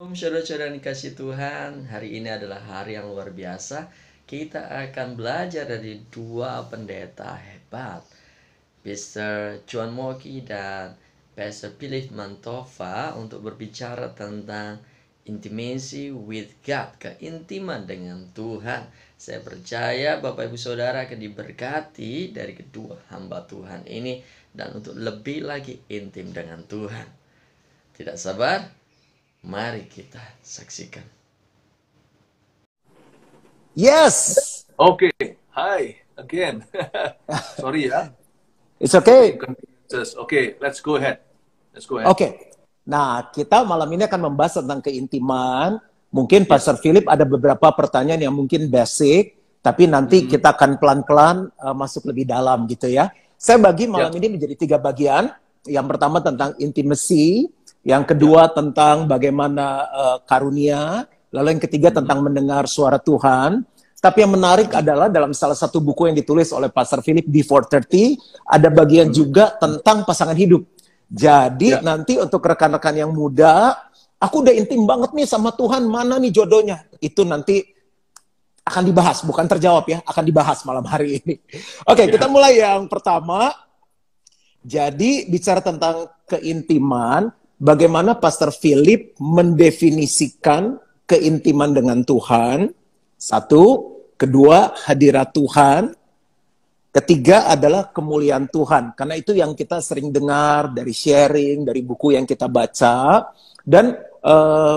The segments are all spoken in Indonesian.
Saudara-saudara yang dikasih Tuhan, hari ini adalah hari yang luar biasa. Kita akan belajar dari dua pendeta hebat, Pastor John Moki dan Pastor Philip Mantova, untuk berbicara tentang intimacy with God, keintiman dengan Tuhan. Saya percaya Bapak Ibu Saudara akan diberkati dari kedua hamba Tuhan ini dan untuk lebih lagi intim dengan Tuhan. Tidak sabar, mari kita saksikan. Yes. Okay. Hi again. Sorry ya. It's okay. Okay, let's go ahead. Oke. Nah, kita malam ini akan membahas tentang keintiman. Mungkin Pastor Philip ada beberapa pertanyaan yang mungkin basic, tapi nanti kita akan pelan-pelan masuk lebih dalam gitu ya. Saya bagi malam ini menjadi 3 bagian. Yang pertama tentang intimacy, yang kedua tentang bagaimana karunia, lalu yang ketiga tentang mendengar suara Tuhan. Tapi yang menarik adalah dalam salah satu buku yang ditulis oleh Pastor Philip, B430, ada bagian juga tentang pasangan hidup. Jadi nanti untuk rekan-rekan yang muda, aku udah intim banget nih sama Tuhan, mana nih jodohnya? Itu nanti akan dibahas, bukan terjawab ya, akan dibahas malam hari ini. Oke, kita mulai yang pertama. Jadi bicara tentang keintiman, bagaimana Pastor Philip mendefinisikan keintiman dengan Tuhan. Satu, kedua hadirat Tuhan, ketiga adalah kemuliaan Tuhan. Karena itu yang kita sering dengar dari sharing, dari buku yang kita baca, dan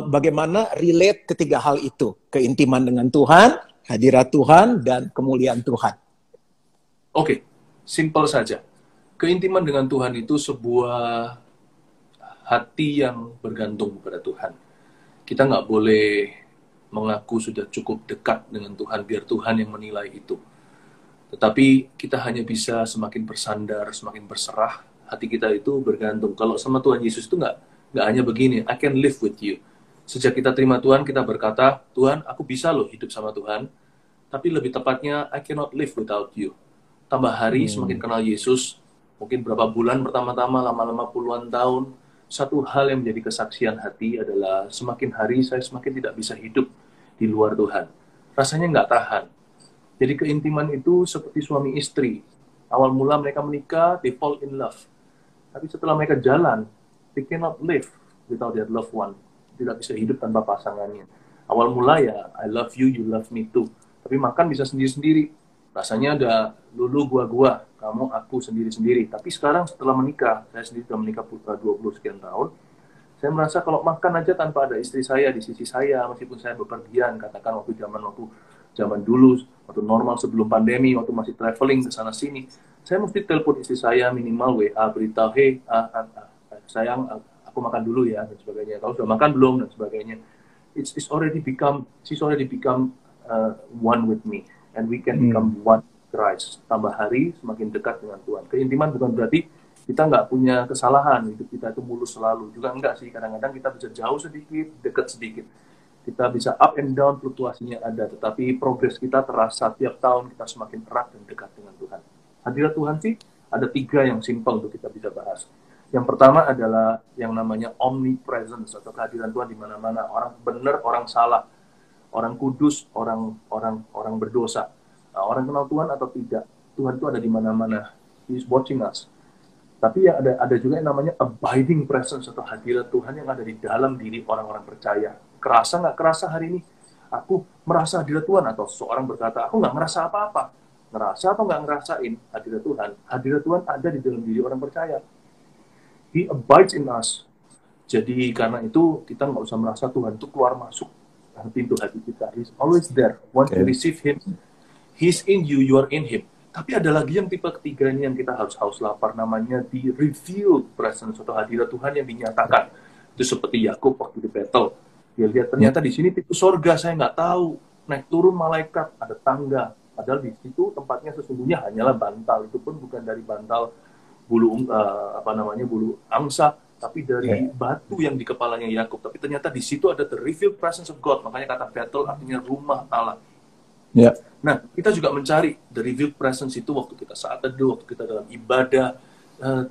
bagaimana relate ketiga hal itu. Keintiman dengan Tuhan, hadirat Tuhan, dan kemuliaan Tuhan. Oke, simple saja. Keintiman dengan Tuhan itu sebuah hati yang bergantung kepada Tuhan. Kita nggak boleh mengaku sudah cukup dekat dengan Tuhan, biar Tuhan yang menilai itu. Tetapi kita hanya bisa semakin bersandar, semakin berserah, hati kita itu bergantung. Kalau sama Tuhan Yesus itu nggak hanya begini, I can live with you. Sejak kita terima Tuhan, kita berkata, Tuhan, aku bisa loh hidup sama Tuhan, tapi lebih tepatnya, I cannot live without you. Tambah hari, semakin kenal Yesus, mungkin berapa bulan pertama-tama, lama-lama puluhan tahun, satu hal yang menjadi kesaksian hati adalah semakin hari saya semakin tidak bisa hidup di luar Tuhan. Rasanya nggak tahan. Jadi keintiman itu seperti suami istri. Awal mula mereka menikah, they fall in love. Tapi setelah mereka jalan, they cannot live without their loved one. Tidak bisa hidup tanpa pasangannya. Awal mula ya, I love you, you love me too. Tapi makan bisa sendiri-sendiri. Rasanya ada lulu gua-gua, kamu aku sendiri-sendiri. Tapi sekarang setelah menikah, saya sendiri sudah menikah 20 sekian tahun, saya merasa kalau makan aja tanpa ada istri saya di sisi saya, meskipun saya bepergian, katakan waktu zaman dulu, waktu normal sebelum pandemi, waktu masih traveling ke sana sini, saya mesti telepon istri saya minimal WA, beritahu, hey, sayang, aku makan dulu ya, dan sebagainya. Kau sudah makan belum, dan sebagainya. She's already become one with me, and we can become one Christ. Tambah hari semakin dekat dengan Tuhan. Keintiman bukan berarti kita nggak punya kesalahan, hidup kita itu mulus selalu. Juga enggak sih, kadang-kadang kita bisa jauh sedikit, dekat sedikit. Kita bisa up and down, fluktuasinya ada. Tetapi progres kita terasa tiap tahun kita semakin erat dan dekat dengan Tuhan. Hadirat Tuhan sih, ada 3 yang simpel untuk kita bisa bahas. Yang pertama adalah yang namanya omnipresence, atau kehadiran Tuhan di mana-mana. Orang benar, orang salah. Orang kudus, orang berdosa. Nah, orang kenal Tuhan atau tidak, Tuhan itu ada di mana-mana. He is watching us. Tapi ya ada juga yang namanya abiding presence atau hadirat Tuhan yang ada di dalam diri orang-orang percaya. Kerasa nggak kerasa hari ini? Aku merasa hadirat Tuhan, atau seorang berkata, aku nggak merasa apa-apa. Ngerasa atau nggak ngerasain hadirat Tuhan? Hadirat Tuhan ada di dalam diri orang percaya. He abides in us. Jadi karena itu kita nggak usah merasa Tuhan itu keluar masuk pintu hati kita. He's always there. Once you receive Him, He's in you, you are in Him. Tapi ada lagi yang tipe ketiga ini yang kita harus haus lapar, namanya the revealed presence atau hadirat Tuhan yang dinyatakan. Itu seperti Yakub waktu di battle. Dia lihat ternyata di sini pintu sorga, saya nggak tahu. Naik turun malaikat, ada tangga. Padahal di situ tempatnya sesungguhnya hanyalah bantal. Itu pun bukan dari bantal bulu bulu angsa, tapi dari batu yang di kepalanya Yakub. Tapi ternyata di situ ada the revealed presence of God. Makanya kata battle artinya rumah Allah. Nah, kita juga mencari the revealed presence itu waktu kita saat teduh, waktu kita dalam ibadah.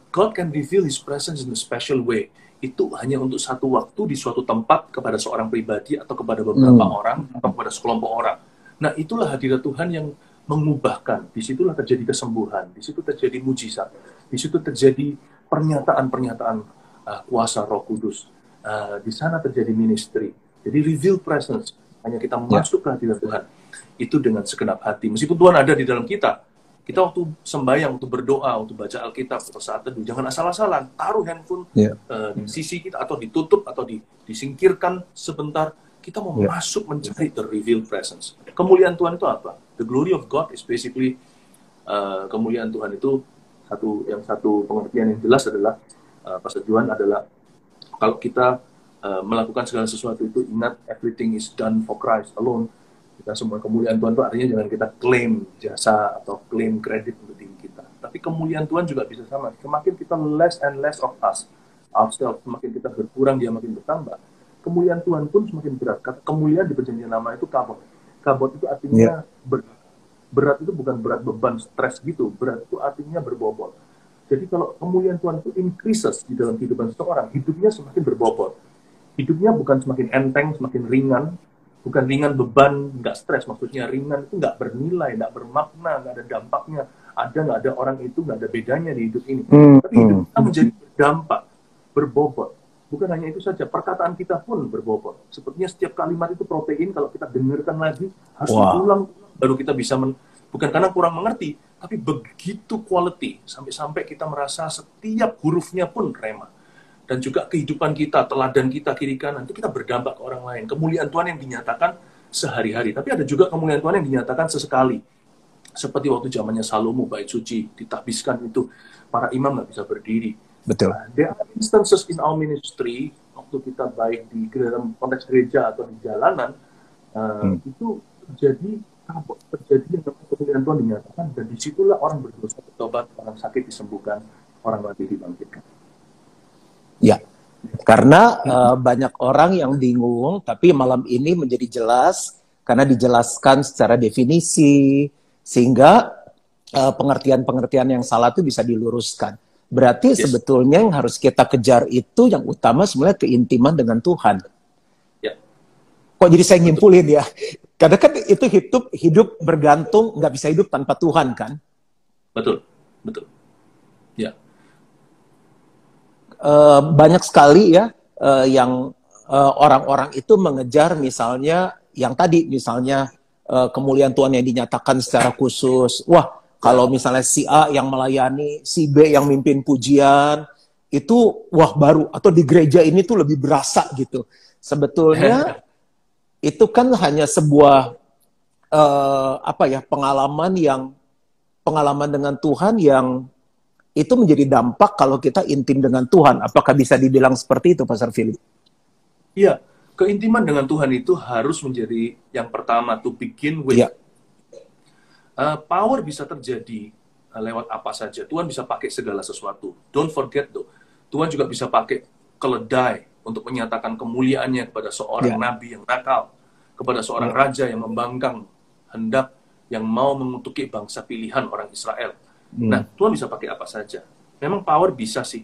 God can reveal His presence in a special way. itu hanya untuk satu waktu di suatu tempat kepada seorang pribadi atau kepada beberapa orang atau kepada sekelompok orang. Nah, itulah hadirat Tuhan yang mengubahkan. Disitulah terjadi kesembuhan, di situ terjadi mujizat, di situ terjadi pernyataan-pernyataan kuasa Roh Kudus. Di sana terjadi ministry. Jadi reveal presence. Hanya kita masuk ke hadirat Tuhan. Itu dengan segenap hati. Meskipun Tuhan ada di dalam kita waktu sembahyang, waktu berdoa, waktu baca Alkitab, atau saat teduh, jangan asal-asalan. Taruh handphone di sisi kita, atau ditutup, atau disingkirkan sebentar. Kita mau masuk mencari the revealed presence. Kemuliaan Tuhan itu apa? The glory of God is basically, kemuliaan Tuhan itu satu pengertian yang jelas adalah, Pastor Juan adalah, kalau kita melakukan segala sesuatu itu, ingat everything is done for Christ alone. Kita semua kemuliaan Tuhan itu artinya jangan kita klaim jasa atau klaim kredit untuk diri kita. Tapi kemuliaan Tuhan juga bisa sama. Semakin kita less and less of us, ourselves, semakin kita berkurang, dia makin bertambah. Kemuliaan Tuhan pun semakin berat. Kemuliaan di perjanjian lama itu kabot. Kabot itu artinya berat itu bukan berat beban stres gitu. Berat itu artinya berbobot. Jadi kalau kemuliaan Tuhan itu increases di dalam kehidupan seseorang, hidupnya semakin berbobot. Hidupnya bukan semakin enteng, semakin ringan. Bukan ringan beban, nggak stres. Maksudnya ringan itu nggak bernilai, nggak bermakna, nggak ada dampaknya. Ada nggak ada orang itu, nggak ada bedanya di hidup ini. Tapi hidup kita menjadi berdampak, berbobot. Bukan hanya itu saja, perkataan kita pun berbobot. Sepertinya setiap kalimat itu protein, kalau kita dengarkan lagi, harus diulang, baru kita bisa, bukan karena kurang mengerti, tapi begitu quality, sampai-sampai kita merasa setiap hurufnya pun rema. Dan juga kehidupan kita, teladan kita, kiri kanan, itu kita berdampak ke orang lain. Kemuliaan Tuhan yang dinyatakan sehari-hari. Tapi ada juga kemuliaan Tuhan yang dinyatakan sesekali. Seperti waktu zamannya Salomo, bait suci, ditahbiskan itu, para imam nggak bisa berdiri. Betul. There are instances in our ministry, waktu kita baik di dalam konteks gereja atau di jalanan, itu terjadi yang namanya kemuliaan Tuhan dinyatakan, dan disitulah orang berdosa bertobat, orang sakit disembuhkan, orang mati dibangkitkan. Ya, karena banyak orang yang bingung, tapi malam ini menjadi jelas karena dijelaskan secara definisi, sehingga pengertian-pengertian yang salah itu bisa diluruskan. Berarti sebetulnya yang harus kita kejar itu yang utama sebenarnya keintiman dengan Tuhan. Ya. Kok jadi saya nyimpulin ya? Karena kan itu hidup bergantung, nggak bisa hidup tanpa Tuhan kan? Betul, betul. Ya. Banyak sekali ya yang orang-orang itu mengejar misalnya yang tadi misalnya kemuliaan Tuhan yang dinyatakan secara khusus. Wah, kalau misalnya si A yang melayani, si B yang mimpin pujian, itu wah baru, atau di gereja ini tuh lebih berasa gitu. Sebetulnya itu kan hanya sebuah pengalaman dengan Tuhan yang itu menjadi dampak kalau kita intim dengan Tuhan. Apakah bisa dibilang seperti itu, Pastor Philip? Iya, keintiman dengan Tuhan itu harus menjadi yang pertama, to begin with. Ya. Power bisa terjadi lewat apa saja. Tuhan bisa pakai segala sesuatu. Don't forget though, Tuhan juga bisa pakai keledai untuk menyatakan kemuliaannya kepada seorang nabi yang nakal, kepada seorang raja yang membangkang hendak yang mau mengutuki bangsa pilihan orang Israel. Nah, Tuhan bisa pakai apa saja. Memang power bisa sih.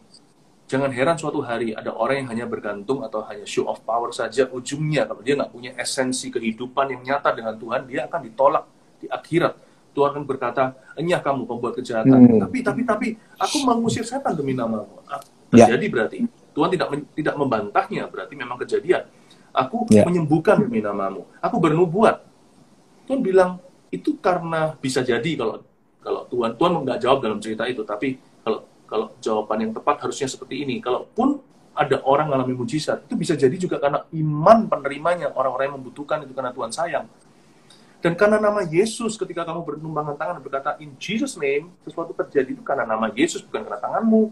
Jangan heran suatu hari ada orang yang hanya bergantung atau hanya show of power saja. Ujungnya, kalau dia nggak punya esensi kehidupan yang nyata dengan Tuhan, dia akan ditolak di akhirat. Tuhan akan berkata, enyah kamu pembuat kejahatan. Tapi, aku mengusir setan demi namamu. Terjadi berarti. Tuhan tidak membantahnya, berarti memang kejadian. Aku menyembuhkan demi namamu. Aku bernubuat. Tuhan bilang, itu karena bisa jadi kalau Tuhan nggak jawab dalam cerita itu, tapi kalau jawaban yang tepat harusnya seperti ini. Kalaupun ada orang mengalami mujizat, itu bisa jadi juga karena iman penerimanya, orang-orang yang membutuhkan itu karena Tuhan sayang. Dan karena nama Yesus, ketika kamu bertumbangan tangan dan berkata, in Jesus name, sesuatu terjadi itu karena nama Yesus, bukan karena tanganmu.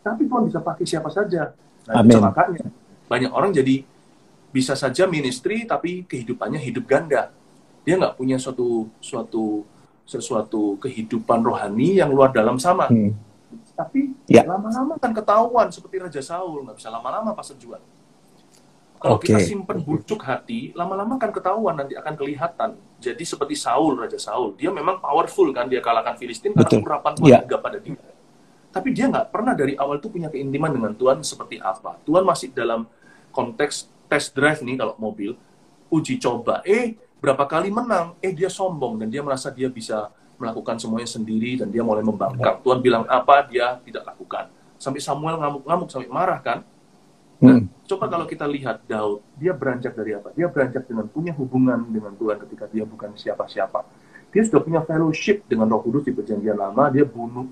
Tapi Tuhan bisa pakai siapa saja. Nah, itu makanya banyak orang jadi bisa saja ministry, tapi kehidupannya hidup ganda. Dia nggak punya sesuatu kehidupan rohani yang luar dalam sama. Tapi lama-lama kan ketahuan, seperti Raja Saul, nggak bisa lama-lama pas sejuan. Kalau kita simpen bujuk hati, lama-lama kan ketahuan, nanti akan kelihatan. Jadi seperti Saul, Raja Saul, dia memang powerful kan, dia kalahkan Filistin karena urapan Tuhan juga pada dia. Tapi dia nggak pernah dari awal itu punya keintiman dengan Tuhan seperti apa. Tuhan masih dalam konteks test drive nih kalau mobil, uji coba. Berapa kali menang, dia sombong dan dia merasa dia bisa melakukan semuanya sendiri dan dia mulai membangkang. Tuhan bilang apa, dia tidak lakukan. Sampai Samuel ngamuk-ngamuk, sampai marah kan. Nah, coba kalau kita lihat Daud, dia beranjak dari apa? Dia beranjak dengan punya hubungan dengan Tuhan ketika dia bukan siapa-siapa. Dia sudah punya fellowship dengan Roh Kudus di Perjanjian Lama, dia bunuh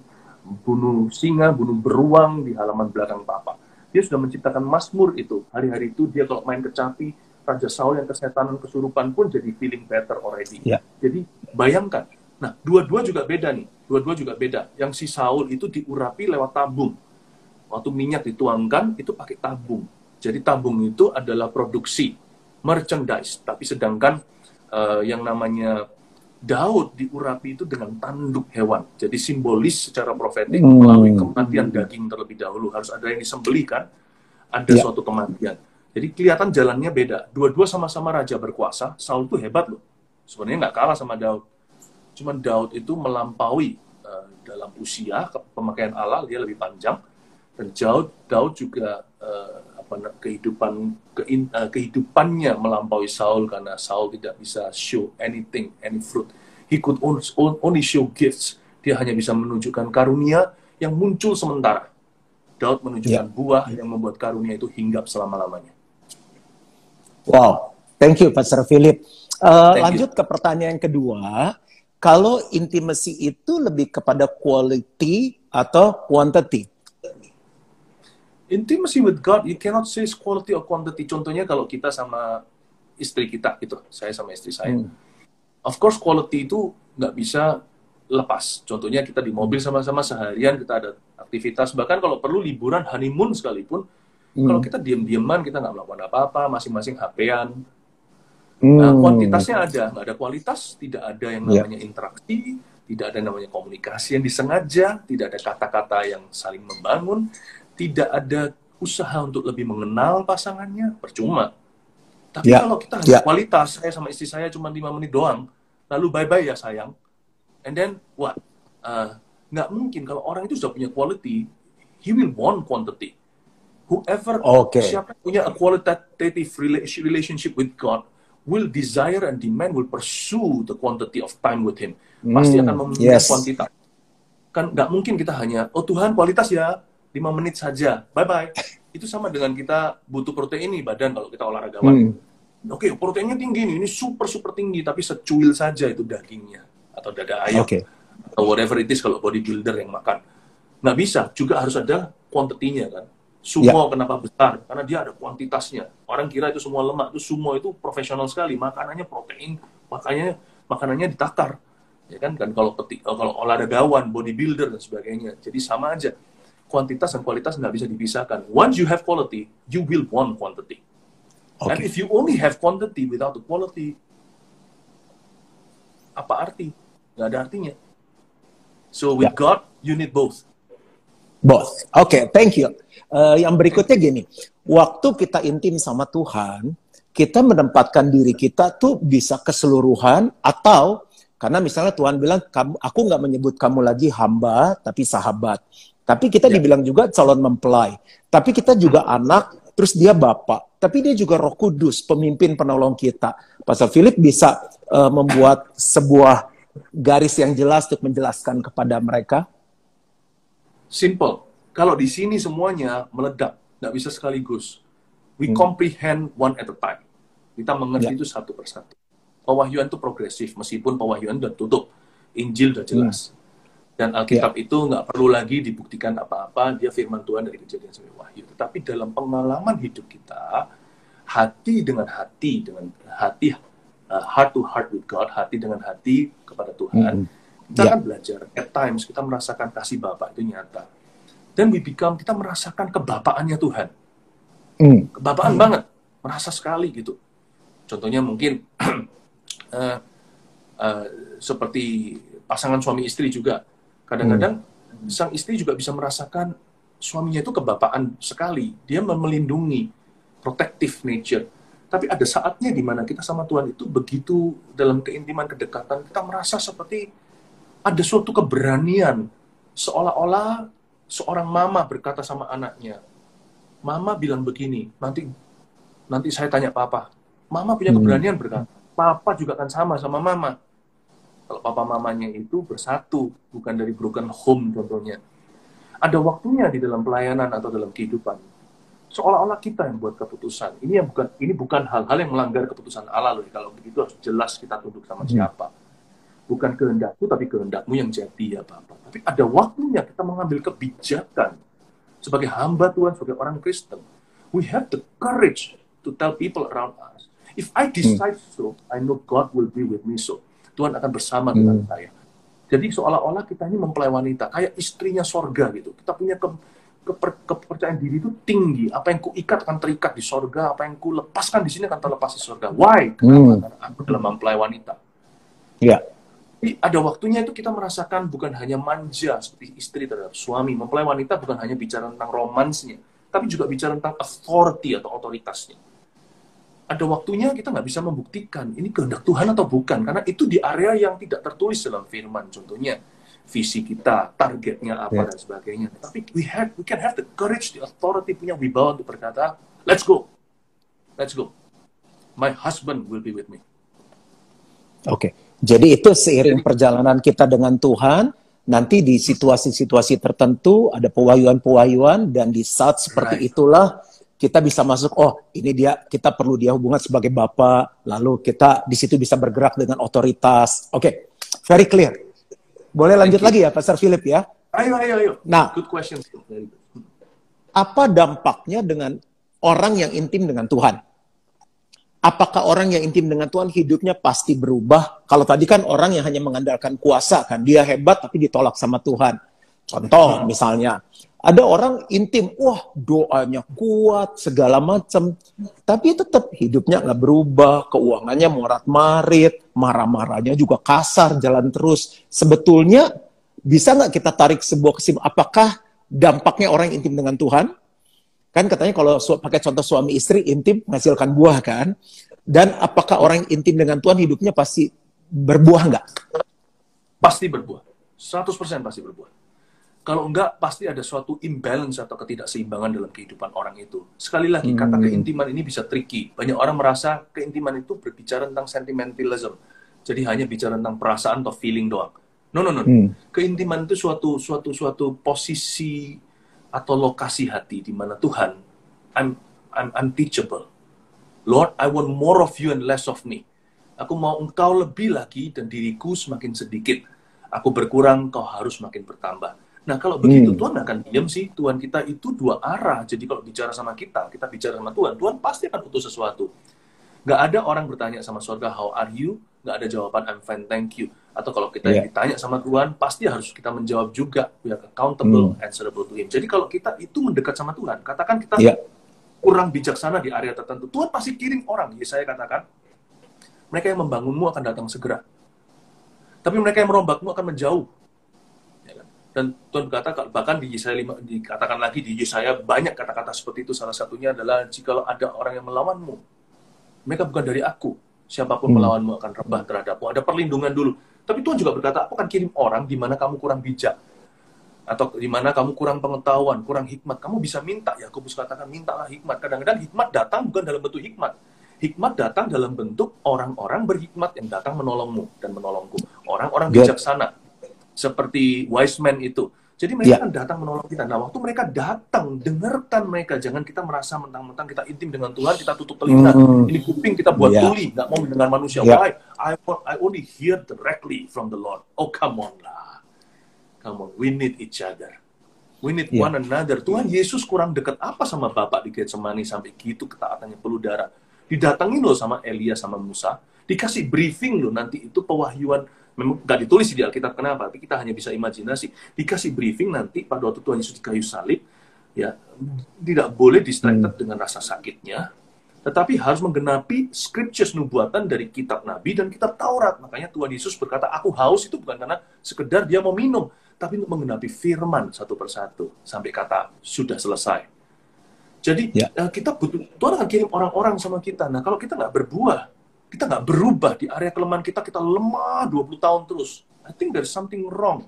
singa, bunuh beruang di halaman belakang papa. Dia sudah menciptakan Mazmur itu. Hari-hari itu dia kalau main kecapi, Raja Saul yang kesetanan kesurupan pun jadi feeling better already. Yeah. Jadi bayangkan. Nah, dua-dua juga beda nih. Dua-dua juga beda. Yang si Saul itu diurapi lewat tabung. Waktu minyak dituangkan, itu pakai tabung. Jadi tabung itu adalah produksi, merchandise. Tapi sedangkan yang namanya Daud diurapi itu dengan tanduk hewan. Jadi simbolis secara profetik melalui kematian daging terlebih dahulu. Harus ada yang disembelih kan? Ada suatu kematian. Jadi kelihatan jalannya beda. Dua-dua sama-sama raja berkuasa. Saul itu hebat loh. Sebenarnya nggak kalah sama Daud. Cuman Daud itu melampaui dalam usia, pemakaian Allah, dia lebih panjang. Dan Daud juga kehidupannya melampaui Saul karena Saul tidak bisa show anything, any fruit. He could only show gifts. Dia hanya bisa menunjukkan karunia yang muncul sementara. Daud menunjukkan buah yang membuat karunia itu hinggap selama-lamanya. Wow, thank you Pastor Philip. Lanjut ke pertanyaan kedua. Kalau intimacy itu lebih kepada quality atau quantity? Intimacy with God, you cannot say quality or quantity. Contohnya kalau kita sama istri kita, gitu. Saya sama istri saya. Of course, quality itu nggak bisa lepas. Contohnya kita di mobil sama-sama seharian, kita ada aktivitas. Bahkan kalau perlu liburan, honeymoon sekalipun, kalau kita diam-diaman, kita nggak melakukan apa-apa, masing-masing HP-an. Nah, kuantitasnya ada. Nggak ada kualitas, tidak ada yang namanya interaksi, tidak ada yang namanya komunikasi yang disengaja, tidak ada kata-kata yang saling membangun, tidak ada usaha untuk lebih mengenal pasangannya, percuma. Tapi kalau kita hanya kualitas, saya sama istri saya cuma 5 menit doang, lalu bye-bye ya sayang. And then what? Nggak mungkin kalau orang itu sudah punya quality, he will want quantity. Whoever, siapa yang punya a qualitative relationship with God, will desire and demand, will pursue the quantity of time with Him. Pasti akan memilih kuantitas. Kan nggak mungkin kita hanya, oh Tuhan kualitas ya, 5 menit saja, bye-bye. Itu sama dengan kita butuh protein nih badan kalau kita olahragawan. Oke, proteinnya tinggi nih, ini super tinggi, tapi secuil saja itu dagingnya atau dada ayam atau whatever it is kalau bodybuilder yang makan. Nggak bisa, juga harus ada kuantitinya kan. Sumo kenapa besar? Karena dia ada kuantitasnya. Orang kira itu semua lemak, itu sumo itu profesional sekali, makanannya protein, makanannya ditakar. Ya kan kalau olahragawan, bodybuilder dan sebagainya. Jadi sama aja. Kuantitas dan kualitas nggak bisa dipisahkan. Once you have quality, you will want quantity. And if you only have quantity without the quality, apa arti? Nggak ada artinya. So with God, you need both. Both. Thank you. Yang berikutnya gini, waktu kita intim sama Tuhan, kita menempatkan diri kita tuh bisa keseluruhan atau karena misalnya Tuhan bilang, aku nggak menyebut kamu lagi hamba, tapi sahabat. Tapi kita dibilang juga calon mempelai. Tapi kita juga anak, terus dia bapak. Tapi dia juga Roh Kudus, pemimpin penolong kita. Pastor Philip bisa membuat sebuah garis yang jelas untuk menjelaskan kepada mereka? Simple. Kalau di sini semuanya meledak, nggak bisa sekaligus. We comprehend one at a time. Kita mengerti itu satu persatu. Pewahyuan itu progresif, meskipun pewahyuan sudah tutup. Injil sudah jelas. Dan Alkitab itu nggak perlu lagi dibuktikan apa-apa, dia firman Tuhan dari Kejadian sampai Wahyu. Tetapi dalam pengalaman hidup kita, hati dengan hati, heart to heart with God, hati dengan hati kepada Tuhan, kita akan belajar. At times kita merasakan kasih Bapa itu nyata. Dan kita merasakan kebapaannya Tuhan. Kebapaan banget, merasa sekali gitu. Contohnya mungkin seperti pasangan suami istri juga. Kadang-kadang sang istri juga bisa merasakan suaminya itu kebapaan sekali. Dia melindungi, protective nature. Tapi ada saatnya di mana kita sama Tuhan itu begitu dalam keintiman, kedekatan, kita merasa seperti ada suatu keberanian. Seolah-olah seorang mama berkata sama anaknya, mama bilang begini, nanti saya tanya papa. Mama punya keberanian berkata, papa juga akan sama mama. Kalau papa mamanya itu bersatu, bukan dari broken home contohnya. Ada waktunya di dalam pelayanan atau dalam kehidupan. Seolah-olah kita yang buat keputusan. Ini bukan hal-hal yang melanggar keputusan Allah loh. Kalau begitu harus jelas kita tunduk sama siapa. Bukan kehendakku, tapi kehendakmu yang jadi ya Bapak. Tapi ada waktunya kita mengambil kebijakan sebagai hamba Tuhan, sebagai orang Kristen. We have the courage to tell people around us. If I decide so, I know God will be with me so. Tuhan akan bersama dengan saya. Jadi seolah-olah kita ini mempelai wanita, kayak istrinya sorga gitu. Kita punya kepercayaan diri itu tinggi. Apa yang kuikat akan terikat di sorga, apa yang kulepaskan di sini akan terlepas di sorga. Why? Kenapa? Karena aku adalah mempelai wanita. Ya. Jadi ada waktunya itu kita merasakan bukan hanya manja seperti istri terhadap suami. Mempelai wanita bukan hanya bicara tentang romansnya, tapi juga bicara tentang authority atau otoritasnya. Ada waktunya kita nggak bisa membuktikan ini kehendak Tuhan atau bukan, karena itu di area yang tidak tertulis dalam firman. Contohnya visi kita, targetnya apa dan sebagainya. Tapi we can have the courage, the authority, punya wibawa untuk berkata, let's go, my husband will be with me. Oke, jadi itu seiring perjalanan kita dengan Tuhan, nanti di situasi-situasi tertentu ada pewahyuan-pewahyuan, dan di saat seperti itulah kita bisa masuk, oh ini dia, kita perlu dia hubungan sebagai Bapak, lalu kita di situ bisa bergerak dengan otoritas. Oke, very clear. Boleh lanjut lagi ya, Pastor Philip ya? Ayo. Nah, good question. apa dampaknya dengan orang yang intim dengan Tuhan? Apakah orang yang intim dengan Tuhan hidupnya pasti berubah? Kalau tadi kan orang yang hanya mengandalkan kuasa, kan dia hebat tapi ditolak sama Tuhan. Contoh misalnya, ada orang intim, wah doanya kuat, segala macam, tapi tetap hidupnya nggak berubah, keuangannya morat-marit, marah-marahnya juga kasar, jalan terus. Sebetulnya bisa nggak kita tarik sebuah kesimpulan, apakah dampaknya orang intim dengan Tuhan? Kan katanya kalau pakai contoh suami istri, intim menghasilkan buah kan? Dan apakah orang yang intim dengan Tuhan hidupnya pasti berbuah nggak? Pasti berbuah, 100% pasti berbuah. Kalau enggak, pasti ada suatu imbalance atau ketidakseimbangan dalam kehidupan orang itu. Sekali lagi, kata keintiman ini bisa tricky. Banyak orang merasa keintiman itu berbicara tentang sentimentalism. Jadi hanya bicara tentang perasaan atau feeling doang. No. Keintiman itu suatu posisi atau lokasi hati di mana Tuhan, I'm unteachable. Lord, I want more of you and less of me. Aku mau engkau lebih lagi dan diriku semakin sedikit. Aku berkurang, kau harus makin bertambah. Nah, kalau begitu Tuhan akan diam sih. Tuhan kita itu dua arah. Jadi kalau bicara sama kita bicara sama Tuhan, Tuhan pasti akan utus sesuatu. Nggak ada orang bertanya sama surga, how are you? Nggak ada jawaban, I'm fine, thank you. Atau kalau kita ditanya sama Tuhan, pasti harus kita menjawab juga. We are accountable, answerable to Him. Jadi kalau kita itu mendekat sama Tuhan, katakan kita kurang bijaksana di area tertentu, Tuhan pasti kirim orang. Yesaya katakan, mereka yang membangunmu akan datang segera. Tapi mereka yang merombakmu akan menjauh. Dan Tuhan berkata, bahkan di Yesaya 5, dikatakan lagi di Yesaya banyak kata-kata seperti itu. Salah satunya adalah, jikalau ada orang yang melawanmu, mereka bukan dari aku. Siapapun melawanmu akan rebah terhadapmu. Ada perlindungan dulu. Tapi Tuhan juga berkata, aku akan kirim orang di mana kamu kurang bijak. Atau di mana kamu kurang pengetahuan, kurang hikmat. Kamu bisa minta, Yakobus katakan, mintalah hikmat. Kadang-kadang hikmat datang bukan dalam bentuk hikmat. Hikmat datang dalam bentuk orang-orang berhikmat yang datang menolongmu dan menolongku. Orang-orang bijaksana. Seperti wise man itu. Jadi mereka akan datang menolong kita. Nah, waktu mereka datang, dengarkan mereka. Jangan kita merasa mentang-mentang kita intim dengan Tuhan, kita tutup telinga. Ini kuping kita buat tuli, nggak mau mendengar manusia. Why? I only hear directly from the Lord. Oh, come on lah. Come on, we need each other. We need one another. Tuhan Yesus kurang dekat apa sama Bapak di Getsemani sampai gitu ketaatannya peluh darah. Didatangin loh sama Elia sama Musa. Dikasih briefing loh nanti itu pewahyuan. Memang nggak ditulis di Alkitab, kenapa? Tapi kita hanya bisa imajinasi. Dikasih briefing nanti pada waktu Tuhan Yesus di kayu salib, ya tidak boleh distracted dengan rasa sakitnya, tetapi harus menggenapi scriptures nubuatan dari kitab Nabi dan kitab Taurat. Makanya Tuhan Yesus berkata, aku haus itu bukan karena sekedar dia mau minum, tapi untuk menggenapi firman satu persatu sampai kata sudah selesai. Jadi kita butuh, Tuhan akan kirim orang-orang sama kita. Nah, kalau kita nggak berbuah, kita nggak berubah di area kelemahan kita lemah 20 tahun terus. I think there's something wrong.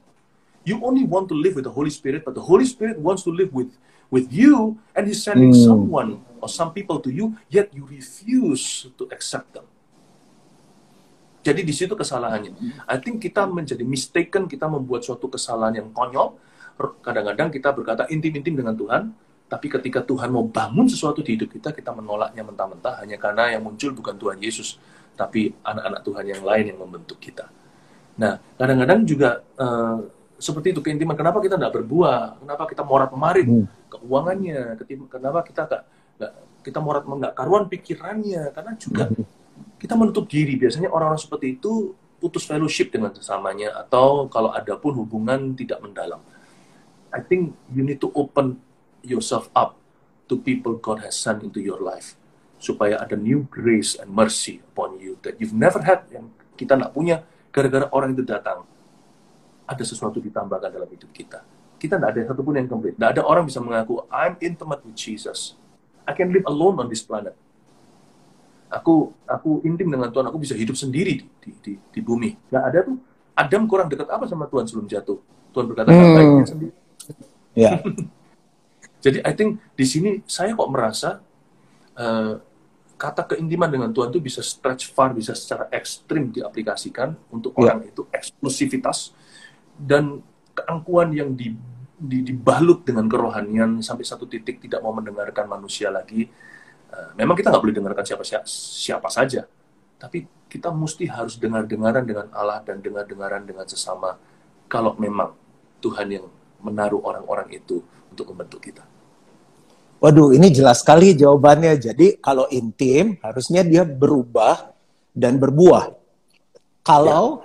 You only want to live with the Holy Spirit, but the Holy Spirit wants to live with you, and He's sending someone or some people to you, yet you refuse to accept them. Jadi di situ kesalahannya. I think kita menjadi mistaken, kita membuat suatu kesalahan yang konyol. Kadang-kadang kita berkata intim-intim dengan Tuhan, tapi ketika Tuhan mau bangun sesuatu di hidup kita, kita menolaknya mentah-mentah hanya karena yang muncul bukan Tuhan Yesus, tapi anak-anak Tuhan yang lain yang membentuk kita. Nah, kadang-kadang juga seperti itu keintiman. Kenapa kita tidak berbuah? Kenapa kita morat-marit keuangannya? Kenapa kita morat nggak karuan pikirannya? Karena juga kita menutup diri. Biasanya orang-orang seperti itu putus fellowship dengan sesamanya, atau kalau ada pun hubungan tidak mendalam. I think you need to open yourself up to people God has sent into your life, supaya ada new grace and mercy upon you that you've never had, yang kita nggak punya. Gara-gara orang itu datang, ada sesuatu ditambahkan dalam hidup kita. Kita nggak ada satupun yang complete. Nggak ada orang bisa mengaku, I'm intimate with Jesus. I can live alone on this planet. Aku intim dengan Tuhan, aku bisa hidup sendiri di bumi. Nggak ada tuh. Adam kurang dekat apa sama Tuhan sebelum jatuh? Tuhan berkata, baiknya sendiri. Yeah. Jadi I think di sini saya kok merasa kata keintiman dengan Tuhan itu bisa stretch far, bisa secara ekstrim diaplikasikan untuk orang itu, eksklusivitas dan keangkuhan yang dibalut dengan kerohanian sampai satu titik tidak mau mendengarkan manusia lagi. Memang kita nggak boleh dengarkan siapa saja, tapi kita mesti harus dengar-dengaran dengan Allah dan dengar-dengaran dengan sesama kalau memang Tuhan yang menaruh orang-orang itu untuk membentuk kita. Waduh, ini jelas sekali jawabannya. Jadi kalau intim, harusnya dia berubah dan berbuah. Kalau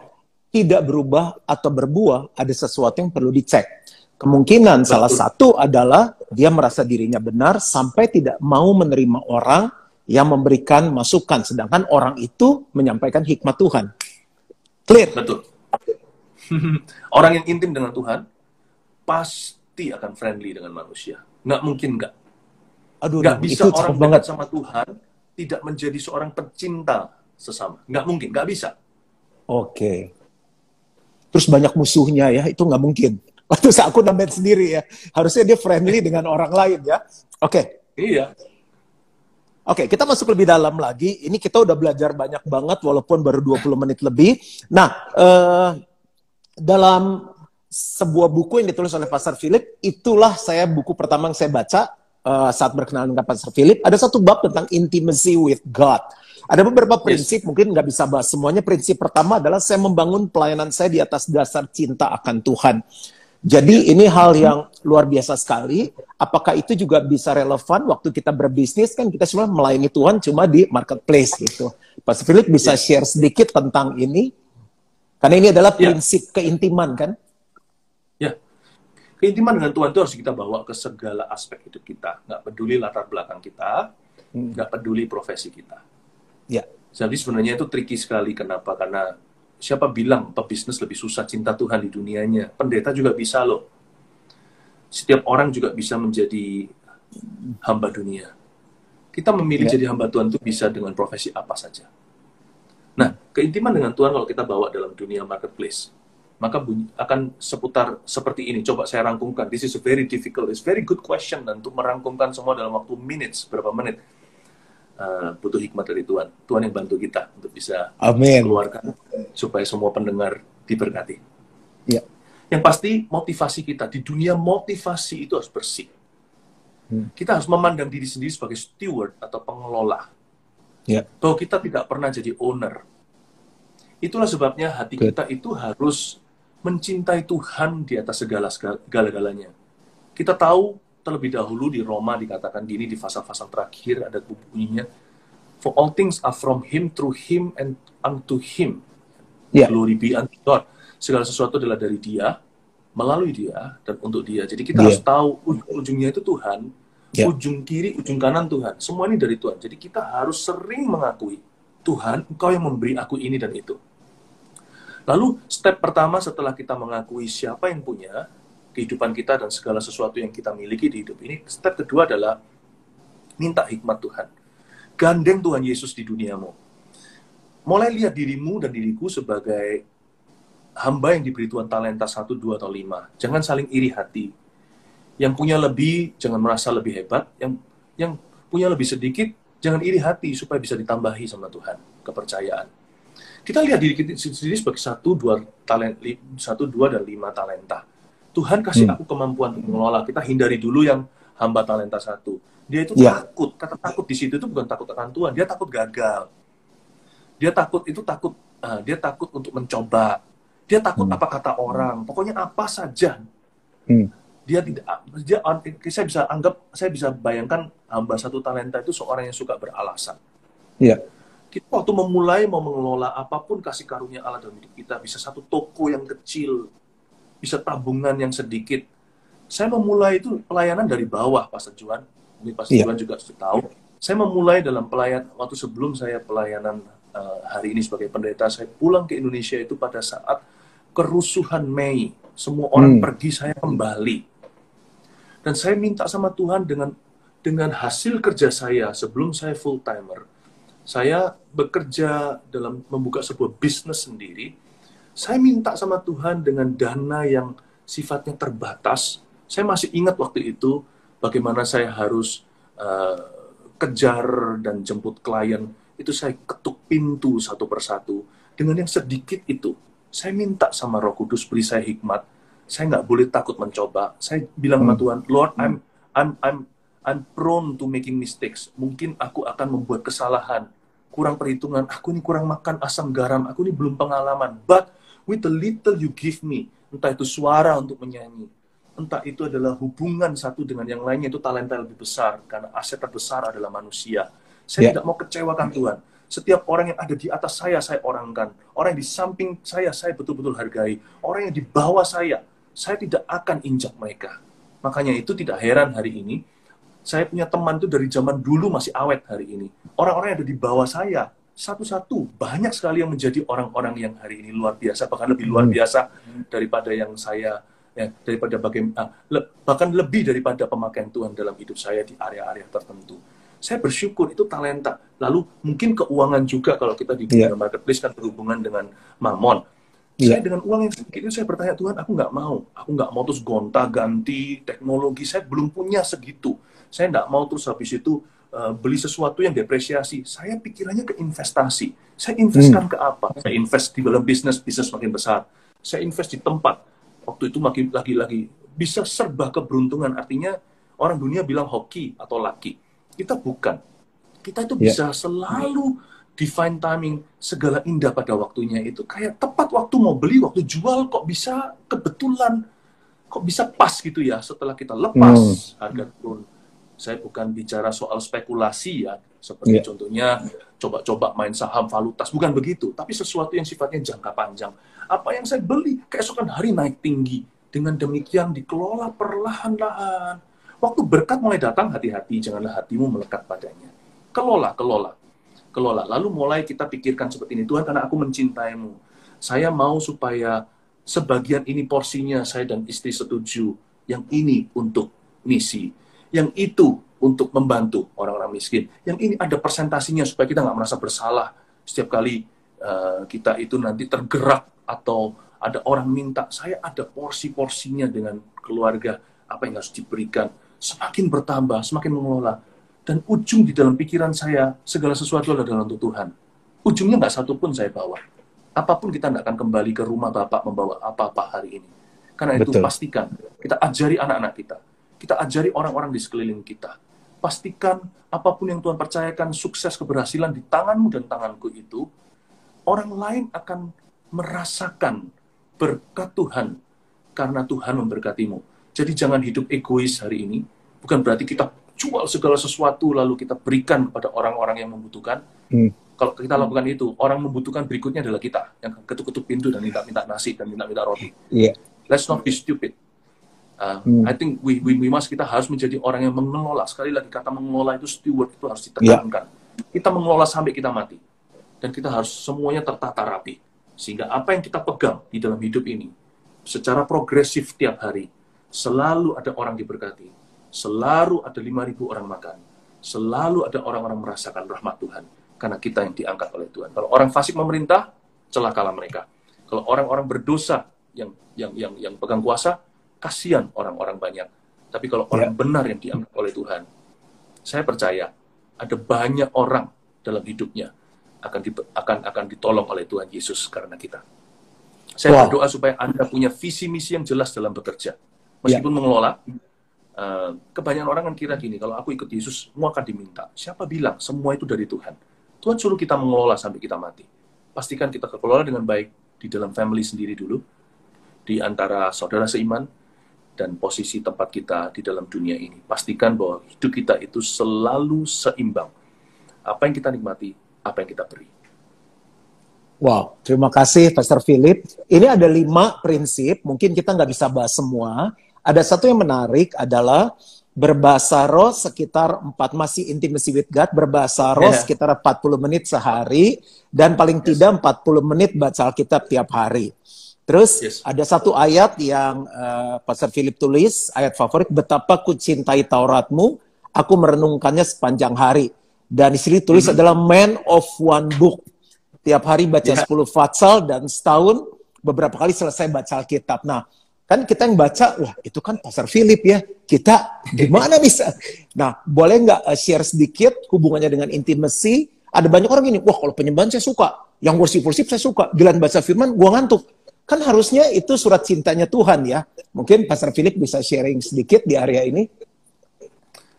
tidak berubah atau berbuah, ada sesuatu yang perlu dicek. Kemungkinan salah satu adalah dia merasa dirinya benar sampai tidak mau menerima orang yang memberikan masukan, sedangkan orang itu menyampaikan hikmat Tuhan. Clear? Betul. Orang yang intim dengan Tuhan pasti akan friendly dengan manusia. Nggak mungkin nggak. Aduh, nggak bisa itu orang dekat banget sama Tuhan tidak menjadi seorang pecinta sesama. Nggak mungkin, nggak bisa. Oke. Terus banyak musuhnya ya, itu nggak mungkin. Terus aku nambahin sendiri ya. Harusnya dia friendly dengan orang lain ya. Oke. Iya. Oke, kita masuk lebih dalam lagi. Ini kita udah belajar banyak banget walaupun baru 20 menit lebih. Nah, dalam sebuah buku yang ditulis oleh Pastor Philip, itulah buku pertama yang saya baca saat berkenalan dengan Pastor Philip. Ada satu bab tentang intimacy with God. Ada beberapa prinsip, mungkin nggak bisa bahas semuanya. Prinsip pertama adalah saya membangun pelayanan saya di atas dasar cinta akan Tuhan. Jadi ini hal yang luar biasa sekali. Apakah itu juga bisa relevan waktu kita berbisnis? Kan kita semua melayani Tuhan cuma di marketplace gitu. Pastor Philip bisa share sedikit tentang ini? Karena ini adalah prinsip keintiman kan? Ya, keintiman dengan Tuhan itu harus kita bawa ke segala aspek hidup kita. Nggak peduli latar belakang kita, nggak peduli profesi kita. Ya. Jadi sebenarnya itu tricky sekali. Kenapa? Karena siapa bilang pebisnis lebih susah cinta Tuhan di dunianya? Pendeta juga bisa loh. Setiap orang juga bisa menjadi hamba dunia. Kita memilih jadi hamba Tuhan itu bisa dengan profesi apa saja. Nah, keintiman dengan Tuhan kalau kita bawa dalam dunia marketplace, maka akan seputar seperti ini. Coba saya rangkumkan. This is a very difficult, it's very good question. Dan untuk merangkumkan semua dalam waktu berapa menit, butuh hikmat dari Tuhan. Tuhan yang bantu kita untuk bisa keluarkan supaya semua pendengar diberkati. Ya. Yang pasti motivasi kita di dunia motivasi itu harus bersih. Kita harus memandang diri sendiri sebagai steward atau pengelola. Ya. Bahwa kita tidak pernah jadi owner. Itulah sebabnya hati kita itu harus mencintai Tuhan di atas segala-galanya. Kita tahu terlebih dahulu di Roma dikatakan gini di pasal-pasal terakhir ada bunyinya, for all things are from Him, through Him, and unto Him. Glory be unto God. Segala sesuatu adalah dari Dia, melalui Dia, dan untuk Dia. Jadi kita harus tahu ujungnya itu Tuhan, ujung kiri, ujung kanan Tuhan. Semua ini dari Tuhan. Jadi kita harus sering mengakui, Tuhan, Engkau yang memberi aku ini dan itu. Lalu step pertama setelah kita mengakui siapa yang punya kehidupan kita dan segala sesuatu yang kita miliki di hidup ini, step kedua adalah minta hikmat Tuhan. Gandeng Tuhan Yesus di duniamu. Mulai lihat dirimu dan diriku sebagai hamba yang diberi Tuhan talenta 1, 2, atau 5, jangan saling iri hati. Yang punya lebih, jangan merasa lebih hebat. Yang punya lebih sedikit, jangan iri hati supaya bisa ditambahi sama Tuhan kepercayaan. Kita lihat diri kita sendiri sebagai 1, 2, 1, 2, dan 5 talenta. Tuhan kasih aku kemampuan untuk mengelola. Kita hindari dulu yang hamba talenta 1. Dia itu takut. Kata takut di situ itu bukan takut akan Tuhan. Dia takut gagal. Dia takut dia takut untuk mencoba. Dia takut apa kata orang. Pokoknya apa saja. Dia tidak. Saya bisa bayangkan hamba 1 talenta itu seorang yang suka beralasan. Kita waktu memulai mau mengelola apapun kasih karunia Allah dalam hidup kita, bisa 1 toko yang kecil, bisa tabungan yang sedikit. Saya memulai itu pelayanan dari bawah, Pastor Juan. Ini Pastor Juan juga sudah tahu. Saya memulai dalam waktu sebelum saya pelayanan hari ini sebagai pendeta, saya pulang ke Indonesia itu pada saat kerusuhan Mei. Semua orang pergi, saya kembali. Dan saya minta sama Tuhan dengan hasil kerja saya sebelum saya full timer. Saya bekerja dalam membuka sebuah bisnis sendiri. Saya minta sama Tuhan dengan dana yang sifatnya terbatas. Saya masih ingat waktu itu bagaimana saya harus kejar dan jemput klien. Itu saya ketuk pintu satu persatu. Dengan yang sedikit itu, saya minta sama Roh Kudus beri saya hikmat. Saya nggak boleh takut mencoba. Saya bilang sama Tuhan, Lord, I'm prone to making mistakes. Mungkin aku akan membuat kesalahan. Kurang perhitungan, aku ini kurang makan asam garam, aku ini belum pengalaman. But with the little you give me, entah itu suara untuk menyanyi, entah itu adalah hubungan satu dengan yang lainnya, itu talenta lebih besar, karena aset terbesar adalah manusia. Saya tidak mau kecewakan Tuhan. Setiap orang yang ada di atas saya orangkan. Orang yang di samping saya betul-betul hargai. Orang yang di bawah saya tidak akan injak mereka. Makanya itu tidak heran hari ini, saya punya teman itu dari zaman dulu masih awet hari ini. Orang-orang yang ada di bawah saya, satu-satu, banyak sekali yang menjadi orang-orang yang hari ini luar biasa, bahkan lebih luar biasa daripada yang saya, bahkan lebih daripada pemakaian Tuhan dalam hidup saya di area-area tertentu. Saya bersyukur, itu talenta. Lalu mungkin keuangan juga, kalau kita di dunia marketplace kan berhubungan dengan mamon. Saya dengan uang yang sedikit itu saya bertanya, Tuhan, aku nggak mau terus gonta-ganti teknologi, saya belum punya segitu. Saya nggak mau terus habis itu beli sesuatu yang depresiasi. Saya pikirannya ke investasi. Saya investkan ke apa? Saya invest di dalam bisnis makin besar. Saya invest di tempat. Waktu itu makin lagi-lagi bisa serba keberuntungan. Artinya orang dunia bilang hoki atau lucky. Kita bukan. Kita itu bisa selalu divine timing, segala indah pada waktunya itu. Kayak tepat waktu mau beli, waktu jual, kok bisa kebetulan, kok bisa pas gitu ya. Setelah kita lepas harga turun. Saya bukan bicara soal spekulasi ya, seperti contohnya coba-coba main saham valutas, bukan begitu. Tapi sesuatu yang sifatnya jangka panjang. Apa yang saya beli, keesokan hari naik tinggi. Dengan demikian dikelola perlahan-lahan. Waktu berkat mulai datang, hati-hati, janganlah hatimu melekat padanya. Kelola. Lalu mulai kita pikirkan seperti ini, Tuhan, karena aku mencintaimu. Saya mau supaya sebagian ini porsinya, saya dan istri setuju. Yang ini untuk misi. Yang itu untuk membantu orang-orang miskin. Yang ini ada persentasinya supaya kita nggak merasa bersalah setiap kali kita itu nanti tergerak atau ada orang minta, saya ada porsi-porsinya dengan keluarga, apa yang harus diberikan. Semakin bertambah, semakin mengelola. Dan ujung di dalam pikiran saya, segala sesuatu adalah untuk Tuhan. Ujungnya nggak satu pun saya bawa. Apapun kita nggak akan kembali ke rumah Bapak membawa apa-apa hari ini. Karena itu pastikan, kita ajari anak-anak kita. Kita ajari orang-orang di sekeliling kita. Pastikan apapun yang Tuhan percayakan, sukses, keberhasilan di tanganmu dan tanganku itu, orang lain akan merasakan berkat Tuhan karena Tuhan memberkatimu. Jadi jangan hidup egois hari ini. Bukan berarti kita jual segala sesuatu lalu kita berikan kepada orang-orang yang membutuhkan. Kalau kita lakukan itu, orang membutuhkan berikutnya adalah kita yang ketuk-ketuk pintu dan minta-minta nasi dan minta-minta roti. Let's not be stupid. I think kita harus menjadi orang yang mengelola. Sekali lagi kata mengelola itu steward itu harus ditekankan. Kita mengelola sampai kita mati. Dan kita harus semuanya tertata rapi. Sehingga apa yang kita pegang di dalam hidup ini secara progresif tiap hari, selalu ada orang diberkati. Selalu ada 5.000 orang makan. Selalu ada orang-orang merasakan rahmat Tuhan. Karena kita yang diangkat oleh Tuhan. Kalau orang fasik memerintah, celakalah mereka. Kalau orang-orang berdosa yang pegang kuasa, kasihan orang-orang banyak. Tapi kalau orang benar yang diangkat oleh Tuhan, saya percaya ada banyak orang dalam hidupnya akan ditolong oleh Tuhan Yesus karena kita. Saya berdoa supaya Anda punya visi misi yang jelas dalam bekerja. Meskipun mengelola, kebanyakan orang kan kira gini, kalau aku ikut Yesus, semua akan diminta. Siapa bilang semua itu dari Tuhan? Tuhan suruh kita mengelola sampai kita mati. Pastikan kita kelola dengan baik di dalam family sendiri dulu, di antara saudara seiman, dan posisi tempat kita di dalam dunia ini. Pastikan bahwa hidup kita itu selalu seimbang. Apa yang kita nikmati, apa yang kita beri. Wow, terima kasih Pastor Philip. Ini ada 5 prinsip, mungkin kita nggak bisa bahas semua. Ada satu yang menarik adalah berbahasa roh sekitar 4, masih intimacy with God, berbahasa roh sekitar 40 menit sehari, dan paling tidak 40 menit baca Alkitab tiap hari. Terus ada satu ayat yang Pastor Philip tulis, ayat favorit, betapa ku cintai Tauratmu, aku merenungkannya sepanjang hari. Dan di sini tulis adalah man of one book. Tiap hari baca 10 fatsal dan setahun beberapa kali selesai baca Alkitab. Nah, kan kita yang baca, wah itu kan Pastor Philip ya, kita gimana bisa? Nah, boleh nggak share sedikit hubungannya dengan intimacy? Ada banyak orang gini, wah kalau penyembahan saya suka, yang worship saya suka, giliran baca firman gua ngantuk. Kan harusnya itu surat cintanya Tuhan ya. Mungkin Pastor Philip bisa sharing sedikit di area ini.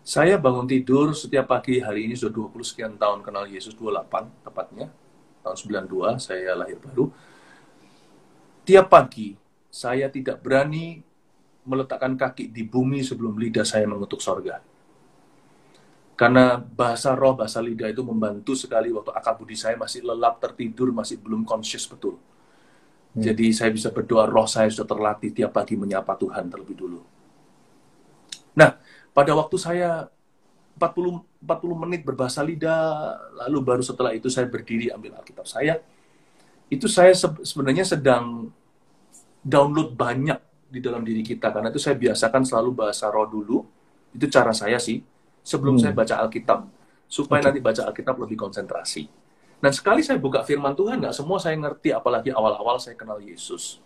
Saya bangun tidur setiap pagi, hari ini sudah 20 sekian tahun kenal Yesus, 28 tepatnya. Tahun 92 saya lahir baru. Tiap pagi saya tidak berani meletakkan kaki di bumi sebelum lidah saya mengutuk sorga. Karena bahasa roh, bahasa lidah itu membantu sekali waktu akal budi saya masih lelap, tertidur, masih belum conscious betul. Jadi saya bisa berdoa, roh saya sudah terlatih tiap pagi menyapa Tuhan terlebih dulu. Nah, pada waktu saya 40 menit berbahasa lidah, lalu baru setelah itu saya berdiri ambil Alkitab saya, itu saya sebenarnya sedang download banyak di dalam diri kita, karena itu saya biasakan selalu bahasa roh dulu, itu cara saya sih, sebelum saya baca Alkitab, supaya nanti baca Alkitab lebih konsentrasi. Dan sekali saya buka firman Tuhan, nggak semua saya ngerti, apalagi awal-awal saya kenal Yesus.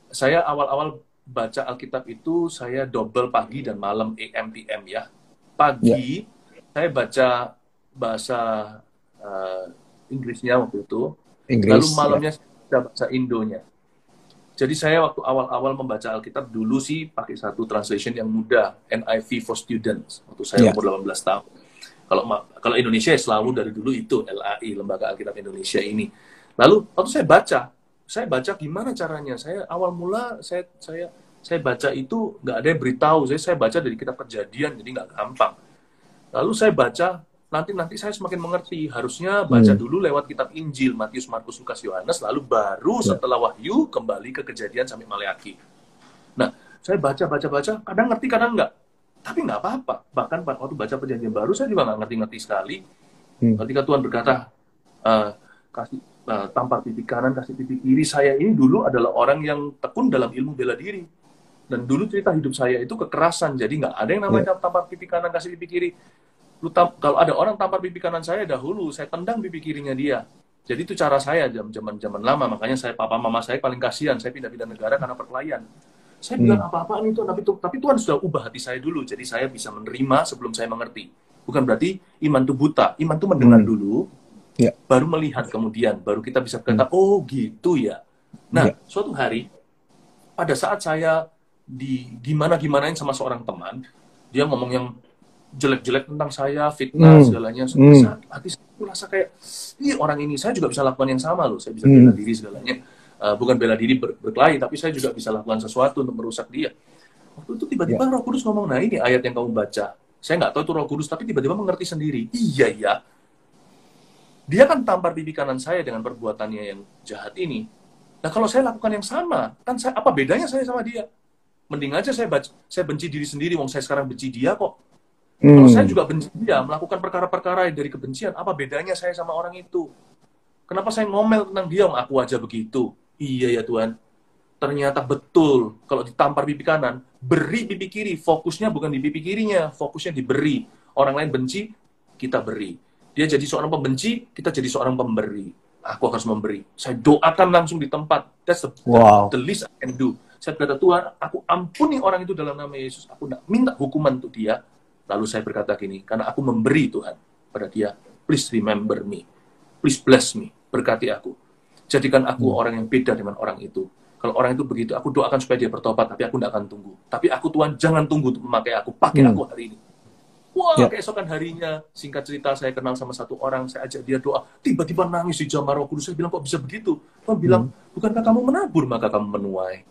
Saya awal-awal baca Alkitab itu, saya double pagi dan malam, AM, PM ya. Pagi, saya baca bahasa Inggrisnya waktu itu, lalu malamnya saya baca Indonya. Jadi saya waktu awal-awal membaca Alkitab dulu sih pakai satu translation yang mudah, NIV for Students, waktu saya umur 18 tahun. Kalau Indonesia ya selalu dari dulu itu LAI, Lembaga Alkitab Indonesia ini. Lalu waktu saya baca gimana caranya? Saya awal mula saya baca itu nggak ada yang beritahu. Saya baca dari kitab Kejadian, jadi nggak gampang. Lalu saya baca, nanti saya semakin mengerti. Harusnya baca dulu lewat kitab Injil, Matius, Markus, Lukas, Yohanes, lalu baru setelah Wahyu kembali ke Kejadian sampai Maleakhi. Nah, saya baca, kadang ngerti, kadang nggak. Tapi nggak apa-apa. Bahkan waktu baca Perjanjian Baru, saya juga nggak ngerti-ngerti sekali. Ketika Tuhan berkata, kasih tampar pipi kanan, kasih pipi kiri, saya ini dulu adalah orang yang tekun dalam ilmu bela diri. Dan dulu cerita hidup saya itu kekerasan, jadi nggak ada yang namanya tampar pipi kanan, kasih pipi kiri. Kalau ada orang tampar pipi kanan saya dahulu, saya tendang pipi kirinya dia. Jadi itu cara saya zaman lama, makanya papa mama saya paling kasihan, saya pindah-pindah negara karena perkelahian. Saya bilang apa-apaan itu, tapi Tuhan sudah ubah hati saya dulu, jadi saya bisa menerima sebelum saya mengerti. Bukan berarti iman itu buta, iman itu mendengar dulu, baru melihat kemudian, baru kita bisa berkata, oh gitu ya. Nah, suatu hari, pada saat saya gimanain sama seorang teman, dia ngomong yang jelek-jelek tentang saya, fitnah, segalanya, hati saya merasa kayak, orang ini, saya juga bisa lakukan yang sama loh, saya bisa bela diri segalanya. Bukan bela diri berkelahi, tapi saya juga bisa lakukan sesuatu untuk merusak dia. Waktu itu tiba-tiba Roh Kudus ngomong, nah ini ayat yang kamu baca. Saya nggak tahu itu Roh Kudus, tapi tiba-tiba mengerti sendiri. Iya ya, dia kan tampar pipi kanan saya dengan perbuatannya yang jahat ini. Nah kalau saya lakukan yang sama, kan apa bedanya saya sama dia? Mending aja saya benci diri sendiri, wong saya sekarang benci dia kok. Kalau saya juga benci dia, melakukan perkara-perkara dari kebencian, apa bedanya saya sama orang itu? Kenapa saya ngomel tentang dia, aku aja begitu? Iya ya Tuhan, ternyata betul. Kalau ditampar pipi kanan, beri pipi kiri. Fokusnya bukan di pipi kirinya, fokusnya diberi. Orang lain benci, kita beri. Dia jadi seorang pembenci, kita jadi seorang pemberi. aku harus memberi. Saya doakan langsung di tempat. That's Wow. the least I can do. Saya berkata, Tuhan, aku ampuni orang itu dalam nama Yesus. Aku tidak minta hukuman untuk dia. Lalu saya berkata gini, karena aku memberi Tuhan pada dia, please remember me. Please bless me. Berkati aku. Jadikan aku orang yang beda dengan orang itu. Kalau orang itu begitu, aku doakan supaya dia bertobat, tapi aku tidak akan tunggu. Tapi aku, Tuhan, jangan tunggu untuk memakai aku. Pakai aku hari ini. Wah, keesokan harinya, singkat cerita, saya kenal sama satu orang, saya ajak dia doa, tiba-tiba nangis di jamaah Roh Kudus. Saya bilang, kok bisa begitu? Tuhan bilang, bukankah kamu menabur, maka kamu menuai.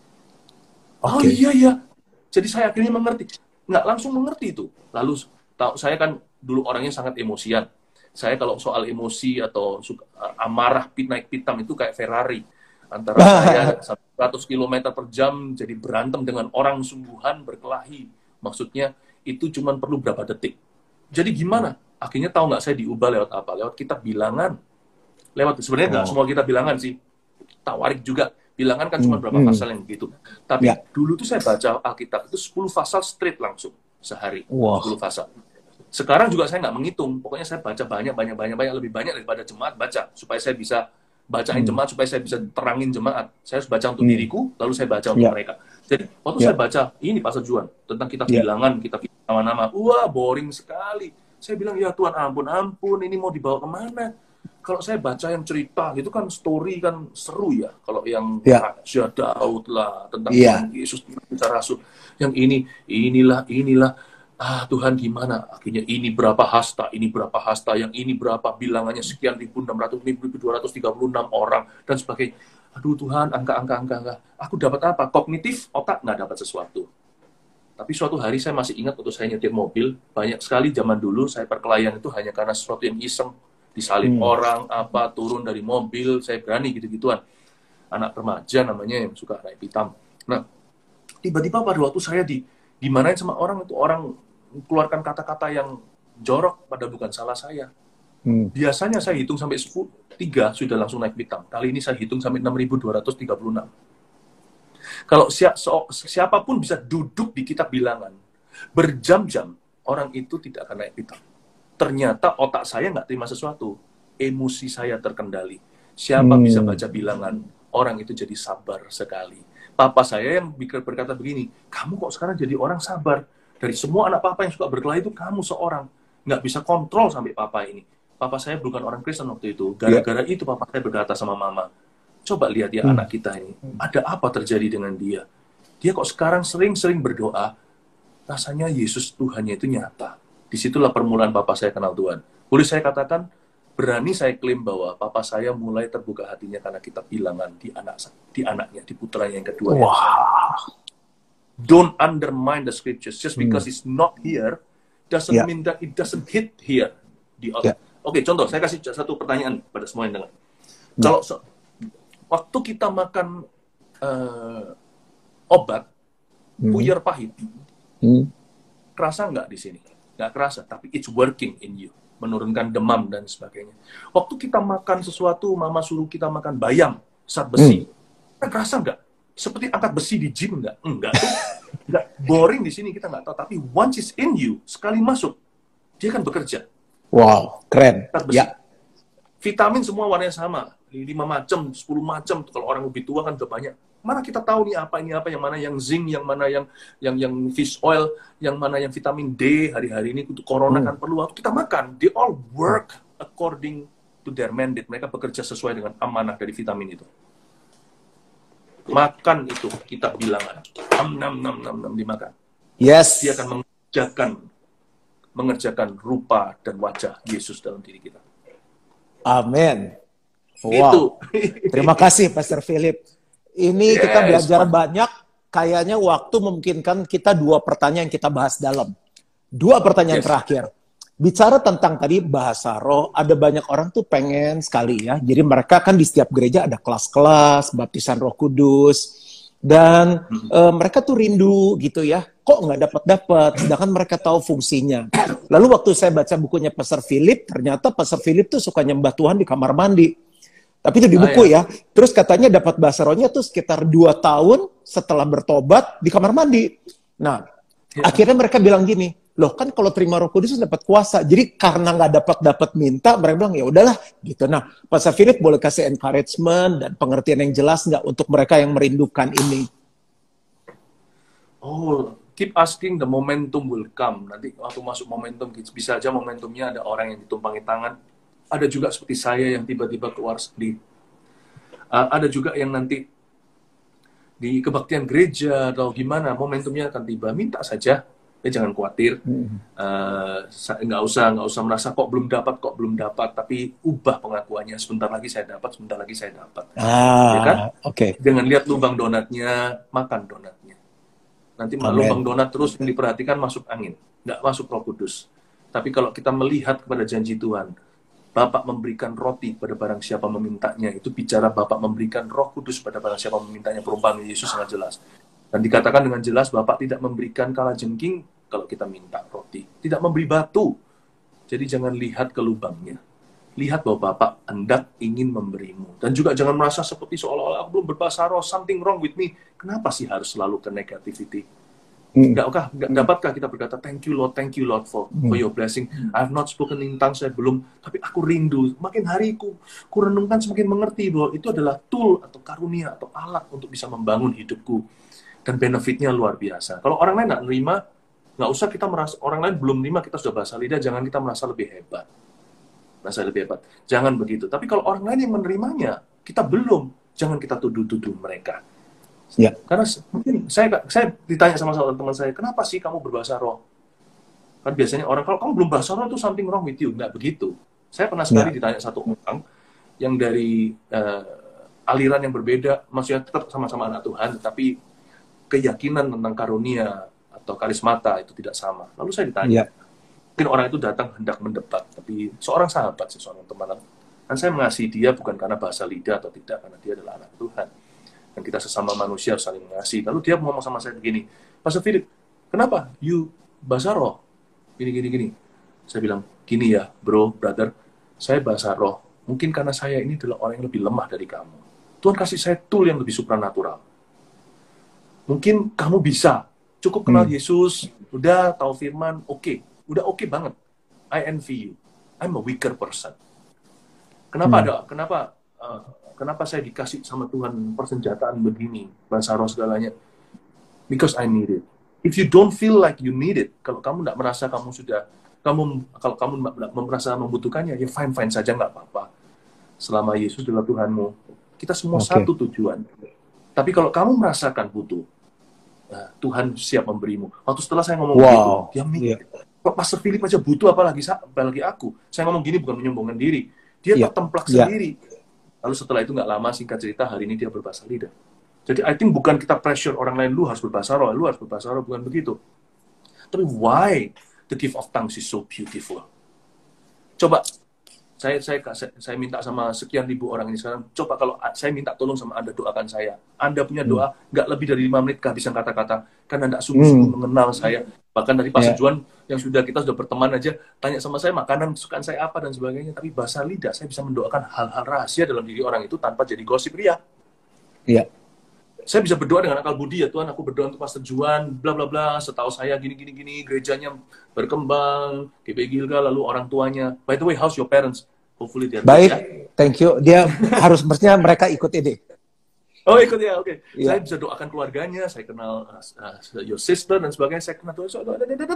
Oh iya. Jadi saya akhirnya mengerti. Nggak langsung mengerti itu. Lalu, saya kan dulu orangnya sangat emosian. Saya kalau soal emosi atau amarah, naik pitam itu kayak Ferrari. Antara saya 100 km per jam, jadi berantem dengan orang sungguhan, berkelahi. Maksudnya, itu cuma perlu berapa detik. Jadi gimana? Akhirnya tahu nggak saya diubah lewat apa? Lewat kitab bilangan. Sebenarnya nggak semua kitab bilangan sih. Tawarik juga. Bilangan kan cuma berapa pasal yang begitu. Tapi dulu tuh saya baca Alkitab itu 10 pasal straight langsung sehari. 10 pasal. Sekarang juga saya nggak menghitung. Pokoknya saya baca banyak, lebih banyak daripada jemaat baca. Supaya saya bisa bacain jemaat, supaya saya bisa terangin jemaat. Saya harus baca untuk diriku, lalu saya baca untuk mereka. Jadi, waktu saya baca, ini Pastor Juan, tentang kitab bilangan, kitab nama-nama, wah, boring sekali. Saya bilang, ya Tuhan, ampun, ini mau dibawa kemana? Kalau saya baca yang cerita, itu kan story kan seru ya. Kalau yang Raja Daud lah, tentang Tuhan Yesus, bicara rasul. Yang inilah. Tuhan gimana? Akhirnya ini berapa hasta, yang ini berapa, bilangannya sekian 1.236 orang, dan sebagainya. Aduh Tuhan, angka. Aku dapat apa? Kognitif, otak nggak dapat sesuatu. Tapi suatu hari saya masih ingat waktu saya nyetir mobil, banyak sekali zaman dulu saya perkelahian itu hanya karena sesuatu yang iseng, disalip orang, turun dari mobil, saya berani gitu-gituan. Anak remaja namanya yang suka naik pitam. Nah, tiba-tiba pada waktu saya dimarahin sama orang, itu orang keluarkan kata-kata yang jorok, pada bukan salah saya. Biasanya saya hitung sampai 3 sudah langsung naik pitam. Kali ini saya hitung sampai 6.236. Kalau siapapun bisa duduk di kitab bilangan berjam-jam, orang itu tidak akan naik pitam. Ternyata otak saya nggak terima sesuatu. Emosi saya terkendali. Siapa bisa baca bilangan, orang itu jadi sabar sekali. Papa saya yang berkata begini, kamu kok sekarang jadi orang sabar? Dari semua anak papa yang suka berkelahi itu, kamu seorang. Nggak bisa kontrol sampai papa ini. Papa saya bukan orang Kristen waktu itu. Gara-gara itu papa saya berkata sama mama, coba lihat ya anak kita ini. Ada apa terjadi dengan dia? Dia kok sekarang sering-sering berdoa, rasanya Yesus Tuhannya itu nyata. Disitulah permulaan papa saya kenal Tuhan. Boleh saya katakan, berani saya klaim bahwa papa saya mulai terbuka hatinya karena kitab bilangan di anaknya, di putranya yang kedua. Don't undermine the scriptures. Just because it's not here, doesn't mean that it doesn't hit here. Oke, contoh, saya kasih satu pertanyaan pada semua yang dengar. Kalau waktu kita makan obat, puyer pahit, kerasa nggak di sini? Nggak kerasa, tapi it's working in you. Menurunkan demam dan sebagainya. Waktu kita makan sesuatu, mama suruh kita makan bayam, zat besi. Kerasa nggak? Seperti angkat besi di gym nggak? Enggak. Nggak boring di sini, kita nggak tahu. Tapi once it's in you, sekali masuk, dia akan bekerja. Wow, keren. Ya. Vitamin semua warnanya sama. 5 macam, 10 macam. Kalau orang lebih tua kan udah banyak. Mana kita tahu nih apa, yang mana yang zinc, yang mana yang fish oil, yang mana yang vitamin D hari-hari ini untuk corona kan perlu waktu kita makan. They all work according to their mandate. Mereka bekerja sesuai dengan amanah dari vitamin itu. Makan itu kita bilangan. Nam dimakan. Yes. Dia akan mengerjakan rupa dan wajah Yesus dalam diri kita. Amin. Wow. Itu. Terima kasih Pastor Philip. Ini kita belajar banyak. Kayaknya waktu memungkinkan kita 2 pertanyaan yang kita bahas dalam. 2 pertanyaan terakhir. Bicara tentang tadi bahasa roh, ada banyak orang tuh pengen sekali ya. Jadi mereka kan di setiap gereja ada kelas-kelas, baptisan Roh Kudus. Dan mereka tuh rindu gitu ya. Kok nggak dapat, sedangkan mereka tahu fungsinya. Lalu waktu saya baca bukunya Pastor Philip, ternyata Pastor Philip tuh suka nyembah Tuhan di kamar mandi. Tapi itu di buku ya. Terus katanya dapat bahasa rohnya tuh sekitar 2 tahun setelah bertobat di kamar mandi. Nah, akhirnya mereka bilang gini, loh kan kalau terima Roh Kudus dapat kuasa. Jadi karena nggak dapat minta, mereka bilang ya udahlah gitu. Nah, Pastor Philip boleh kasih encouragement dan pengertian yang jelas nggak untuk mereka yang merindukan ini? Oh, keep asking, the momentum will come. Nanti waktu masuk momentum, bisa aja momentumnya ada orang yang ditumpangi tangan. Ada juga seperti saya yang tiba-tiba keluar sedih. Ada juga yang nanti di kebaktian gereja atau gimana, momentumnya akan tiba. Minta saja. Jangan khawatir, nggak usah merasa kok belum dapat, tapi ubah pengakuannya, sebentar lagi saya dapat, ya kan? Okay. Jangan lihat lubang donatnya, makan donatnya. Nanti lubang donat terus yang diperhatikan masuk angin, nggak masuk Roh Kudus. Tapi kalau kita melihat kepada janji Tuhan, Bapak memberikan roti pada barang siapa memintanya, itu bicara Bapak memberikan Roh Kudus pada barang siapa memintanya, perumpamaan Yesus sangat jelas. Dan dikatakan dengan jelas, Bapak tidak memberikan kalajengking kalau kita minta roti. Tidak memberi batu. Jadi jangan lihat ke lubangnya. Lihat bahwa Bapak hendak ingin memberimu. Dan juga jangan merasa seperti seolah-olah aku belum berbahasa roh, something wrong with me. Kenapa sih harus selalu ke negativity? Dapatkah kita berkata, thank you Lord for your blessing. I have not spoken in tongues, saya belum. Tapi aku rindu. Makin hari ku renungkan semakin mengerti bahwa itu adalah tool atau karunia atau alat untuk bisa membangun hidupku. Dan benefitnya luar biasa. Kalau orang lain nggak nerima, nggak usah kita merasa, orang lain belum nerima, kita sudah bahasa lidah, jangan kita merasa lebih hebat. Jangan begitu. Tapi kalau orang lain yang menerimanya, kita belum, jangan kita tuduh-tuduh mereka. Ya. Karena mungkin saya ditanya sama teman saya, kenapa sih kamu berbahasa roh? Kan biasanya orang, kalau kamu belum bahasa roh itu something wrong with you. Nggak begitu. Saya pernah sekali ditanya satu orang, yang dari aliran yang berbeda, maksudnya tetap sama-sama anak Tuhan, tapi keyakinan tentang karunia atau karismata itu tidak sama. Lalu saya ditanya, mungkin orang itu datang hendak mendebat, tapi seorang sahabat, seorang teman, dan saya mengasihi dia bukan karena bahasa lidah atau tidak, karena dia adalah anak Tuhan. Dan kita sesama manusia saling mengasihi. Lalu dia ngomong sama saya begini, Pastor Philip, kenapa you bahasa roh? Gini. Saya bilang, gini ya brother, saya bahasa roh. Mungkin karena saya ini adalah orang yang lebih lemah dari kamu. Tuhan kasih saya tool yang lebih supranatural. Mungkin kamu bisa, cukup kenal Yesus, udah tahu firman, udah oke banget. I envy you. I'm a weaker person. Kenapa saya dikasih sama Tuhan persenjataan begini, bahasa roh segalanya? Because I need it. If you don't feel like you need it, kalau kamu nggak merasa kalau kamu merasa membutuhkannya, ya fine saja, nggak apa-apa. Selama Yesus adalah Tuhanmu, kita semua satu tujuan. Tapi kalau kamu merasakan butuh, nah, Tuhan siap memberimu. Waktu setelah saya ngomong begitu, dia mikir, kok Pastor Philip aja butuh, apalagi aku. Saya ngomong gini bukan menyombongkan diri. Dia tertemplak sendiri. Lalu setelah itu nggak lama, singkat cerita, hari ini dia berbahasa lidah. Jadi I think bukan kita pressure orang lain, lu harus berbahasa roh, bukan begitu. Tapi why the gift of tongues is so beautiful? Coba, saya minta sama sekian ribu orang ini sekarang, coba kalau saya minta tolong sama Anda, doakan saya. Anda punya doa, nggak lebih dari 5 menit kehabisan kata-kata, karena Anda sungguh-sungguh mengenal saya. Bahkan dari Pastor Juan, yang kita sudah berteman aja, tanya sama saya, makanan kesukaan saya apa, dan sebagainya. Tapi bahasa lidah, saya bisa mendoakan hal-hal rahasia dalam diri orang itu tanpa jadi gosip ria. Iya. Saya bisa berdoa dengan akal budi, ya Tuhan, aku berdoa untuk Pastor Juan, bla bla bla, setahu saya gini, gerejanya berkembang, GP Gilgal, lalu orang tuanya. By the way, how's your parents? Hopefully dia baik, thank you. Dia mestinya mereka ikut ini. Oh, ikut ya, oke. Saya bisa doakan keluarganya, saya kenal your sister dan sebagainya, saya kenal Tuhan,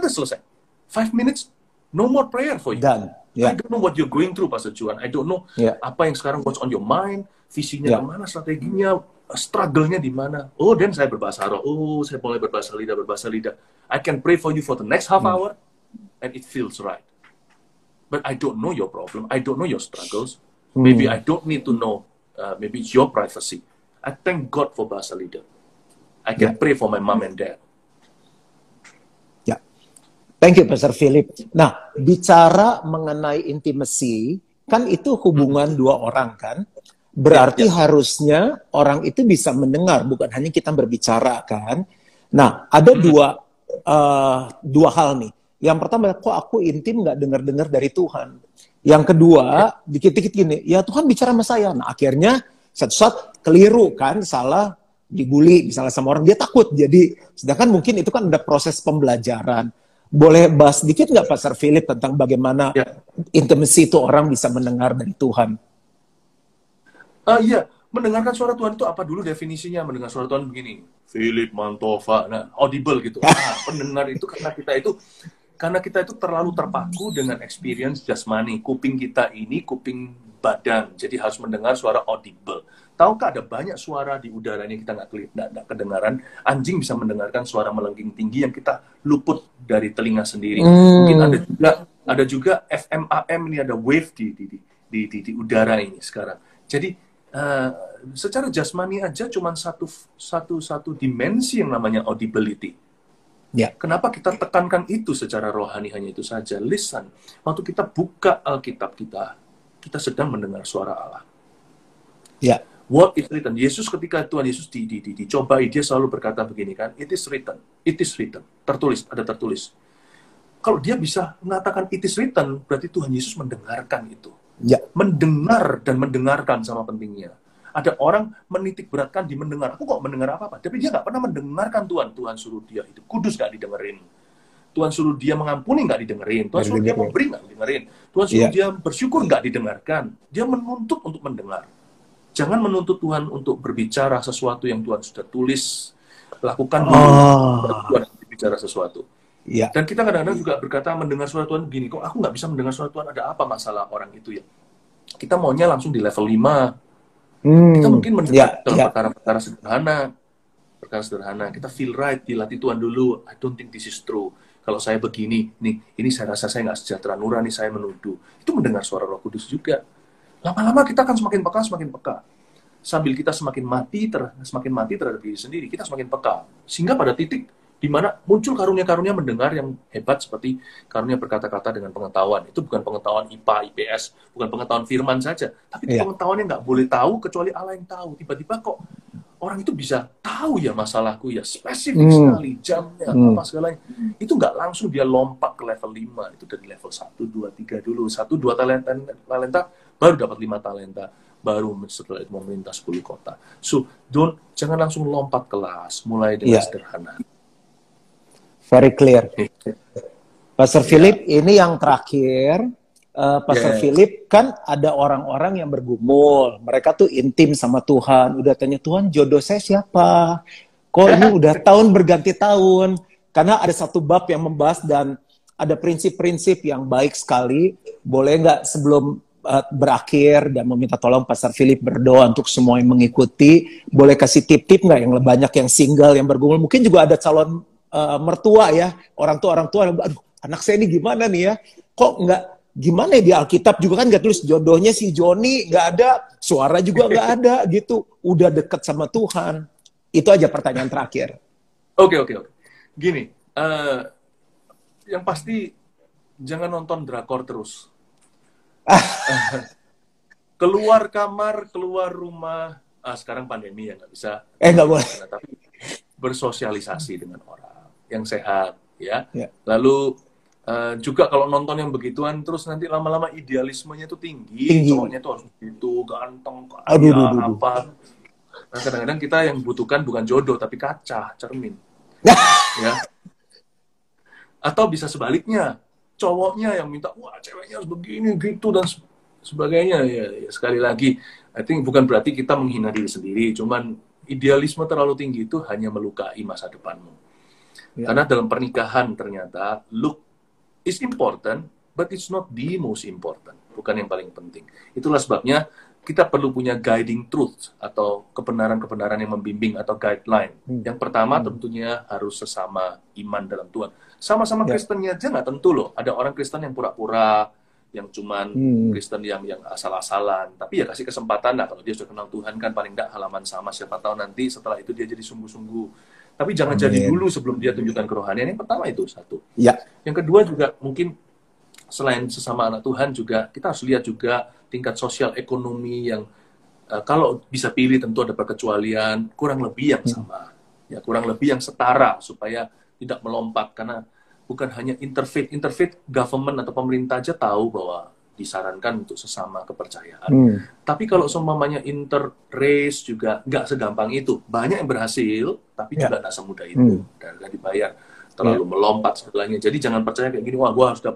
selesai. 5 minutes, no more prayer for you. Done. I don't know what you're going through, Pastor Juan. I don't know apa yang sekarang what's on your mind, visinya kemana, strateginya, struggle-nya di mana. Oh, dan saya berbahasa roh. Oh, saya mulai berbahasa lidah. I can pray for you for the next half hour, and it feels right. But I don't know your problem. I don't know your struggles. Maybe I don't need to know. Maybe it's your privacy. I thank God for bahasa lidah. I can pray for my mom and dad. Thank you, Pastor Philip. Nah, bicara mengenai intimacy, kan itu hubungan dua orang kan? Berarti harusnya orang itu bisa mendengar, bukan hanya kita berbicara kan? Nah, ada dua hal nih. Yang pertama, kok aku intim nggak dengar-dengar dari Tuhan. Yang kedua, dikit-dikit gini, ya Tuhan bicara sama saya. Nah, akhirnya satu saat keliru kan, salah, dibully misalnya sama orang, dia takut. Jadi, sedangkan mungkin itu kan ada proses pembelajaran. Boleh bahas sedikit nggak Pastor Philip tentang bagaimana Ya. intimacy itu orang bisa mendengar dari Tuhan? Iya, mendengarkan suara Tuhan itu apa dulu definisinya? Mendengar suara Tuhan begini, Philip Mantova, nah audible gitu. Pendengar itu karena kita itu terlalu terpaku dengan experience jasmani. Kuping kita ini kuping badan, jadi harus mendengar suara audible. Tahukah ada banyak suara di udara ini kita nggak kedengaran? Anjing bisa mendengarkan suara melengking tinggi yang kita luput dari telinga sendiri. Mungkin ada juga FM AM ini, ada wave di udara ini sekarang. Jadi secara jasmani aja cuma satu dimensi yang namanya audibility. Ya. Kenapa kita tekankan itu secara rohani hanya itu saja? Listen, waktu kita buka Alkitab kita sedang mendengar suara Allah. Ya. What is written? Yesus ketika Tuhan Yesus dicobai, dia selalu berkata begini kan, it is written, tertulis, ada tertulis. Kalau dia bisa mengatakan it is written, berarti Tuhan Yesus mendengarkan itu. Ya. Mendengar dan mendengarkan sama pentingnya. Ada orang menitik beratkan di mendengar. Aku kok mendengar apa-apa? Tapi dia nggak pernah mendengarkan Tuhan. Tuhan suruh dia itu kudus, nggak didengerin. Tuhan suruh dia mengampuni, nggak didengerin. Tuhan suruh dia memberi, nggak didengerin. Tuhan suruh dia bersyukur, nggak didengarkan. Dia menuntut untuk mendengar. Jangan menuntut Tuhan untuk berbicara sesuatu yang Tuhan sudah tulis. Lakukan dulu. Tuhan berbicara sesuatu. Ya. Dan kita kadang-kadang juga berkata mendengar suara Tuhan begini, kok aku nggak bisa mendengar suara Tuhan, ada apa masalah orang itu ya? Kita maunya langsung di level 5. Kita mungkin mendengar dalam perkara-perkara sederhana. Kita feel right, dilatih Tuhan dulu. I don't think this is true. Kalau saya begini, ini saya rasa saya nggak sejahtera, nurani saya menuduh. Itu mendengar suara Roh Kudus juga. Lama-lama kita akan semakin peka. Sambil kita semakin mati terhadap diri sendiri, kita semakin peka. Sehingga pada titik di mana muncul karunia-karunia mendengar yang hebat seperti karunia berkata-kata dengan pengetahuan. Itu bukan pengetahuan IPA, IPS, bukan pengetahuan firman saja, tapi itu pengetahuan yang nggak boleh tahu kecuali Allah yang tahu. Tiba-tiba kok orang itu bisa tahu ya masalahku ya, spesifik sekali, jamnya, apa segalanya. Itu nggak langsung dia lompat ke level 5, itu dari level 1, 2, 3 dulu. 1, 2 talenta, baru dapat 5 talenta. Baru setelah itu memerintah 10 kota. So, jangan langsung lompat kelas, mulai dengan sederhana. Very clear. Pastor Philip, ini yang terakhir. Pastor Philip, kan ada orang-orang yang bergumul. Mereka tuh intim sama Tuhan. Udah tanya, Tuhan jodoh saya siapa? Kok ini udah tahun berganti tahun? Karena ada satu bab yang membahas dan ada prinsip-prinsip yang baik sekali. Boleh nggak sebelum berakhir dan meminta tolong Pastor Philip berdoa untuk semua yang mengikuti. Boleh kasih tip-tip nggak yang banyak yang single, yang bergumul. Mungkin juga ada calon mertua ya, orang tua, aduh anak saya ini gimana nih ya, kok nggak, gimana ya di Alkitab juga kan nggak tulis jodohnya si Joni, nggak ada, suara juga nggak ada gitu, udah deket sama Tuhan. Itu aja pertanyaan terakhir. Oke. Gini, yang pasti jangan nonton drakor terus. Keluar kamar, keluar rumah, sekarang pandemi ya nggak bisa. Nggak boleh. Tapi bersosialisasi dengan orang yang sehat, ya. Lalu juga kalau nonton yang begituan terus nanti lama-lama idealismenya tuh tinggi. Cowoknya tuh harus begitu ganteng, kaya, apa. Nah, kadang-kadang kita yang butuhkan bukan jodoh tapi kaca, cermin, ya. Atau bisa sebaliknya, cowoknya yang minta, wah ceweknya harus begini, gitu dan sebagainya. Ya, sekali lagi, I think bukan berarti kita menghina diri sendiri, cuman idealisme terlalu tinggi itu hanya melukai masa depanmu. Karena dalam pernikahan ternyata look is important, but it's not the most important. Bukan yang paling penting. Itulah sebabnya kita perlu punya guiding truth atau kebenaran-kebenaran yang membimbing atau guideline. Yang pertama tentunya harus sesama iman dalam Tuhan. Sama-sama Kristennya aja nggak tentu loh. Ada orang Kristen yang pura-pura, yang cuman Kristen yang asal-asalan. Tapi ya kasih kesempatan lah, kalau dia sudah kenal Tuhan kan paling enggak halaman sama, siapa tahu nanti setelah itu dia jadi sungguh-sungguh. Tapi jangan jadi dulu sebelum dia tunjukkan kerohanian. Yang pertama itu satu. Yang kedua juga mungkin selain sesama anak Tuhan juga kita harus lihat juga tingkat sosial ekonomi yang kalau bisa pilih tentu ada perkecualian, kurang lebih yang sama. Ya, kurang lebih yang setara supaya tidak melompat, karena bukan hanya interfaith government atau pemerintah aja tahu bahwa disarankan untuk sesama kepercayaan. Tapi kalau seumpamanya interrace juga nggak segampang itu. Banyak yang berhasil, tapi juga nggak semudah itu. Dan nggak dibayar. terlalu melompat segalanya. Jadi jangan percaya kayak gini, wah saya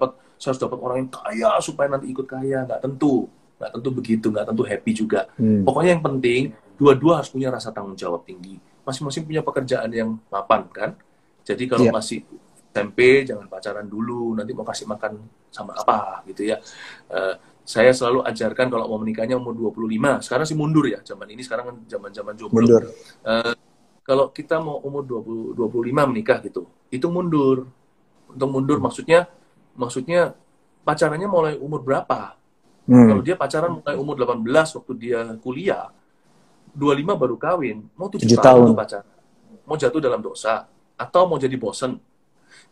harus dapat orang yang kaya supaya nanti ikut kaya. Nggak tentu begitu, nggak tentu happy juga. Pokoknya yang penting dua-dua harus punya rasa tanggung jawab tinggi. Masing-masing punya pekerjaan yang mapan kan. Jadi kalau masih SMP jangan pacaran dulu, nanti mau kasih makan sama apa gitu ya. Saya selalu ajarkan kalau mau menikahnya umur 25. Sekarang sih mundur ya, zaman ini sekarang kan zaman jomblo. Kalau kita mau umur 25 menikah gitu, itu mundur. Untuk mundur maksudnya pacarannya mulai umur berapa? Kalau dia pacaran mulai umur 18 waktu dia kuliah, 25 baru kawin, mau 7 tahun tuh pacaran. Mau jatuh dalam dosa atau mau jadi bosen.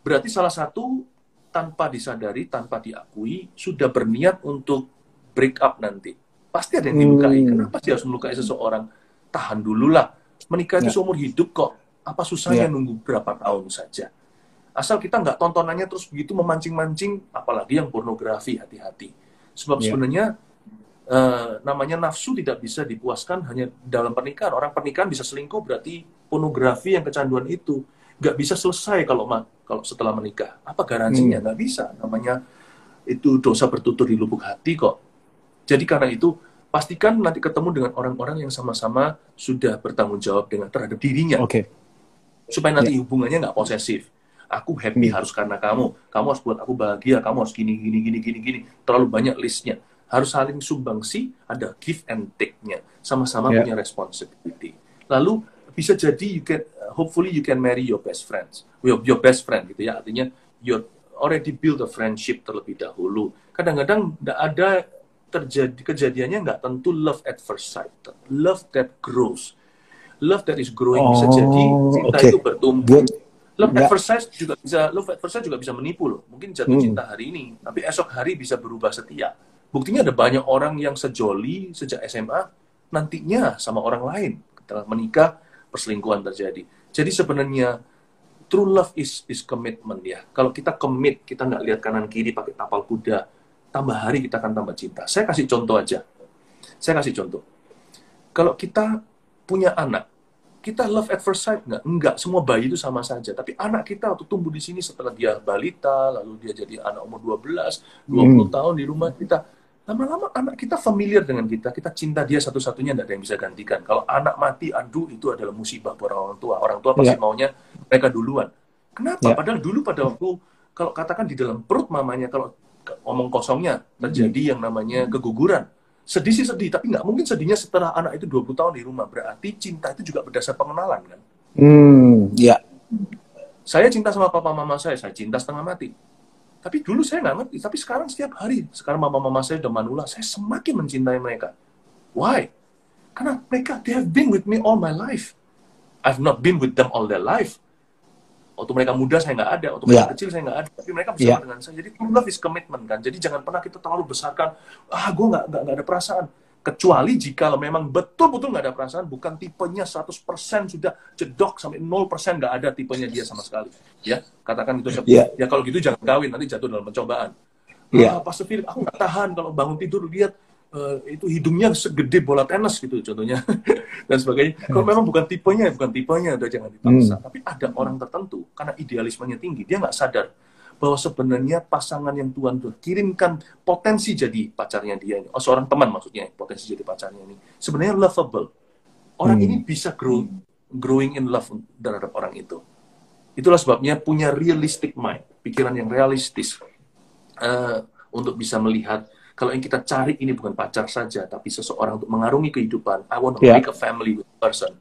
Berarti salah satu tanpa disadari, tanpa diakui, sudah berniat untuk break up nanti. Pasti ada yang dilukai. Kenapa sih harus melukai seseorang? Tahan dulu lah. Menikah itu seumur hidup kok. Apa susahnya nunggu berapa tahun saja? Asal kita nggak tontonannya terus begitu memancing-mancing, apalagi yang pornografi, hati-hati. Sebab sebenarnya namanya nafsu tidak bisa dipuaskan hanya dalam pernikahan. Orang pernikahan bisa selingkuh, berarti pornografi yang kecanduan itu nggak bisa selesai kalau setelah menikah. Apa garansinya? Nggak bisa. Namanya itu dosa bertutur di lubuk hati kok. Jadi karena itu, pastikan nanti ketemu dengan orang-orang yang sama-sama sudah bertanggung jawab terhadap dirinya. Supaya nanti hubungannya nggak posesif. Aku happy harus karena kamu harus buat aku bahagia, kamu harus gini. Terlalu banyak listnya. Harus saling sumbangsi, ada give and take-nya. Sama-sama punya responsibility. Lalu bisa jadi hopefully you can marry your best friend gitu ya. Artinya you already build a friendship terlebih dahulu. Kadang-kadang nggak ada kejadiannya nggak tentu love at first sight. Love that grows. Love that is growing bisa jadi cinta itu bertumbuh. Love at first sight juga bisa menipu loh. Mungkin jatuh cinta hari ini, tapi esok hari bisa berubah setia. Buktinya ada banyak orang yang sejoli sejak SMA, nantinya sama orang lain. Setelah menikah, perselingkuhan terjadi. Jadi sebenarnya true love is commitment ya. Kalau kita commit, kita nggak lihat kanan kiri pakai tapal kuda, tambah hari kita akan tambah cinta. Saya kasih contoh aja. Kalau kita punya anak, kita love at first sight nggak? Enggak, semua bayi itu sama saja. Tapi anak kita waktu tumbuh di sini setelah dia balita, lalu dia jadi anak umur 12, 20 tahun di rumah kita. Lama-lama anak kita familiar dengan kita cinta dia satu-satunya, nggak ada yang bisa gantikan. Kalau anak mati, aduh itu adalah musibah buat orang tua. Orang tua pasti maunya mereka duluan. Kenapa? Padahal dulu pada waktu, kalau katakan di dalam perut mamanya, kalau omong kosongnya terjadi yang namanya keguguran. Sedih sih sedih, tapi nggak mungkin sedihnya setelah anak itu 20 tahun di rumah. Berarti cinta itu juga berdasar pengenalan kan? Saya cinta sama papa mama saya cinta setengah mati. Tapi dulu saya nggak ngerti, tapi sekarang setiap hari, sekarang mama saya udah manula, saya semakin mencintai mereka. Why? Karena mereka, they have been with me all my life. I've not been with them all their life. Waktu mereka muda saya nggak ada, waktu mereka kecil saya nggak ada, tapi mereka bersama dengan saya. Jadi love is commitment kan. Jadi jangan pernah kita terlalu besarkan, gue nggak ada perasaan. Kecuali jika memang betul-betul nggak ada perasaan, bukan tipenya 100% sudah jedok sampai 0% nggak ada tipenya dia sama sekali. Ya, katakan itu. Ya kalau gitu jangan kawin, nanti jatuh dalam pencobaan. Pastor Philip, aku nggak tahan kalau bangun tidur lihat itu hidungnya segede bola tenis gitu contohnya dan sebagainya. Kalau memang bukan tipenya udah jangan dipaksa. Tapi ada orang tertentu karena idealismenya tinggi, dia nggak sadar bahwa sebenarnya pasangan yang Tuhan kirimkan potensi jadi pacarnya dia, seorang teman maksudnya, potensi jadi pacarnya ini sebenarnya lovable. Orang ini bisa growing in love terhadap orang itu. Itulah sebabnya punya realistic mind, pikiran yang realistis untuk bisa melihat kalau yang kita cari ini bukan pacar saja, tapi seseorang untuk mengarungi kehidupan. I want to make a family with a person.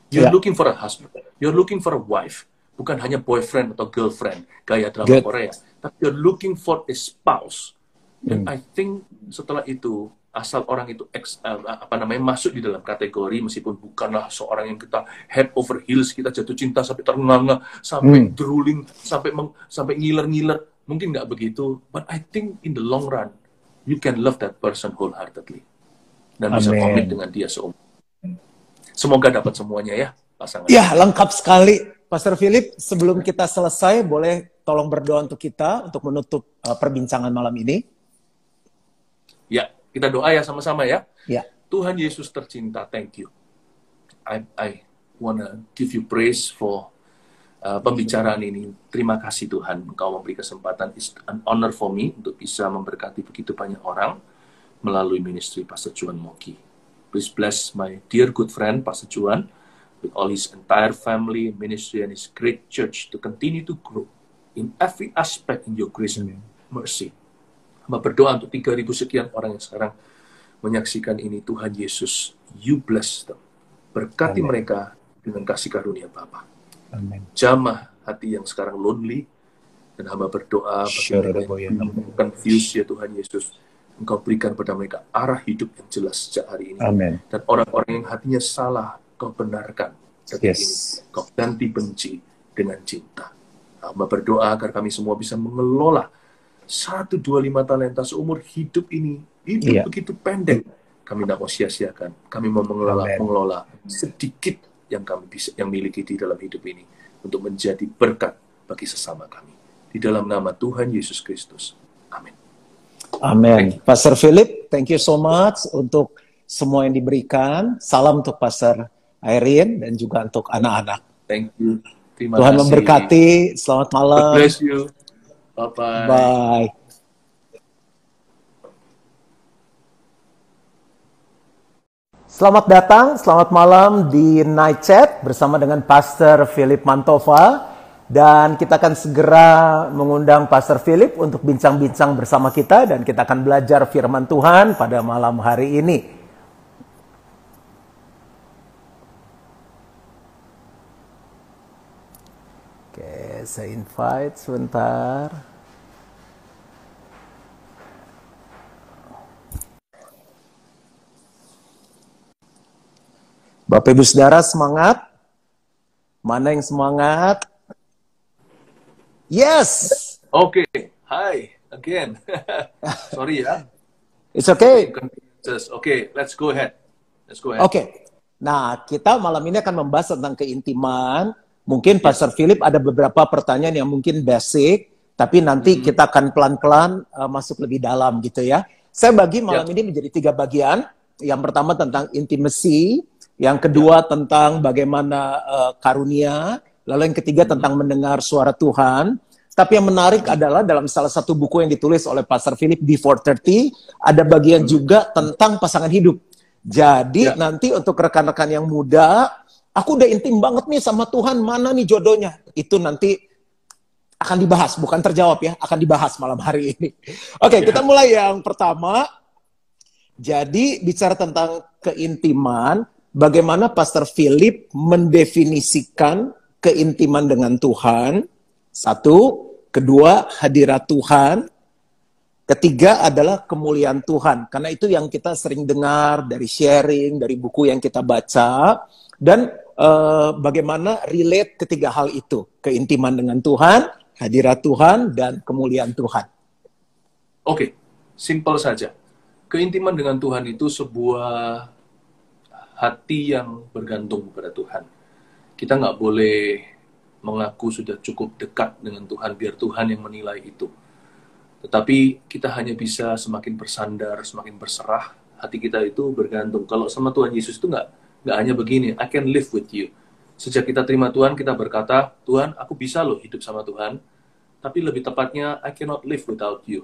You're looking for a husband. You're looking for a wife. Bukan hanya boyfriend atau girlfriend, gaya drama Korea. Tapi you're looking for a spouse. Dan I think setelah itu, asal orang itu masuk di dalam kategori, meskipun bukanlah seorang yang kita head over heels, kita jatuh cinta sampai ternganga, sampai drooling, sampai ngiler-ngiler. Mungkin nggak begitu. But I think in the long run, you can love that person wholeheartedly. Dan bisa komit dengan dia seumur. Semoga dapat semuanya ya, pasangan. Ya, lengkap sekali. Pastor Philip, sebelum kita selesai, boleh tolong berdoa untuk kita, untuk menutup perbincangan malam ini? Ya, kita doa ya sama-sama ya. Ya. Tuhan Yesus tercinta, thank you. I wanna give you praise for pembicaraan ini. Terima kasih Tuhan, Engkau memberi kesempatan. It's an honor for me untuk bisa memberkati begitu banyak orang melalui ministry Pastor Juan Moki. Please bless my dear good friend Pastor Juan with all his entire family, ministry, and his great church to continue to grow in every aspect in your grace and mercy. Hamba berdoa untuk 3.000 sekian orang yang sekarang menyaksikan ini. Tuhan Yesus, you bless them. Berkati mereka dengan kasih karunia Bapa. Amin. Jamah hati yang sekarang lonely, dan hamba berdoa bagi mereka yang confused ya Tuhan Yesus, Engkau berikan pada mereka arah hidup yang jelas sejak hari ini. Amin. Dan orang-orang yang hatinya salah, Kau benarkan detik ini. Kau ganti benci dengan cinta. Hamba berdoa agar kami semua bisa mengelola 1, 2, 5 talenta seumur hidup ini. Hidup begitu pendek. Kami tidak mau sia-siakan. Kami mau mengelola sedikit yang kami bisa, yang miliki di dalam hidup ini, untuk menjadi berkat bagi sesama kami. Di dalam nama Tuhan Yesus Kristus. Amin. Amin. Pastor Philip, thank you so much untuk semua yang diberikan. Salam untuk Pastor Irene dan juga untuk anak-anak. Thank you. Terima Tuhan kasih. memberkati. Selamat malam. God bless you. Bye-bye. Bye. Selamat datang, selamat malam di Night Chat bersama dengan Pastor Philip Mantova. Dan kita akan segera mengundang Pastor Philip untuk bincang-bincang bersama kita. Dan kita akan belajar firman Tuhan pada malam hari ini. Oke, saya invite sebentar. Bapak Ibu Saudara semangat? Mana yang semangat? Yes! Oke, hi again. Sorry ya. It's okay. Oke, let's go ahead. Oke. Nah, kita malam ini akan membahas tentang keintiman. Mungkin Pastor Philip ada beberapa pertanyaan yang mungkin basic, tapi nanti kita akan pelan-pelan masuk lebih dalam gitu ya. Saya bagi malam ini menjadi 3 bagian. Yang pertama tentang intimacy, yang kedua tentang bagaimana karunia, lalu yang ketiga tentang mendengar suara Tuhan. Tapi yang menarik adalah dalam salah satu buku yang ditulis oleh Pastor Philip, Before 30, ada bagian juga tentang pasangan hidup. Jadi nanti untuk rekan-rekan yang muda, aku udah intim banget nih sama Tuhan, mana nih jodohnya? Itu nanti akan dibahas, bukan terjawab ya, akan dibahas malam hari ini. Oke, kita mulai yang pertama. Jadi bicara tentang keintiman, bagaimana Pastor Philip mendefinisikan keintiman dengan Tuhan. 1, kedua hadirat Tuhan. Ketiga adalah kemuliaan Tuhan. Karena itu yang kita sering dengar dari sharing, dari buku yang kita baca. Dan bagaimana relate ketiga hal itu. Keintiman dengan Tuhan, hadirat Tuhan, dan kemuliaan Tuhan. Oke, simple saja. Keintiman dengan Tuhan itu sebuah hati yang bergantung kepada Tuhan. Kita nggak boleh mengaku sudah cukup dekat dengan Tuhan, biar Tuhan yang menilai itu. Tetapi kita hanya bisa semakin bersandar, semakin berserah. Hati kita itu bergantung. Kalau sama Tuhan Yesus itu nggak hanya begini, I can live with you. Sejak kita terima Tuhan, kita berkata, Tuhan, aku bisa loh hidup sama Tuhan. Tapi lebih tepatnya, I cannot live without you.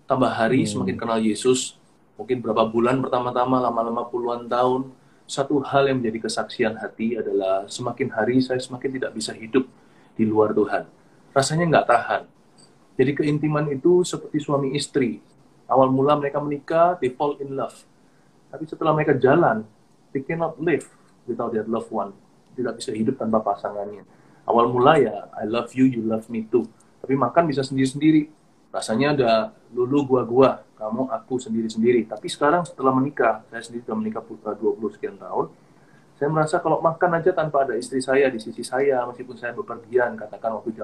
Tambah hari, semakin kenal Yesus, mungkin berapa bulan pertama-tama, lama-lama puluhan tahun, satu hal yang menjadi kesaksian hati adalah semakin hari saya semakin tidak bisa hidup di luar Tuhan. Rasanya nggak tahan. Jadi keintiman itu seperti suami istri. Awal mula mereka menikah, they fall in love. Tapi setelah mereka jalan, they cannot live without their loved one. Tidak bisa hidup tanpa pasangannya. Awal mula ya, I love you, you love me too. Tapi makan bisa sendiri-sendiri. Rasanya ada lulu gua-gua, kamu aku sendiri-sendiri. Tapi sekarang setelah menikah, saya sendiri sudah menikah 20 sekian tahun, saya merasa kalau makan aja tanpa ada istri saya di sisi saya, meskipun saya bepergian, katakan waktu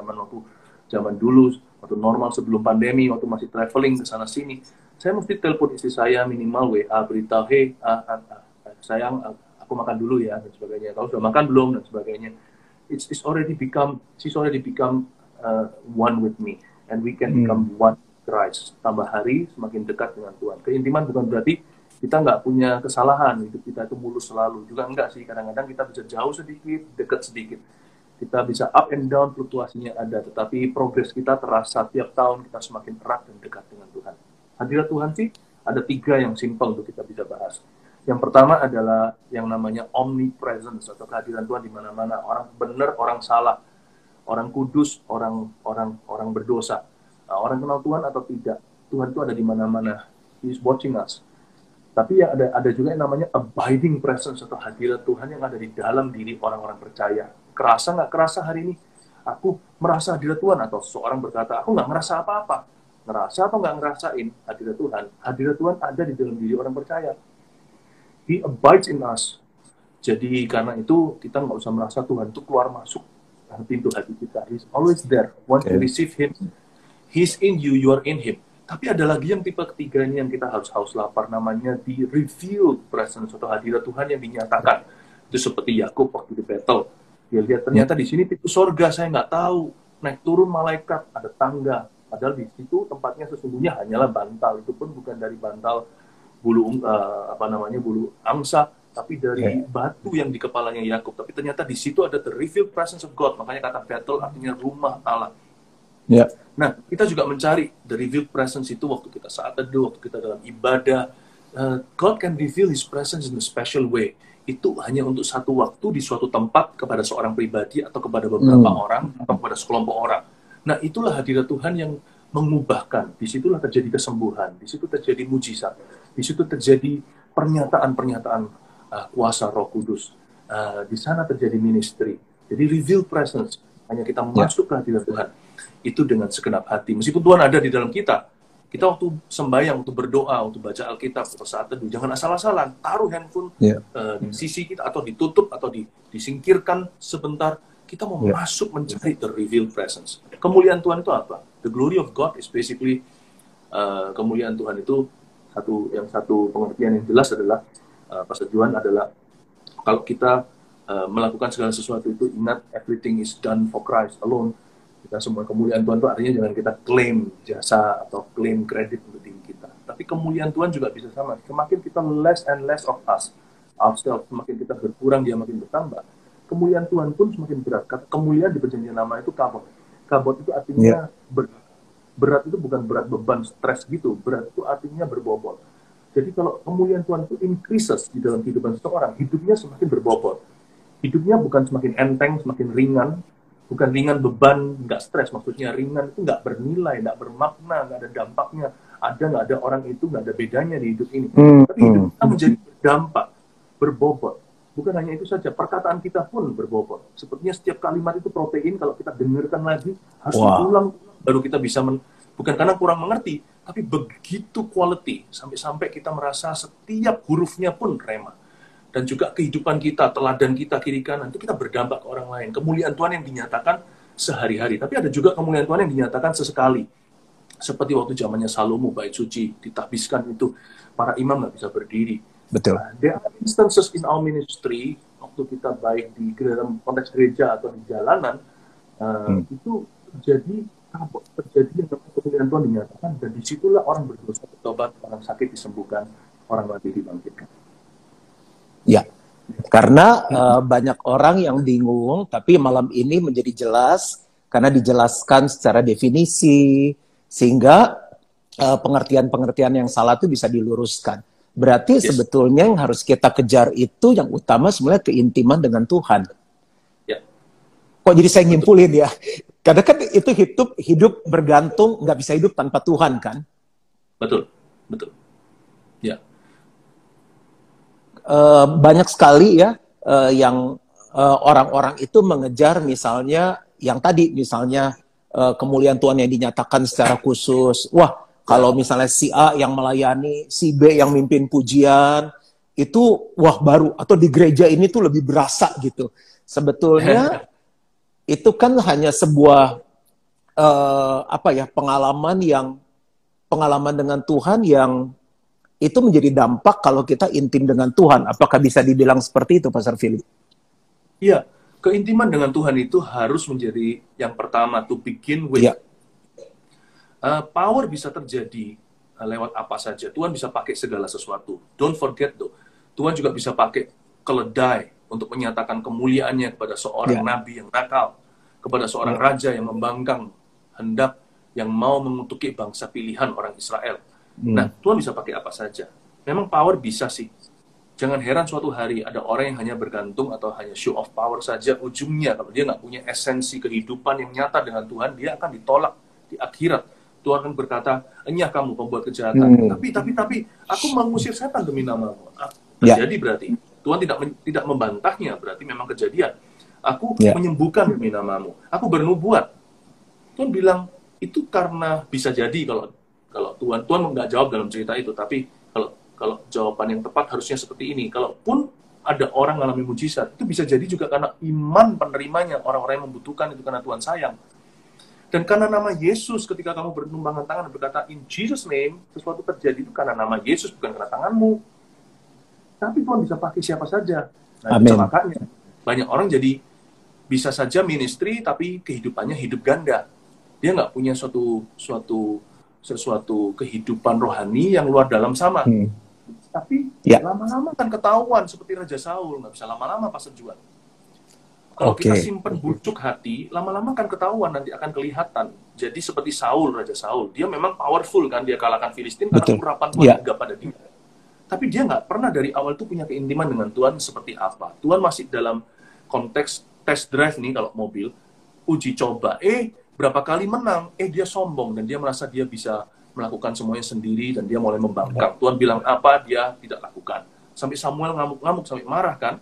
zaman dulu, waktu normal sebelum pandemi, waktu masih traveling ke sana sini, saya mesti telepon istri saya minimal WA, beritahu, hey, sayang, aku makan dulu ya, dan sebagainya. Kau sudah makan belum, dan sebagainya. She's already become one with me. And we can become one Christ. Tambah hari semakin dekat dengan Tuhan. Keintiman bukan berarti kita nggak punya kesalahan, hidup kita itu mulus selalu. Juga enggak sih, kadang-kadang kita bisa jauh sedikit, dekat sedikit. Kita bisa up and down, fluktuasinya ada, tetapi progres kita terasa tiap tahun kita semakin erat dan dekat dengan Tuhan. Hadirat Tuhan sih ada 3 yang simpel untuk kita bisa bahas. Yang pertama adalah yang namanya omnipresence atau kehadiran Tuhan di mana-mana. Orang benar, orang salah, orang kudus, orang berdosa, orang kenal Tuhan atau tidak, Tuhan itu ada di mana-mana. He is watching us. Tapi ya ada juga yang namanya abiding presence atau hadirat Tuhan yang ada di dalam diri orang-orang percaya. Kerasa nggak kerasa hari ini? Aku merasa hadirat Tuhan, atau seorang berkata, aku nggak ngerasa apa-apa. Ngerasa atau nggak ngerasain hadirat Tuhan? Hadirat Tuhan ada di dalam diri orang percaya. He abides in us. Jadi karena itu kita nggak usah merasa Tuhan itu keluar masuk pintu hati kita. He's always there. Once you receive Him, He's in you, you are in Him. Tapi ada lagi yang tipe ketiganya yang kita harus haus lapar, namanya the revealed presence atau hadirat Tuhan yang dinyatakan. Itu seperti Yakub waktu di battle. Dia lihat ternyata di sini pintu sorga, saya nggak tahu. Naik turun malaikat, ada tangga. Padahal di situ tempatnya sesungguhnya hanyalah bantal. Itu pun bukan dari bantal bulu bulu angsa, tapi dari batu yang di kepalanya Yakub. Tapi ternyata di situ ada the revealed presence of God. Makanya kata battle artinya rumah Allah. Ya. Nah, kita juga mencari the revealed presence itu waktu kita saat teduh, waktu kita dalam ibadah. God can reveal His presence in a special way. Itu hanya untuk satu waktu di suatu tempat kepada seorang pribadi atau kepada beberapa orang atau kepada sekelompok orang. Nah, itulah hadirat Tuhan yang mengubahkan. Disitulah terjadi kesembuhan, di situ terjadi mujizat, di situ terjadi pernyataan-pernyataan kuasa Roh Kudus. Di sana terjadi ministry. Jadi revealed presence, hanya kita masuk ke hadirat Tuhan. Itu dengan segenap hati. Meskipun Tuhan ada di dalam kita waktu sembahyang, waktu berdoa, waktu baca Alkitab, atau saat teduh, jangan asal-asalan taruh handphone di sisi kita, atau ditutup, atau disingkirkan sebentar. Kita mau masuk mencari the revealed presence. Kemuliaan Tuhan itu apa? The glory of God is basically kemuliaan Tuhan itu satu pengertian yang jelas adalah Pastor Juan adalah kalau kita melakukan segala sesuatu itu ingat everything is done for Christ alone. Kita semua kemuliaan Tuhan itu artinya jangan kita klaim jasa atau klaim kredit untuk diri kita. Tapi kemuliaan Tuhan juga bisa sama. Semakin kita less and less of us, ourselves, semakin kita berkurang, dia makin bertambah. Kemuliaan Tuhan pun semakin berat. Kata kemuliaan di perjanjian lama itu kabot. Kabot itu artinya berat itu bukan berat beban stres gitu. Berat itu artinya berbobot. Jadi kalau kemuliaan Tuhan itu increases di dalam kehidupan seseorang, hidupnya semakin berbobot. Hidupnya bukan semakin enteng, semakin ringan. Bukan ringan beban, nggak stres. Maksudnya ringan itu nggak bernilai, nggak bermakna, nggak ada dampaknya. Nggak ada orang itu, nggak ada bedanya di hidup ini. Tapi hidup kita menjadi berdampak, berbobot. Bukan hanya itu saja, perkataan kita pun berbobot. Sepertinya setiap kalimat itu protein, kalau kita dengarkan lagi, harus diulang, baru kita bisa, bukan karena kurang mengerti, tapi begitu quality, sampai-sampai kita merasa setiap hurufnya pun rema. Dan juga kehidupan kita, teladan kita, kiri kanan, itu kita berdampak ke orang lain. Kemuliaan Tuhan yang dinyatakan sehari-hari. Tapi ada juga kemuliaan Tuhan yang dinyatakan sesekali. Seperti waktu zamannya Salomo, bait suci, ditahbiskan itu, para imam nggak bisa berdiri. Betul. There are instances in our ministry, waktu kita baik di dalam konteks gereja atau di jalanan, itu terjadi yang namanya kemuliaan Tuhan dinyatakan, dan disitulah orang berdosa bertobat, orang sakit disembuhkan, orang mati dibangkitkan. Ya, karena banyak orang yang bingung, tapi malam ini menjadi jelas karena dijelaskan secara definisi, sehingga pengertian-pengertian yang salah itu bisa diluruskan. Berarti sebetulnya yang harus kita kejar itu yang utama sebenarnya keintiman dengan Tuhan. Ya. Kok jadi saya nyimpulin ya? Karena kan itu hidup bergantung, nggak bisa hidup tanpa Tuhan kan? Betul. Ya. Banyak sekali ya yang orang-orang itu mengejar misalnya yang tadi misalnya kemuliaan Tuhan yang dinyatakan secara khusus. Wah, kalau misalnya si A yang melayani, si B yang mimpin pujian, itu wah baru, atau di gereja ini tuh lebih berasa gitu. Sebetulnya itu kan hanya sebuah pengalaman dengan Tuhan yang itu menjadi dampak kalau kita intim dengan Tuhan. Apakah bisa dibilang seperti itu, Pastor Philip? Iya, keintiman dengan Tuhan itu harus menjadi yang pertama, to begin with. Ya. Power bisa terjadi lewat apa saja. Tuhan bisa pakai segala sesuatu. Don't forget though, Tuhan juga bisa pakai keledai, untuk menyatakan kemuliaannya kepada seorang Ya. nabi yang nakal, kepada seorang raja yang membangkang hendak yang mau mengutuki bangsa pilihan orang Israel. Nah, Tuhan bisa pakai apa saja. Memang power bisa sih. Jangan heran suatu hari ada orang yang hanya bergantung atau hanya show of power saja, ujungnya kalau dia nggak punya esensi kehidupan yang nyata dengan Tuhan, dia akan ditolak di akhirat. Tuhan akan berkata, enyah kamu pembuat kejahatan. Tapi, aku mengusir setan demi namamu. Terjadi berarti. Tuhan tidak membantahnya, berarti memang kejadian. Aku menyembuhkan demi namamu. Aku bernubuat. Tuhan bilang, itu karena bisa jadi kalau Tuhan nggak jawab dalam cerita itu, tapi kalau jawaban yang tepat harusnya seperti ini. Kalaupun ada orang mengalami mujizat, itu bisa jadi juga karena iman penerimanya, orang-orang yang membutuhkan itu karena Tuhan sayang. Dan karena nama Yesus, ketika kamu bertumbangan tangan dan berkata, in Jesus name, sesuatu terjadi itu karena nama Yesus, bukan karena tanganmu. Tapi Tuhan bisa pakai siapa saja. Nah, itu makanya banyak orang jadi bisa saja ministry, tapi kehidupannya hidup ganda. Dia nggak punya sesuatu kehidupan rohani yang luar dalam sama. Tapi lama-lama kan ketahuan, seperti Raja Saul, nggak bisa lama-lama Pastor Juan. Kalau kita simpen bucuk hati, lama-lama kan ketahuan, nanti akan kelihatan. Jadi seperti Saul, Raja Saul, dia memang powerful kan, dia kalahkan Filistin karena urapan Tuhan juga pada dia. Tapi dia nggak pernah dari awal itu punya keintiman dengan Tuhan seperti apa. Tuhan masih dalam konteks test drive nih kalau mobil, uji coba. Berapa kali menang, dia sombong dan dia merasa dia bisa melakukan semuanya sendiri dan dia mulai membangkang. Tuhan bilang apa, dia tidak lakukan. Sampai Samuel ngamuk-ngamuk, sampai marah kan.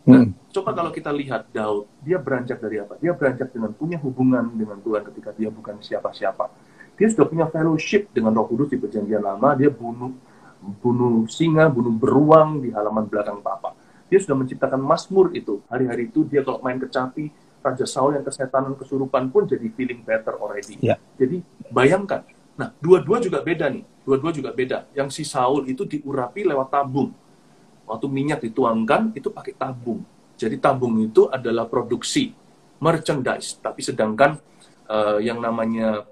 Nah, coba kalau kita lihat Daud, dia beranjak dari apa? Dia beranjak dengan punya hubungan dengan Tuhan ketika dia bukan siapa-siapa. Dia sudah punya fellowship dengan Roh Kudus di Perjanjian Lama, dia bunuh singa, bunuh beruang di halaman belakang papa. Dia sudah menciptakan Mazmur itu. Hari-hari itu dia kalau main kecapi, Raja Saul yang kesetanan, kesurupan pun jadi feeling better already. Jadi bayangkan. Nah, dua-dua juga beda nih. Dua-dua juga beda. Yang si Saul itu diurapi lewat tabung. Waktu minyak dituangkan, itu pakai tabung. Jadi tabung itu adalah produksi, merchandise. Tapi sedangkan yang namanya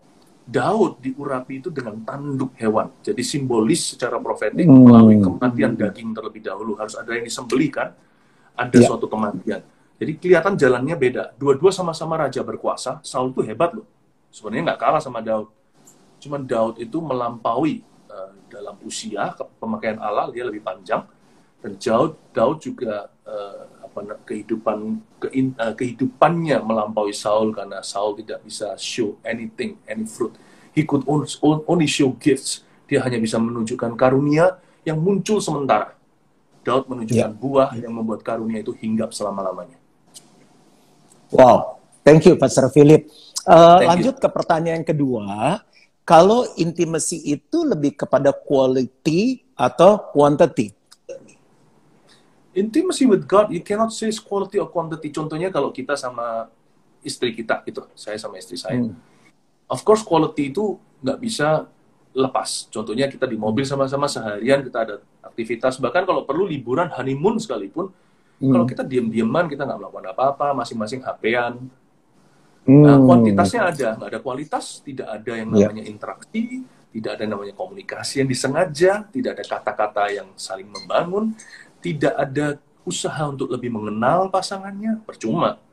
Daud diurapi itu dengan tanduk hewan. Jadi simbolis secara profetik melalui kematian daging terlebih dahulu. Harus ada yang disembelih kan? Ada suatu kematian. Jadi kelihatan jalannya beda. Dua-dua sama-sama raja berkuasa. Saul itu hebat loh. Sebenarnya nggak kalah sama Daud. Cuman Daud itu melampaui dalam usia, pemakaian Allah, dia lebih panjang. Dan Daud juga kehidupannya melampaui Saul karena Saul tidak bisa show anything, any fruit. He could only show gifts. Dia hanya bisa menunjukkan karunia yang muncul sementara. Daud menunjukkan buah yang membuat karunia itu hinggap selama-lamanya. Wow, thank you Pastor Philip. Lanjut ke pertanyaan kedua. Kalau intimacy itu lebih kepada quality atau quantity? Intimacy with God, you cannot say quality or quantity. Contohnya kalau kita sama istri kita, gitu. Saya sama istri saya. Of course, quality itu nggak bisa lepas. Contohnya kita di mobil sama-sama seharian, kita ada aktivitas. Bahkan kalau perlu liburan, honeymoon sekalipun, kalau kita diam-diaman, kita nggak melakukan apa-apa, masing-masing HP-an. Nah, kuantitasnya ada. Nggak ada kualitas, tidak ada yang namanya interaksi, tidak ada yang namanya komunikasi yang disengaja, tidak ada kata-kata yang saling membangun, tidak ada usaha untuk lebih mengenal pasangannya, percuma.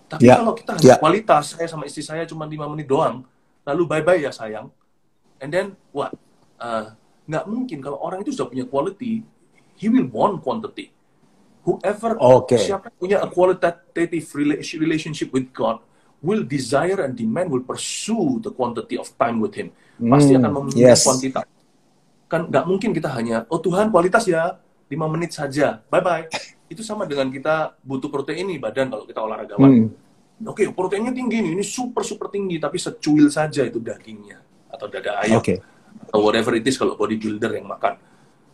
Tapi kalau kita hanya kualitas, saya sama istri saya cuma 5 menit doang, lalu bye-bye ya sayang. And then what? Nggak mungkin kalau orang itu sudah punya quality, he will want quantity. Whoever, siapa punya a qualitative relationship with God, will desire and demand, will pursue the quantity of time with Him. Pasti akan meminta kuantitas. Kan nggak mungkin kita hanya, oh Tuhan kualitas ya, 5 menit saja, bye-bye. Itu sama dengan kita butuh protein nih badan kalau kita olahragawan. Oke, proteinnya tinggi nih, ini super tinggi, tapi secuil saja itu dagingnya atau dada ayam atau whatever it is kalau bodybuilder yang makan.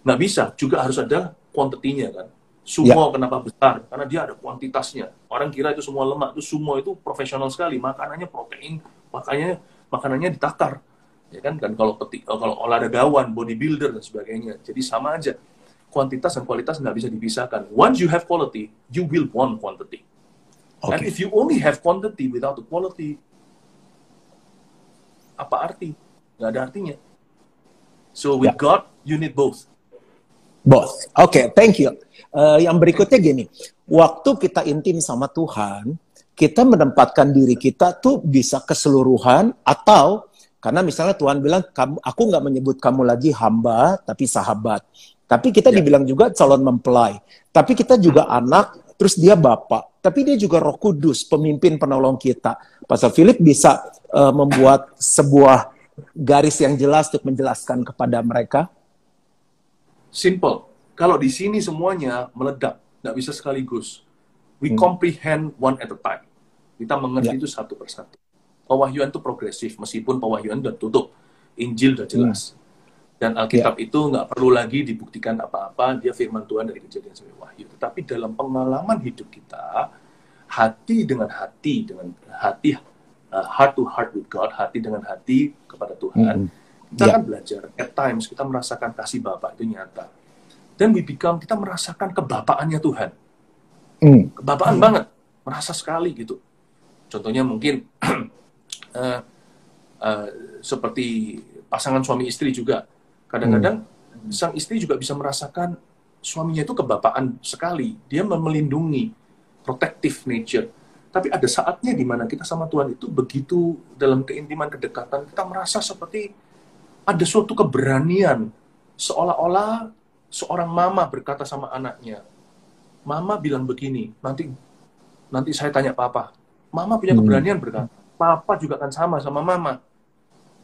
Nggak bisa, juga harus ada kuantitinya kan. Sumo kenapa besar? Karena dia ada kuantitasnya. Orang kira itu semua lemak, itu sumo itu profesional sekali, makanannya protein, makanannya ditakar. Ya kan kalau olahragawan, bodybuilder dan sebagainya. Jadi sama aja. Kuantitas dan kualitas nggak bisa dipisahkan. Once you have quality, you will want quantity. And if you only have quantity without the quality, apa arti? Nggak ada artinya. So with God, you need both. Both. Oke, thank you. Yang berikutnya gini, waktu kita intim sama Tuhan, kita menempatkan diri kita tuh bisa keseluruhan atau karena misalnya Tuhan bilang, aku nggak menyebut kamu lagi hamba, tapi sahabat. Tapi kita dibilang juga calon mempelai. Tapi kita juga anak, terus dia bapak. Tapi dia juga Roh Kudus, pemimpin penolong kita. Pastor Philip bisa membuat sebuah garis yang jelas untuk menjelaskan kepada mereka. Simple. Kalau di sini semuanya meledak, nggak bisa sekaligus. We comprehend one at a time. Kita mengerti itu satu persatu. Pewahyuan itu progresif, meskipun pewahyuan udah tutup. Injil udah jelas. Dan Alkitab itu nggak perlu lagi dibuktikan apa-apa, dia firman Tuhan dari Kejadian sampai Wahyu. Tetapi dalam pengalaman hidup kita, hati, heart to heart with God, hati dengan hati kepada Tuhan, kita akan belajar. At times, kita merasakan kasih Bapa itu nyata. Dan kita merasakan kebapaannya Tuhan. Kebapaan banget, merasa sekali gitu. Contohnya mungkin seperti pasangan suami istri juga. Kadang-kadang sang istri juga bisa merasakan suaminya itu kebapaan sekali. Dia melindungi, protective nature. Tapi ada saatnya di mana kita sama Tuhan itu begitu dalam keintiman, kedekatan, kita merasa seperti ada suatu keberanian. Seolah-olah seorang mama berkata sama anaknya, Mama bilang begini, nanti saya tanya Papa. Mama punya keberanian berkata, Papa juga akan sama Mama.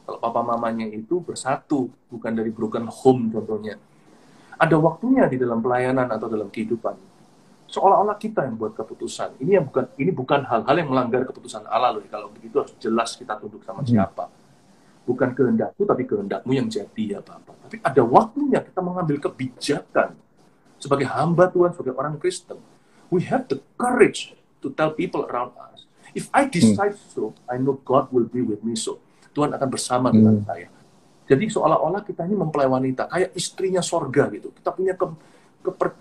Kalau Papa mamanya itu bersatu, bukan dari broken home contohnya. Ada waktunya di dalam pelayanan atau dalam kehidupan. Seolah-olah kita yang buat keputusan. Ini bukan hal-hal yang melanggar keputusan Allah loh. Kalau begitu harus jelas kita tunduk sama siapa. Bukan kehendakku, tapi kehendakmu yang jadi ya Bapak. Tapi ada waktunya kita mengambil kebijakan sebagai hamba Tuhan, sebagai orang Kristen. We have the courage to tell people around us. If I decide so, I know God will be with me so. Tuhan akan bersama dengan saya. Jadi seolah-olah kita ini mempelai wanita, kayak istrinya sorga gitu. Kita punya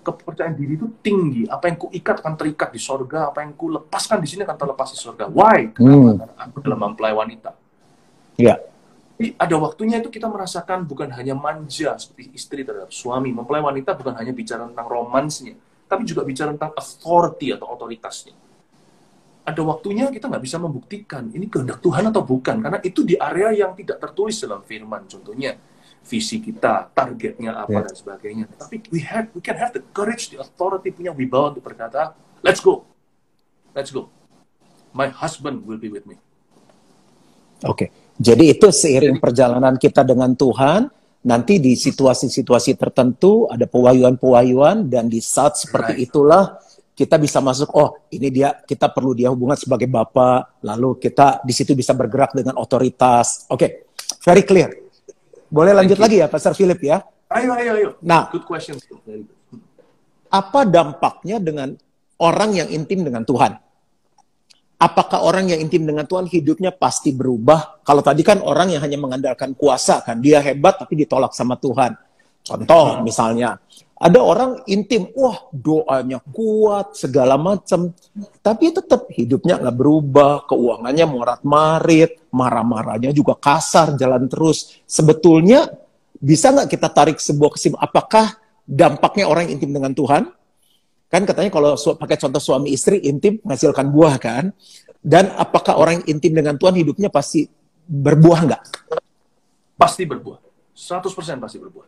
kepercayaan diri itu tinggi. Apa yang kuikat akan terikat di sorga, apa yang kulepaskan di sini akan terlepas di sorga. Why? Karena aku dalam mempelai wanita. Ya. Jadi ada waktunya itu kita merasakan bukan hanya manja seperti istri terhadap suami. Mempelai wanita bukan hanya bicara tentang romansnya, tapi juga bicara tentang authority atau otoritasnya. Ada waktunya kita nggak bisa membuktikan ini kehendak Tuhan atau bukan, karena itu di area yang tidak tertulis dalam firman. Contohnya visi kita, targetnya apa dan sebagainya. Tapi we can have the courage, the authority, punya wibawa untuk berkata, let's go, my husband will be with me. Oke, jadi itu seiring perjalanan kita dengan Tuhan, nanti di situasi-situasi tertentu ada pewahyuan-pewahyuan, dan di saat seperti itulah kita bisa masuk, oh ini kita perlu dia hubungan sebagai Bapak, lalu kita di situ bisa bergerak dengan otoritas. Oke, very clear. Boleh lanjut lagi ya, Pastor Philip ya? Ayo. Nah, good question. apa dampaknya dengan orang yang intim dengan Tuhan? Apakah orang yang intim dengan Tuhan hidupnya pasti berubah? Kalau tadi kan orang yang hanya mengandalkan kuasa, kan dia hebat tapi ditolak sama Tuhan. Contoh misalnya, ada orang intim, wah doanya kuat, segala macam, tapi tetap hidupnya nggak berubah, keuangannya morat-marit, marah-marahnya juga kasar, jalan terus. Sebetulnya bisa nggak kita tarik sebuah kesimpulan, apakah dampaknya orang yang intim dengan Tuhan? Kan katanya kalau pakai contoh suami istri, intim menghasilkan buah kan? Dan apakah orang yang intim dengan Tuhan hidupnya pasti berbuah nggak? Pasti berbuah, 100% pasti berbuah.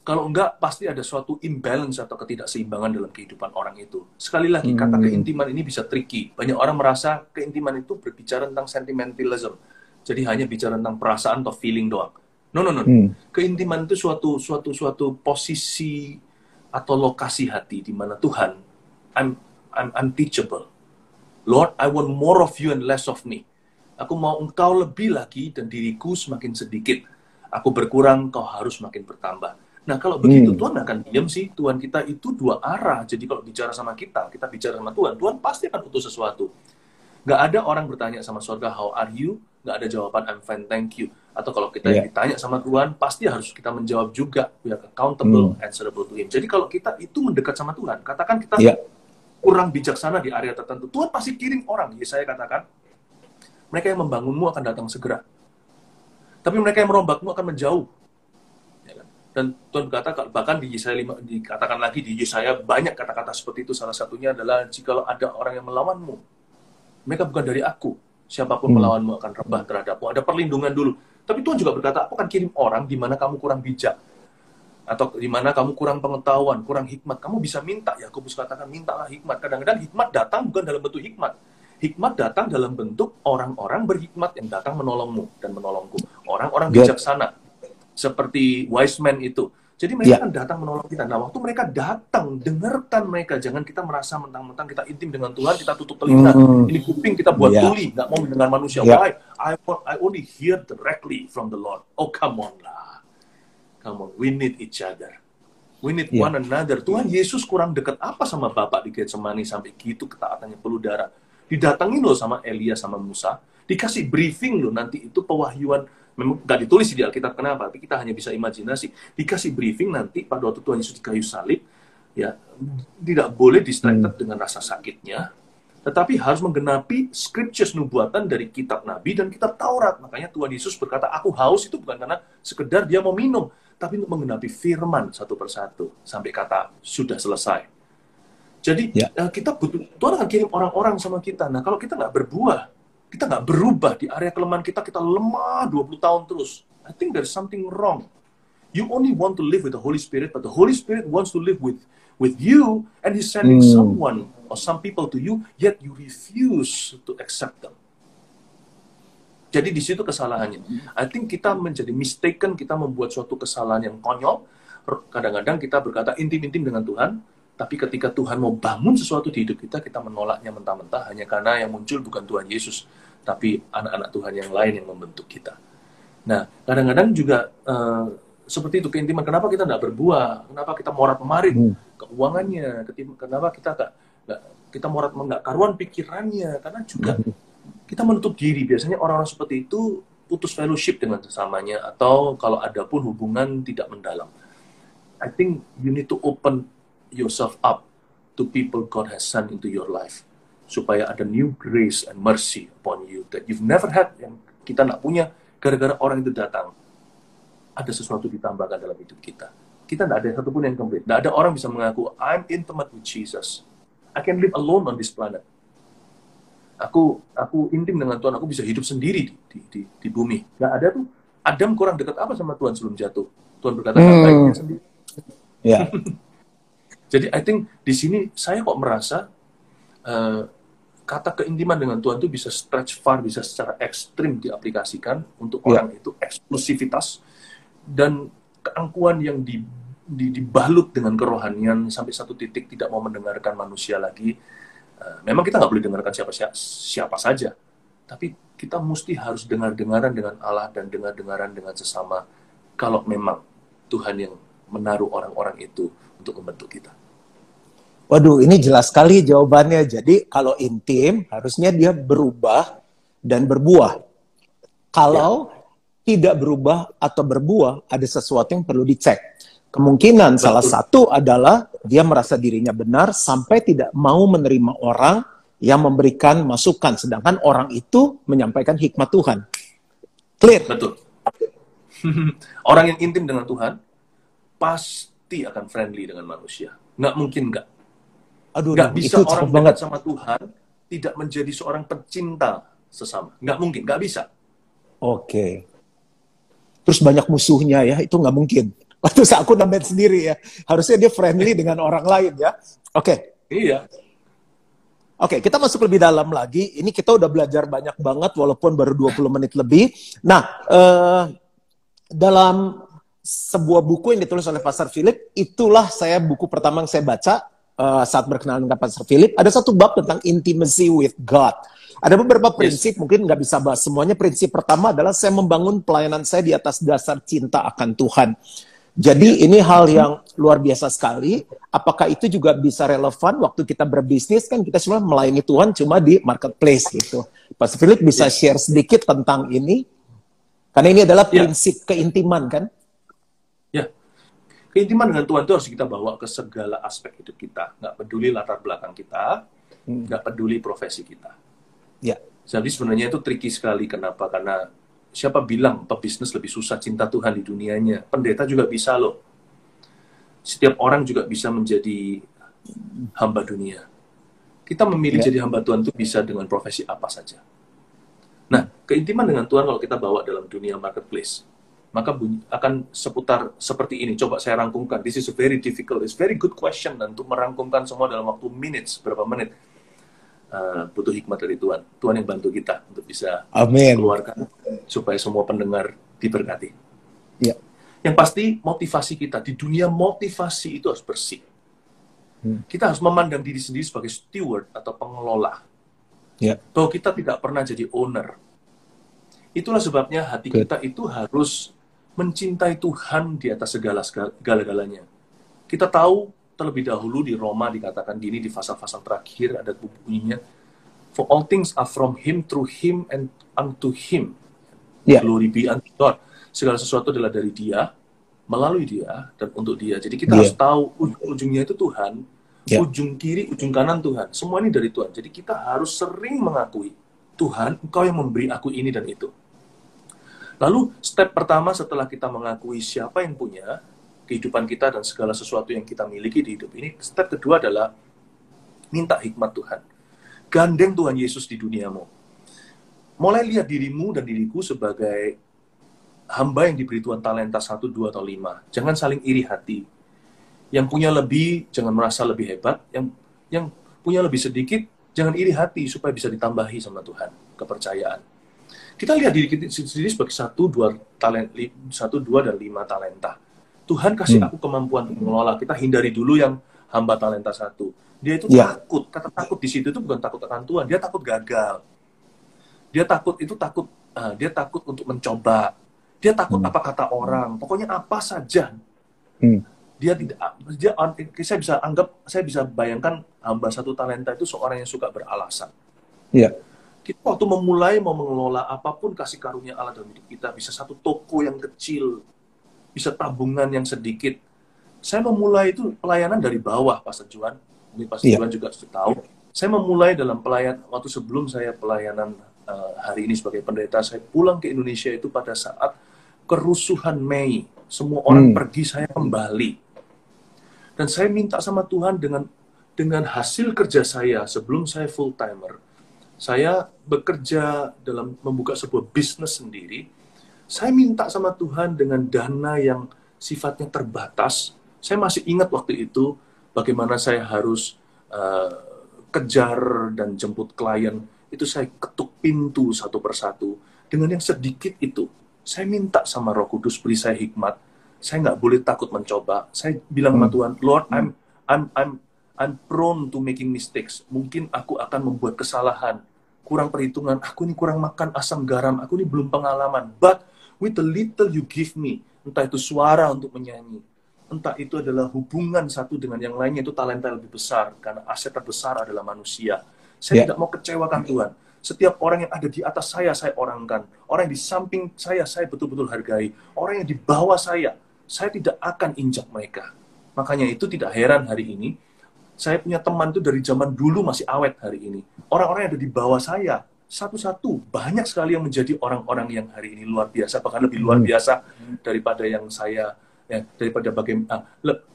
Kalau enggak, pasti ada suatu imbalance atau ketidakseimbangan dalam kehidupan orang itu. Sekali lagi, kata keintiman ini bisa tricky. Banyak orang merasa keintiman itu berbicara tentang sentimentalism. Jadi hanya bicara tentang perasaan atau feeling doang. No. Keintiman itu suatu posisi atau lokasi hati di mana Tuhan, I'm teachable. Lord, I want more of you and less of me. Aku mau engkau lebih lagi dan diriku semakin sedikit. Aku berkurang, kau harus makin bertambah. Nah, kalau begitu Tuhan akan diam sih. Tuhan kita itu dua arah. Jadi kalau bicara sama kita bicara sama Tuhan, Tuhan pasti akan utus sesuatu. Nggak ada orang bertanya sama surga, how are you? Nggak ada jawaban, I'm fine, thank you. Atau kalau kita ditanya sama Tuhan, pasti harus kita menjawab juga. We are accountable, answerable to Him. Jadi kalau kita itu mendekat sama Tuhan, katakan kita kurang bijaksana di area tertentu, Tuhan pasti kirim orang. Yesaya katakan, mereka yang membangunmu akan datang segera. Tapi mereka yang merombakmu akan menjauh. Dan Tuhan berkata, bahkan di Yesaya 5, dikatakan lagi di Yesaya banyak kata-kata seperti itu. Salah satunya adalah, jikalau ada orang yang melawanmu, mereka bukan dari aku. Siapapun melawanmu akan rebah terhadapmu. Ada perlindungan dulu. Tapi Tuhan juga berkata, aku akan kirim orang di mana kamu kurang bijak. Atau di mana kamu kurang pengetahuan, kurang hikmat. Kamu bisa minta, Yakobus katakan, mintalah hikmat. Kadang-kadang hikmat datang bukan dalam bentuk hikmat. Hikmat datang dalam bentuk orang-orang berhikmat yang datang menolongmu dan menolongku. Orang-orang bijaksana. Seperti wise man itu. Jadi mereka akan datang menolong kita. Nah, waktu mereka datang, dengarkan mereka. Jangan kita merasa mentang-mentang kita intim dengan Tuhan, kita tutup telinga. Ini kuping kita buat tuli, nggak mau mendengar manusia. Why? I only hear directly from the Lord. Oh, come on lah. Come on, we need each other. We need one another. Tuhan Yesus kurang dekat apa sama Bapak di Getsemani sampai gitu ketaatannya peluh darah. Didatangin loh sama Elia sama Musa. Dikasih briefing loh nanti itu pewahyuan. Memang nggak ditulis di Alkitab, kenapa? Tapi kita hanya bisa imajinasi. Dikasih briefing nanti pada waktu Tuhan Yesus di kayu salib, ya tidak boleh distracted dengan rasa sakitnya, tetapi harus menggenapi scriptures nubuatan dari kitab Nabi dan kitab Taurat. Makanya Tuhan Yesus berkata, aku haus itu bukan karena sekedar dia mau minum, tapi untuk menggenapi firman satu persatu sampai kata sudah selesai. Jadi kita butuh, Tuhan akan kirim orang-orang sama kita. Nah, kalau kita nggak berbuah, kita nggak berubah di area kelemahan kita lemah 20 tahun terus. I think there's something wrong. You only want to live with the Holy Spirit, but the Holy Spirit wants to live with you, and He's sending someone or some people to you, yet you refuse to accept them. Jadi di situ kesalahannya. I think kita menjadi mistaken, kita membuat suatu kesalahan yang konyol. Kadang-kadang kita berkata intim-intim dengan Tuhan, tapi ketika Tuhan mau bangun sesuatu di hidup kita, kita menolaknya mentah-mentah hanya karena yang muncul bukan Tuhan Yesus, tapi anak-anak Tuhan yang lain yang membentuk kita. Nah, kadang-kadang juga seperti itu keintiman. Kenapa kita tidak berbuah? Kenapa kita morat-marit keuangannya? Kenapa kita morat-nggak karuan pikirannya? Karena juga kita menutup diri. Biasanya orang-orang seperti itu putus fellowship dengan sesamanya, atau kalau ada pun hubungan tidak mendalam. I think you need to open yourself up to people God has sent into your life, supaya ada new grace and mercy upon you that you've never had, yang kita nggak punya. Gara-gara orang itu datang, ada sesuatu ditambahkan dalam hidup kita. Kita nggak ada satupun yang complete. Nggak ada orang bisa mengaku, I'm intimate with Jesus. I can live alone on this planet. Aku intim dengan Tuhan, aku bisa hidup sendiri di bumi. Nggak ada tuh. Adam kurang dekat apa sama Tuhan sebelum jatuh? Tuhan berkata, baiknya sendiri. Jadi I think di sini saya kok merasa kata keintiman dengan Tuhan itu bisa stretch far, bisa secara ekstrim diaplikasikan untuk orang itu, eksklusivitas dan keangkuhan yang dibalut dengan kerohanian sampai satu titik tidak mau mendengarkan manusia lagi. Memang kita nggak boleh dengarkan siapa saja, tapi kita mesti harus dengar-dengaran dengan Allah dan dengar-dengaran dengan sesama kalau memang Tuhan yang menaruh orang-orang itu untuk membentuk kita. Waduh, ini jelas sekali jawabannya. Jadi kalau intim, harusnya dia berubah dan berbuah. Kalau tidak berubah atau berbuah, ada sesuatu yang perlu dicek. Kemungkinan salah satu adalah dia merasa dirinya benar sampai tidak mau menerima orang yang memberikan masukan. Sedangkan orang itu menyampaikan hikmat Tuhan. Clear? Betul. Orang yang intim dengan Tuhan, pasti akan friendly dengan manusia. Nggak mungkin nggak. Nggak bisa orang dekat sama Tuhan tidak menjadi seorang pecinta sesama. Nggak mungkin, nggak bisa. Oke. Terus banyak musuhnya ya, itu nggak mungkin. Waktu aku nambahin sendiri ya, harusnya dia friendly dengan orang lain ya. Oke. Iya. Oke, kita masuk lebih dalam lagi. Ini kita udah belajar banyak banget walaupun baru 20 menit lebih. Nah, dalam sebuah buku yang ditulis oleh Pastor Philip, itulah buku pertama yang saya baca saat berkenalan dengan Pastor Philip. Ada satu bab tentang intimacy with God. Ada beberapa prinsip, mungkin nggak bisa bahas semuanya. Prinsip pertama adalah saya membangun pelayanan saya di atas dasar cinta akan Tuhan. Jadi ini hal yang luar biasa sekali. Apakah itu juga bisa relevan waktu kita berbisnis, kan kita semua melayani Tuhan cuma di marketplace gitu. Pastor Philip bisa share sedikit tentang ini? Karena ini adalah prinsip keintiman kan? Ya, keintiman dengan Tuhan itu harus kita bawa ke segala aspek hidup kita. Nggak peduli latar belakang kita, nggak peduli profesi kita. Ya. Jadi sebenarnya itu tricky sekali. Kenapa? Karena siapa bilang pebisnis lebih susah cinta Tuhan di dunianya? Pendeta juga bisa loh. Setiap orang juga bisa menjadi hamba dunia. Kita memilih Ya. jadi hamba Tuhan itu bisa dengan profesi apa saja. Nah, keintiman dengan Tuhan kalau kita bawa dalam dunia marketplace, maka akan seputar seperti ini. Coba saya rangkumkan. This is a very difficult, it's very good question. Dan untuk merangkumkan semua dalam waktu minutes, berapa menit, butuh hikmat dari Tuhan. Tuhan yang bantu kita untuk bisa Amin. keluarkan supaya semua pendengar diberkati. Ya. Yang pasti motivasi kita di dunia motivasi itu harus bersih. Kita harus memandang diri sendiri sebagai steward atau pengelola. Ya. Bahwa kita tidak pernah jadi owner. Itulah sebabnya hati Good. kita itu harus mencintai Tuhan di atas segala-galanya. Kita tahu terlebih dahulu di Roma dikatakan gini di pasal-pasal terakhir ada bunyinya, for all things are from Him, through Him, and unto Him. Ya. Glory be unto God. Segala sesuatu adalah dari Dia, melalui Dia, dan untuk Dia. Jadi kita Ya. harus tahu ujung-ujungnya itu Tuhan, Ya. ujung kiri, ujung kanan Tuhan. Semua ini dari Tuhan. Jadi kita harus sering mengakui, Tuhan, Engkau yang memberi aku ini dan itu. Lalu step pertama setelah kita mengakui siapa yang punya kehidupan kita dan segala sesuatu yang kita miliki di hidup ini, step kedua adalah minta hikmat Tuhan. Gandeng Tuhan Yesus di duniamu. Mulai lihat dirimu dan diriku sebagai hamba yang diberi Tuhan talenta 1, 2, atau 5. Jangan saling iri hati. Yang punya lebih, jangan merasa lebih hebat. Yang punya lebih sedikit, jangan iri hati supaya bisa ditambahi sama Tuhan. Kepercayaan. Kita lihat diri kita sendiri sebagai 1, 2, dan 5 talenta. Tuhan kasih aku kemampuan untuk mengelola. Kita hindari dulu yang hamba talenta 1. Dia itu takut. Kata takut di situ itu bukan takut akan Tuhan. Dia takut gagal. Dia takut dia takut untuk mencoba. Dia takut apa kata orang. Pokoknya apa saja. Dia tidak. Saya bisa bayangkan hamba 1 talenta itu seorang yang suka beralasan. Ya. Kita waktu memulai mau mengelola apapun kasih karunia Allah dalam hidup kita, bisa 1 toko yang kecil, bisa tabungan yang sedikit. Saya memulai itu pelayanan dari bawah, Pastor Juan. Mungkin Pastor Juan juga sudah tahu. Saya memulai dalam waktu sebelum saya pelayanan hari ini sebagai pendeta, saya pulang ke Indonesia itu pada saat kerusuhan Mei. Semua orang pergi, saya kembali. Dan saya minta sama Tuhan dengan hasil kerja saya sebelum saya full timer. Saya bekerja dalam membuka sebuah bisnis sendiri. Saya minta sama Tuhan dengan dana yang sifatnya terbatas. Saya masih ingat waktu itu bagaimana saya harus kejar dan jemput klien. Itu saya ketuk pintu satu persatu. Dengan yang sedikit itu, saya minta sama Roh Kudus beri saya hikmat. Saya nggak boleh takut mencoba. Saya bilang sama Tuhan, Lord, I'm prone to making mistakes. Mungkin aku akan membuat kesalahan. Kurang perhitungan, aku ini kurang makan asam garam, aku ini belum pengalaman. But with the little you give me, entah itu suara untuk menyanyi, entah itu adalah hubungan satu dengan yang lainnya, itu talenta lebih besar, karena aset terbesar adalah manusia. Saya tidak mau kecewakan Tuhan. Setiap orang yang ada di atas saya orangkan. Orang yang di samping saya betul-betul hargai. Orang yang di bawah saya tidak akan injak mereka. Makanya itu tidak heran hari ini, saya punya teman itu dari zaman dulu masih awet hari ini. Orang-orang yang ada di bawah saya, satu-satu, banyak sekali yang menjadi orang-orang yang hari ini luar biasa, bahkan lebih luar biasa daripada yang saya,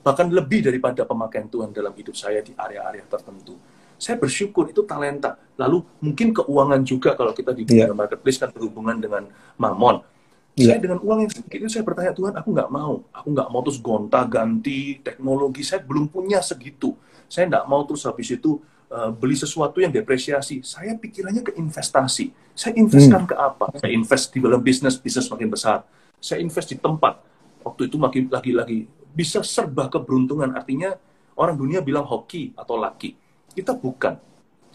bahkan lebih daripada pemakaian Tuhan dalam hidup saya di area-area tertentu. Saya bersyukur itu talenta. Lalu mungkin keuangan juga kalau kita di dunia marketplace kan berhubungan dengan mamon. Saya dengan uang yang sedikit itu saya bertanya, Tuhan, aku nggak mau terus gonta-ganti teknologi, saya belum punya segitu. Saya nggak mau terus habis itu beli sesuatu yang depresiasi. Saya pikirannya ke investasi. Saya investkan ke apa? Saya invest di dalam bisnis makin besar. Saya invest di tempat. Waktu itu makin lagi-lagi bisa serba keberuntungan. Artinya orang dunia bilang hoki atau lucky. Kita bukan.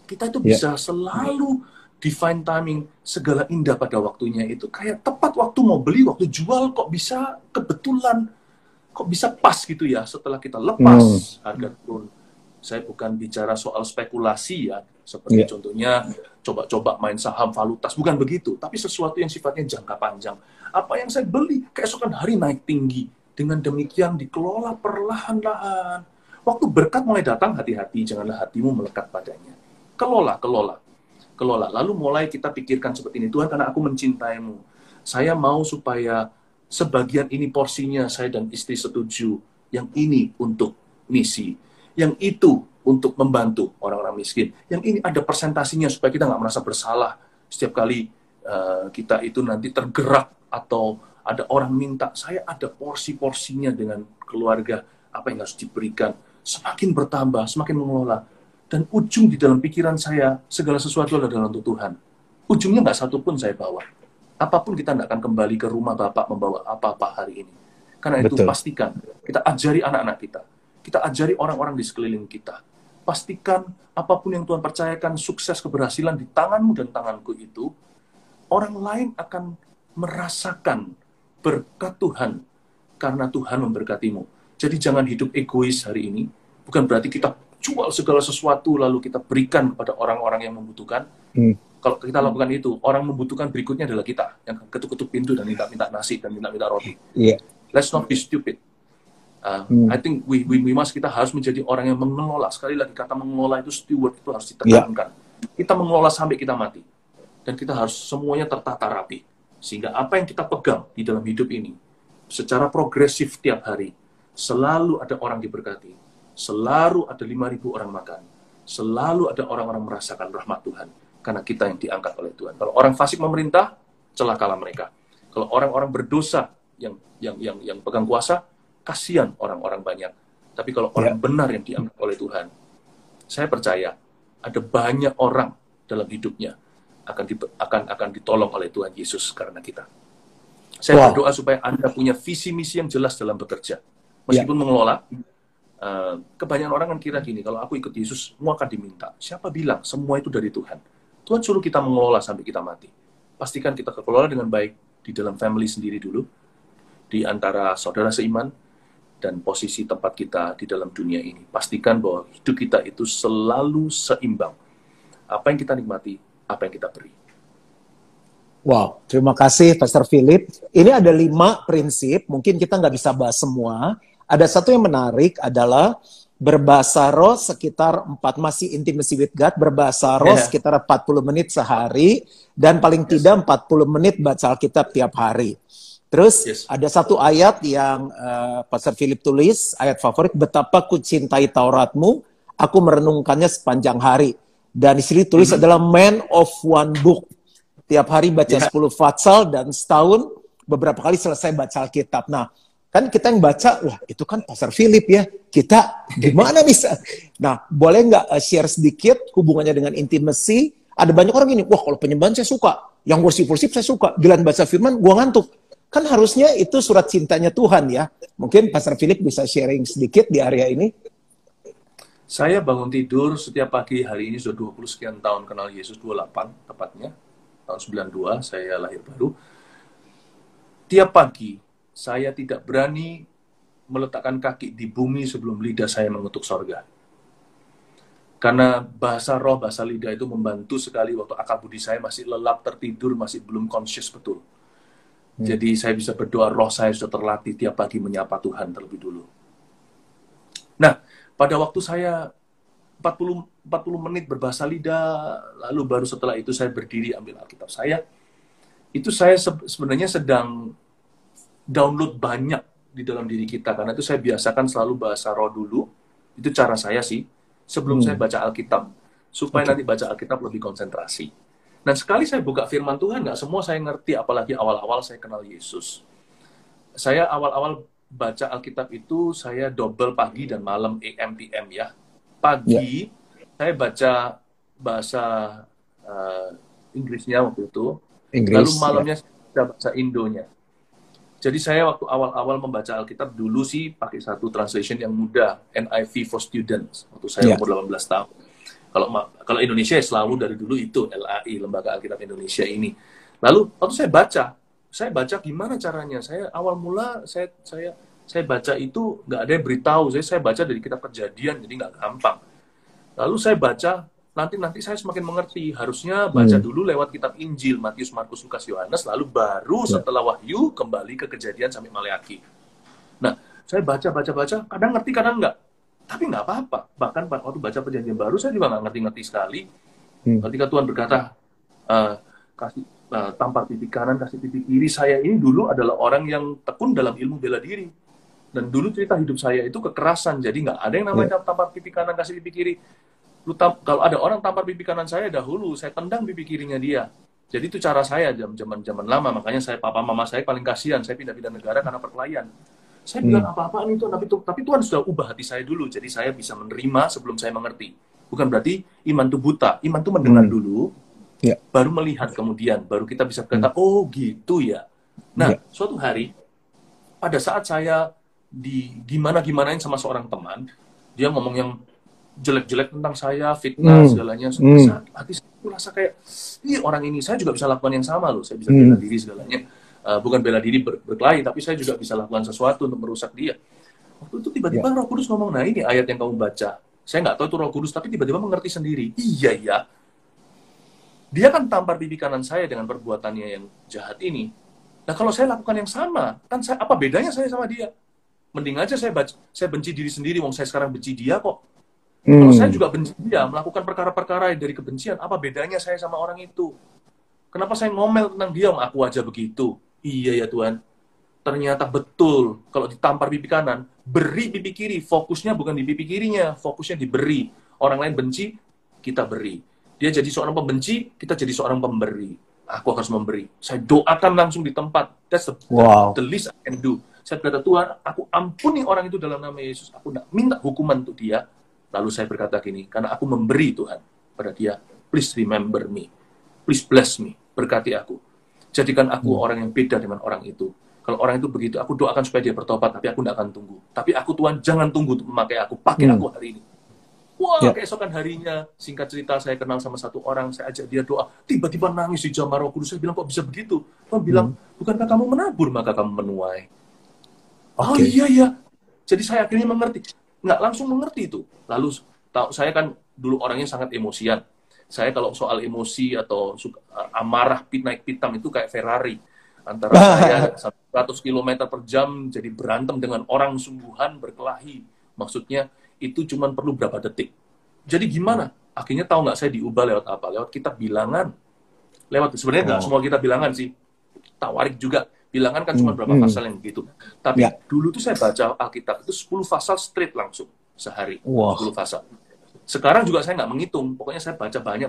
Kita itu bisa selalu divine timing, segala indah pada waktunya itu. Kayak tepat waktu mau beli, waktu jual kok bisa kebetulan. Kok bisa pas gitu ya setelah kita lepas harga turun. Saya bukan bicara soal spekulasi ya, seperti contohnya coba-coba main saham valutas, bukan begitu, tapi sesuatu yang sifatnya jangka panjang. Apa yang saya beli, keesokan hari naik tinggi. Dengan demikian dikelola perlahan-lahan. Waktu berkat mulai datang, hati-hati, janganlah hatimu melekat padanya. Kelola. Lalu mulai kita pikirkan seperti ini, Tuhan karena aku mencintaimu. Saya mau supaya sebagian ini porsinya saya dan istri setuju. Yang ini untuk misi. Yang itu untuk membantu orang-orang miskin. Yang ini ada presentasinya supaya kita nggak merasa bersalah setiap kali kita itu nanti tergerak atau ada orang minta, saya ada porsi-porsinya dengan keluarga, apa yang harus diberikan. Semakin bertambah, semakin mengelola. Dan ujung di dalam pikiran saya, segala sesuatu adalah untuk Tuhan. Ujungnya nggak satu pun saya bawa. Apapun kita tidak akan kembali ke rumah Bapak membawa apa-apa hari ini. Karena itu Betul. pastikan, kita ajari anak-anak kita. Kita ajari orang-orang di sekeliling kita. Pastikan apapun yang Tuhan percayakan, sukses, keberhasilan di tanganmu dan tanganku itu, orang lain akan merasakan berkat Tuhan karena Tuhan memberkatimu. Jadi jangan hidup egois hari ini. Bukan berarti kita jual segala sesuatu lalu kita berikan kepada orang-orang yang membutuhkan. Kalau kita lakukan itu, orang membutuhkan berikutnya adalah kita yang ketuk-ketuk pintu dan minta-minta nasi dan minta-minta roti. Iya. Let's not be stupid. I think kita harus menjadi orang yang mengelola. Sekali lagi kata mengelola itu steward itu harus ditekankan. Kita mengelola sampai kita mati. Dan kita harus semuanya tertata rapi. Sehingga apa yang kita pegang di dalam hidup ini, secara progresif tiap hari, selalu ada orang diberkati. Selalu ada 5.000 orang makan. Selalu ada orang-orang merasakan rahmat Tuhan. Karena kita yang diangkat oleh Tuhan. Kalau orang fasik memerintah, celakalah mereka. Kalau orang-orang berdosa yang pegang kuasa, kasihan orang-orang banyak. Tapi kalau orang benar yang diangkat oleh Tuhan, saya percaya ada banyak orang dalam hidupnya akan ditolong oleh Tuhan Yesus karena kita. Saya berdoa supaya Anda punya visi misi yang jelas dalam bekerja. Meskipun mengelola, kebanyakan orang kan kira gini, kalau aku ikut Yesus, semua akan diminta. Siapa bilang? Semua itu dari Tuhan. Tuhan suruh kita mengelola sampai kita mati. Pastikan kita kelola dengan baik di dalam family sendiri dulu, di antara saudara seiman, dan posisi tempat kita di dalam dunia ini. Pastikan bahwa hidup kita itu selalu seimbang. Apa yang kita nikmati, apa yang kita beri. Wow, terima kasih Pastor Philip. Ini ada 5 prinsip, mungkin kita nggak bisa bahas semua. Ada satu yang menarik adalah berbahasa roh sekitar 4, masih intimacy with God, berbahasa roh sekitar 40 menit sehari, dan paling tidak 40 menit baca Alkitab tiap hari. Terus ada satu ayat yang Pastor Philip tulis, ayat favorit, betapa ku cintai Tauratmu, aku merenungkannya sepanjang hari. Dan di sini tulis adalah man of one book. Tiap hari baca 10 fatsal dan setahun beberapa kali selesai baca Alkitab. Nah, kan kita yang baca, wah itu kan Pastor Philip ya, kita gimana bisa? Nah, boleh nggak share sedikit hubungannya dengan intimacy? Ada banyak orang gini, wah kalau penyembahan saya suka, yang worship-worship saya suka, giliran baca firman gua ngantuk. Kan harusnya itu surat cintanya Tuhan ya. Mungkin Pastor Philip bisa sharing sedikit di area ini. Saya bangun tidur setiap pagi hari ini sudah 20 sekian tahun kenal Yesus, 28 tepatnya. Tahun 92 saya lahir baru. Tiap pagi saya tidak berani meletakkan kaki di bumi sebelum lidah saya mengutuk sorga. Karena bahasa roh, bahasa lidah itu membantu sekali waktu akal budi saya masih lelap, tertidur, masih belum conscious betul. Jadi saya bisa berdoa, roh saya sudah terlatih tiap pagi menyapa Tuhan terlebih dulu. Nah, pada waktu saya 40 menit berbahasa lidah, lalu baru setelah itu saya berdiri ambil Alkitab saya, itu saya sebenarnya sedang download banyak di dalam diri kita, karena itu saya biasakan selalu bahasa roh dulu, itu cara saya sih, sebelum saya baca Alkitab, supaya nanti baca Alkitab lebih konsentrasi. Dan sekali saya buka firman Tuhan, nggak semua saya ngerti, apalagi awal-awal saya kenal Yesus. Saya awal-awal baca Alkitab itu, saya double pagi dan malam, AM, PM ya. Pagi, saya baca bahasa Inggrisnya waktu itu, lalu malamnya saya baca Indonya. Jadi saya waktu awal-awal membaca Alkitab dulu sih pakai satu translation yang mudah, NIV for Students, waktu saya umur 18 tahun. Kalau Indonesia ya selalu dari dulu itu LAI, Lembaga Alkitab Indonesia ini. Lalu waktu saya baca gimana caranya? Saya awal mula saya baca itu nggak ada yang beritahu. Saya baca dari kitab Kejadian, jadi nggak gampang. Lalu saya baca, nanti saya semakin mengerti. Harusnya baca dulu lewat kitab Injil, Matius, Markus, Lukas, Yohanes, lalu baru setelah Wahyu kembali ke Kejadian sampai Maleakhi. Nah, saya baca, kadang ngerti, kadang nggak. Tapi nggak apa-apa. Bahkan waktu baca Perjanjian Baru, saya juga nggak ngerti-ngerti sekali. Ketika Tuhan berkata, tampar pipi kanan, kasih pipi kiri. Saya ini dulu adalah orang yang tekun dalam ilmu bela diri. Dan dulu cerita hidup saya itu kekerasan. Jadi nggak ada yang namanya tampar pipi kanan, kasih pipi kiri. Kalau ada orang tampar pipi kanan saya dahulu, saya tendang pipi kirinya dia. Jadi itu cara saya zaman lama. Makanya papa mama saya paling kasihan. Saya pindah-pindah negara karena perkelahian. Saya bilang apa-apaan itu, tapi Tuhan sudah ubah hati saya dulu. Jadi saya bisa menerima sebelum saya mengerti. Bukan berarti iman itu buta. Iman itu mendengar dulu, baru melihat kemudian. Baru kita bisa berkata, oh gitu ya. Nah, suatu hari, pada saat saya gimanain sama seorang teman, dia ngomong yang jelek-jelek tentang saya, fitnah, segalanya. Hati saya merasa kayak, orang ini, saya juga bisa lakukan yang sama loh. Saya bisa bela diri segalanya. Bukan bela diri berkelahi, tapi saya juga bisa lakukan sesuatu untuk merusak dia. Waktu itu tiba-tiba Roh Kudus ngomong, nah ini ayat yang kamu baca. Saya nggak tahu itu Roh Kudus, tapi tiba-tiba mengerti sendiri. Iya ya, dia kan tampar pipi kanan saya dengan perbuatannya yang jahat ini. Nah kalau saya lakukan yang sama, kan apa bedanya saya sama dia? Mending aja saya benci diri sendiri, wong saya sekarang benci dia kok. Kalau saya juga benci dia, melakukan perkara-perkara dari kebencian, apa bedanya saya sama orang itu? Kenapa saya ngomel tentang dia, aku aja begitu? Iya ya Tuhan, ternyata betul. Kalau ditampar pipi kanan, beri pipi kiri. Fokusnya bukan di pipi kirinya, fokusnya diberi. Orang lain benci, kita beri. Dia jadi seorang pembenci, kita jadi seorang pemberi. Aku harus memberi. Saya doakan langsung di tempat. That's the least I can do. Saya berkata, Tuhan, aku ampuni orang itu dalam nama Yesus. Aku tidak minta hukuman untuk dia. Lalu saya berkata gini, karena aku memberi Tuhan pada dia. Please remember me. Please bless me. Berkati aku. Jadikan aku orang yang beda dengan orang itu. Kalau orang itu begitu, aku doakan supaya dia bertobat, tapi aku tidak akan tunggu. Tapi aku, Tuhan, jangan tunggu untuk memakai aku. Pakai aku hari ini. Wah, keesokan harinya, singkat cerita, saya kenal sama satu orang, saya ajak dia doa. Tiba-tiba nangis di jamaah Roh Kudus. Saya bilang, kok bisa begitu? Tuhan bilang, bukankah kamu menabur, maka kamu menuai. Oh iya, ya. Jadi saya akhirnya mengerti. Nggak langsung mengerti itu. Lalu, saya kan dulu orangnya sangat emosian. Saya kalau soal emosi atau amarah naik pitam itu kayak Ferrari. Antara saya 100 km per jam jadi berantem dengan orang sungguhan berkelahi. Maksudnya itu cuma perlu berapa detik. Jadi gimana? Akhirnya tahu nggak saya diubah lewat apa? Lewat kitab bilangan. Sebenarnya nggak semua kitab bilangan sih. Tawarik juga. Bilangan kan cuma berapa pasal yang begitu. Tapi dulu tuh saya baca Alkitab itu 10 pasal straight langsung sehari. 10 pasal. Sekarang juga saya nggak menghitung, pokoknya saya baca banyak,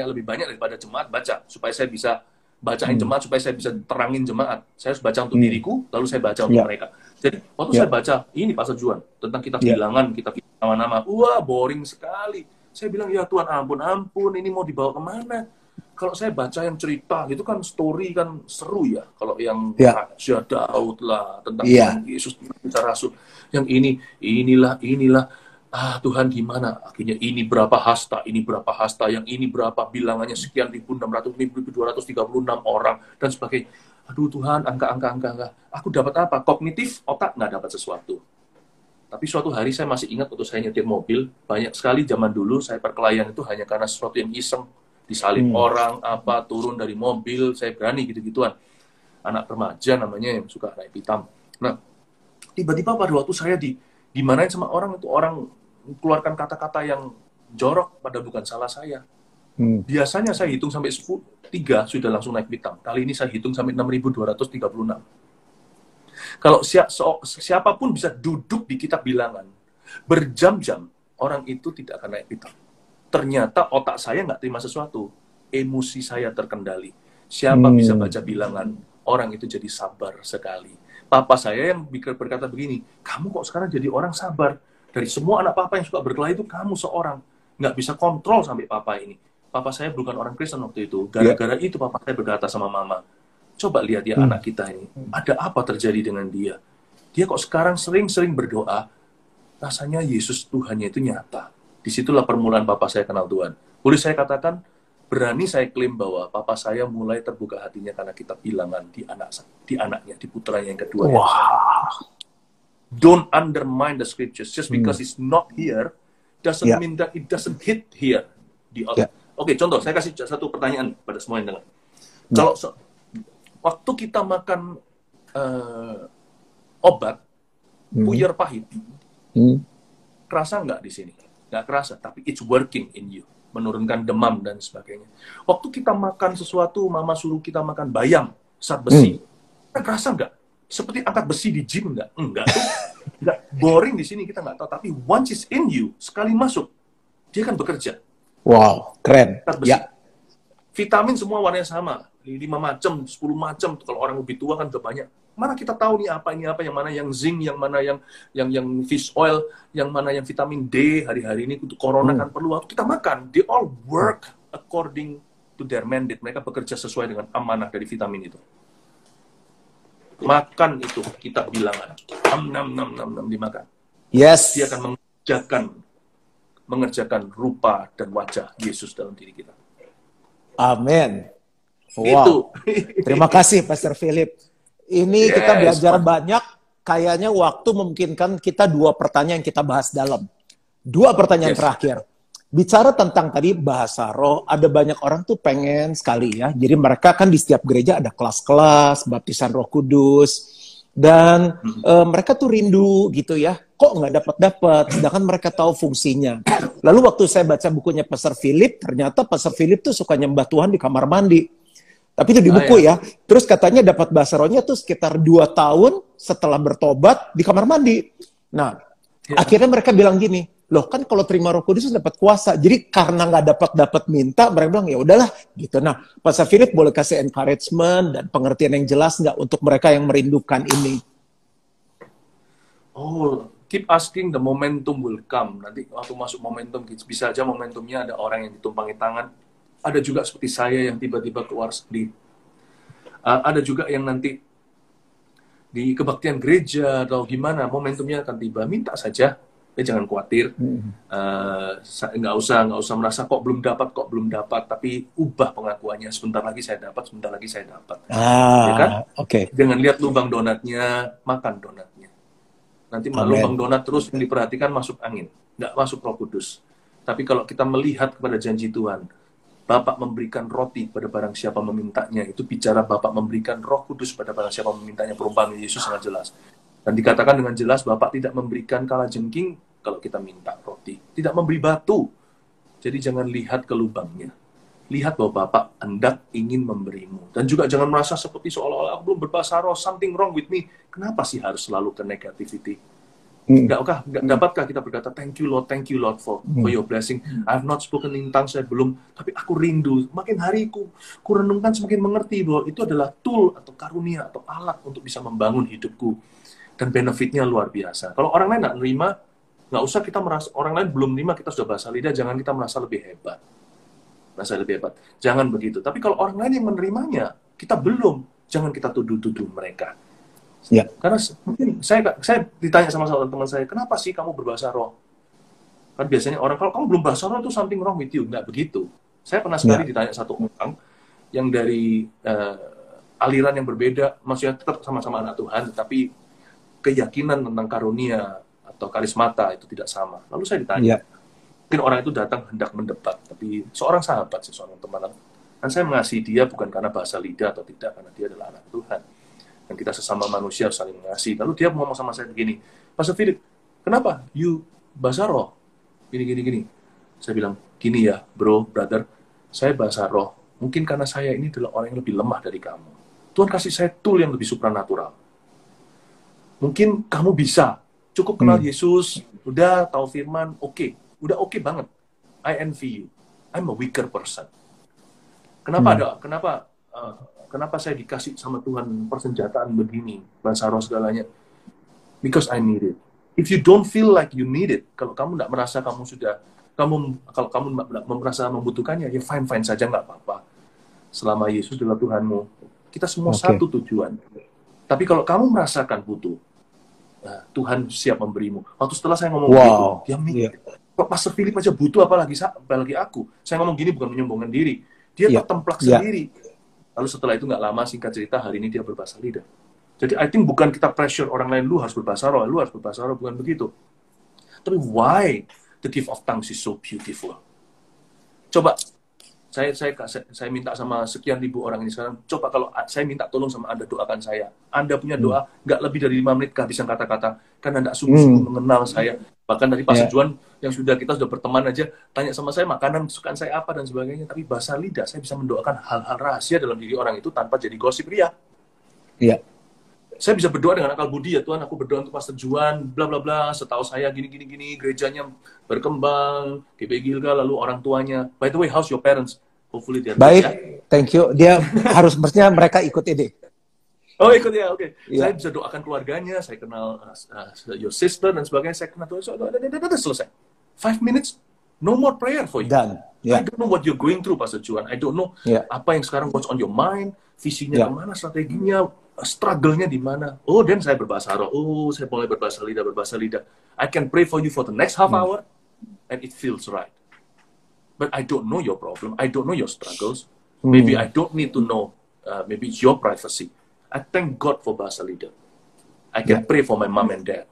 lebih banyak daripada jemaat baca, supaya saya bisa bacain jemaat, supaya saya bisa terangin jemaat. Saya harus baca untuk diriku, lalu saya baca untuk mereka. Jadi, waktu saya baca, ini Pastor Juan, tentang kitab bilangan, kitab nama-nama, wah boring sekali. Saya bilang, ya Tuhan ampun, ini mau dibawa kemana? Kalau saya baca yang cerita, itu kan story kan seru ya. Kalau yang Raja Daud lah, tentang Yesus, tentang Rasul. Yang inilah. Tuhan gimana? Akhirnya ini berapa hasta, yang ini berapa, bilangannya sekian 1.236 orang, dan sebagainya. Aduh Tuhan, angka. Aku dapat apa? Kognitif, otak nggak dapat sesuatu. Tapi suatu hari saya masih ingat waktu saya nyetir mobil, banyak sekali zaman dulu saya perkelahian itu hanya karena sesuatu yang iseng, disalip orang, turun dari mobil, saya berani gitu-gituan. Anak remaja namanya yang suka naik pitam. Nah, tiba-tiba pada waktu saya dimarahin sama orang, itu orang keluarkan kata-kata yang jorok, pada bukan salah saya. Biasanya saya hitung sampai 3 sudah langsung naik pitam. Kali ini saya hitung sampai 6.236. Kalau siapapun bisa duduk di kitab bilangan berjam-jam, orang itu tidak akan naik pitam. Ternyata otak saya nggak terima sesuatu. Emosi saya terkendali. Siapa bisa baca bilangan, orang itu jadi sabar sekali. Papa saya yang berkata begini, kamu kok sekarang jadi orang sabar? Dari semua anak papa yang suka berkelahi itu kamu seorang. Nggak bisa kontrol sampai papa ini. Papa saya bukan orang Kristen waktu itu. Gara-gara itu papa saya berkata sama mama, coba lihat ya anak kita ini. Ada apa terjadi dengan dia? Dia kok sekarang sering-sering berdoa, rasanya Yesus Tuhannya itu nyata. Disitulah permulaan papa saya kenal Tuhan. Boleh saya katakan, berani saya klaim bahwa papa saya mulai terbuka hatinya karena kitab bilangan di anaknya, di putranya yang kedua. Don't undermine the scriptures just because it's not here doesn't mean that it doesn't hit here. Oke, contoh saya kasih satu pertanyaan pada semua yang dengar. Kalau waktu kita makan obat puyer pahit, kerasa nggak di sini? Nggak kerasa, tapi it's working in you. menurunkan demam dan sebagainya. Waktu kita makan sesuatu, mama suruh kita makan bayam, zat besi. Kita kerasa nggak? Seperti angkat besi di gym nggak? Enggak tuh. Nggak boring di sini, kita nggak tahu. Tapi once it's in you, sekali masuk, dia akan bekerja. Wow, keren. Zat besi. Ya. Vitamin semua warnanya sama. 5 macam, 10 macam. Kalau orang lebih tua kan udah banyak. Mana kita tahu nih apa, yang mana yang zinc, yang mana yang fish oil, yang mana yang vitamin D hari-hari ini untuk corona kan perlu waktu kita makan. They all work according to their mandate. Mereka bekerja sesuai dengan amanah dari vitamin itu. Makan itu kita bilangan. Nam dimakan. Yes. Dia akan mengerjakan rupa dan wajah Yesus dalam diri kita. Amin. Wow. Itu. Terima kasih Pastor Philip. Ini kita belajar banyak. Kayaknya waktu memungkinkan kita 2 pertanyaan yang kita bahas dalam. 2 pertanyaan terakhir. Bicara tentang tadi bahasa roh, ada banyak orang tuh pengen sekali ya. Jadi mereka kan di setiap gereja ada kelas-kelas, baptisan Roh Kudus. Dan mereka tuh rindu gitu ya. Kok nggak dapat-dapat, sedangkan mereka tahu fungsinya. Lalu waktu saya baca bukunya Pastor Philip, ternyata Pastor Philip tuh suka nyembah Tuhan di kamar mandi. Tapi itu di buku ya. Terus katanya dapat bahasa rohnya tuh sekitar 2 tahun setelah bertobat di kamar mandi. Nah, akhirnya mereka bilang gini, loh kan kalau terima Roh Kudus dapat kuasa. Jadi karena nggak dapat minta, mereka bilang ya udahlah gitu. Nah, Pastor Philip boleh kasih encouragement dan pengertian yang jelas nggak untuk mereka yang merindukan ini? Oh, keep asking, the momentum will come. Nanti waktu masuk momentum, bisa aja momentumnya ada orang yang ditumpangi tangan. Ada juga seperti saya yang tiba-tiba keluar sendiri. Ada juga yang nanti di kebaktian gereja atau gimana, momentumnya akan tiba. Minta saja, jangan khawatir. Nggak usah merasa kok belum dapat. Tapi ubah pengakuannya. Sebentar lagi saya dapat. Ya kan? Okay. Jangan lihat lubang donatnya, makan donatnya. Nanti lubang donat terus yang diperhatikan masuk angin, nggak masuk Roh Kudus. Tapi kalau kita melihat kepada janji Tuhan, Bapak memberikan roti pada barang siapa memintanya, itu bicara Bapak memberikan Roh Kudus pada barang siapa memintanya, perumpamaan Yesus sangat jelas. Dan dikatakan dengan jelas, Bapak tidak memberikan kalajengking kalau kita minta roti, tidak memberi batu. Jadi jangan lihat ke lubangnya. Lihat bahwa Bapak hendak ingin memberimu. Dan juga jangan merasa seperti seolah-olah aku belum berbahasa roh, something wrong with me. Kenapa sih harus selalu ke negativity? Dapatkah kita berkata, thank you Lord for your blessing. I have not spoken in tongues, saya belum, tapi aku rindu. Makin hari ku renungkan semakin mengerti bahwa itu adalah tool atau karunia atau alat untuk bisa membangun hidupku. Dan benefitnya luar biasa. Kalau orang lain nggak nerima, nggak usah kita merasa, orang lain belum nerima, kita sudah bahasa lidah, jangan kita merasa lebih hebat. Jangan begitu. Tapi kalau orang lain yang menerimanya, kita belum, jangan kita tuduh-tuduh mereka. Ya. Karena mungkin saya ditanya sama teman saya, kenapa sih kamu berbahasa roh? Kan biasanya orang, kalau kamu belum bahasa roh itu something wrong with you. Nggak begitu. Saya pernah sekali ditanya satu orang yang dari aliran yang berbeda, maksudnya tetap sama-sama anak Tuhan, tetapi keyakinan tentang karunia atau karismata itu tidak sama. Lalu saya ditanya, mungkin orang itu datang hendak mendebat, tapi seorang sahabat, seorang teman, dan saya mengasihi dia bukan karena bahasa lidah atau tidak, karena dia adalah anak Tuhan. Dan kita sesama manusia saling mengasihi. Lalu dia ngomong sama saya begini, Pastor Philip, kenapa you bahasa roh? Gini. Saya bilang, gini ya bro, brother, saya bahasa roh. Mungkin karena saya ini adalah orang yang lebih lemah dari kamu. Tuhan kasih saya tool yang lebih supranatural. Mungkin kamu bisa, cukup kenal Yesus, udah tahu firman, oke. Udah oke banget. I envy you. I'm a weaker person. Kenapa saya dikasih sama Tuhan persenjataan begini, bahasa roh segalanya? Because I need it. If you don't feel like you need it, kalau kamu tidak merasa kalau kamu merasa membutuhkannya, ya fine saja, nggak apa-apa. Selama Yesus adalah Tuhanmu, kita semua satu tujuan. Tapi kalau kamu merasakan butuh, Tuhan siap memberimu. Waktu setelah saya ngomong begitu, dia mikir, kok Pastor Philip aja butuh, apalagi aku. Saya ngomong gini bukan menyombongkan diri. Dia tertemplak sendiri. Lalu setelah itu nggak lama, singkat cerita, hari ini dia berbahasa lidah. Jadi I think bukan kita pressure orang lain, lu harus berbahasa roh, bukan begitu. Tapi why the gift of tongues is so beautiful? Coba, saya minta sama sekian ribu orang ini sekarang, coba kalau saya minta tolong sama Anda, doakan saya. Anda punya doa, nggak lebih dari 5 menit kehabisan kata-kata, karena Anda sungguh-sungguh mengenal saya, Bahkan dari Pastor Juan yang kita sudah berteman aja, tanya sama saya makanan kesukaan saya apa dan sebagainya. Tapi bahasa lidah, saya bisa mendoakan hal-hal rahasia dalam diri orang itu tanpa jadi gosip ria. Iya. Saya bisa berdoa dengan akal budi, ya Tuhan, aku berdoa untuk Pastor Juan, bla bla bla, setahu saya gini, gerejanya berkembang, GBI Gilgal, lalu orang tuanya. By the way, how's your parents? Hopefully they are Baik, good, ya. thank you. Dia harus, mestinya mereka ikut ini. Oh ikut ya, oke. Iya. Saya bisa doakan keluarganya, saya kenal your sister dan sebagainya, saya kenal Tuhan, selesai. 5 minutes, no more prayer for you. Done. I don't know what you're going through, Pastor Juan. I don't know apa yang sekarang what's on your mind, visinya kemana, strateginya, struggle-nya di mana. Oh, dan saya berbahasa roh. Oh, saya mulai berbahasa lidah. I can pray for you for the next half hour, and it feels right. But I don't know your problem. I don't know your struggles. Maybe I don't need to know. Maybe it's your privacy. I thank God for bahasa lidah. I can pray for my mom and dad.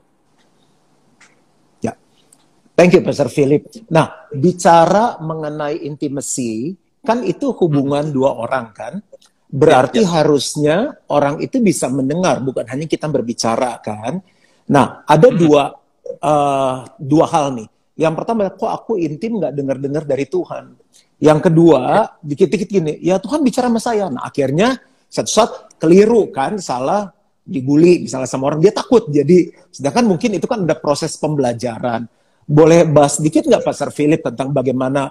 Thank you, Pastor Philip. Nah, bicara mengenai intimacy, kan itu hubungan dua orang kan? Berarti harusnya orang itu bisa mendengar, bukan hanya kita berbicara kan? Nah, ada dua hal nih. Yang pertama, kok aku intim nggak dengar-dengar dari Tuhan? Yang kedua, dikit-dikit gini, ya Tuhan bicara sama saya. Nah, akhirnya satu saat keliru kan, salah, dibully misalnya sama orang, dia takut. Jadi, sedangkan mungkin itu kan ada proses pembelajaran. Boleh bahas dikit nggak Pastor Philip tentang bagaimana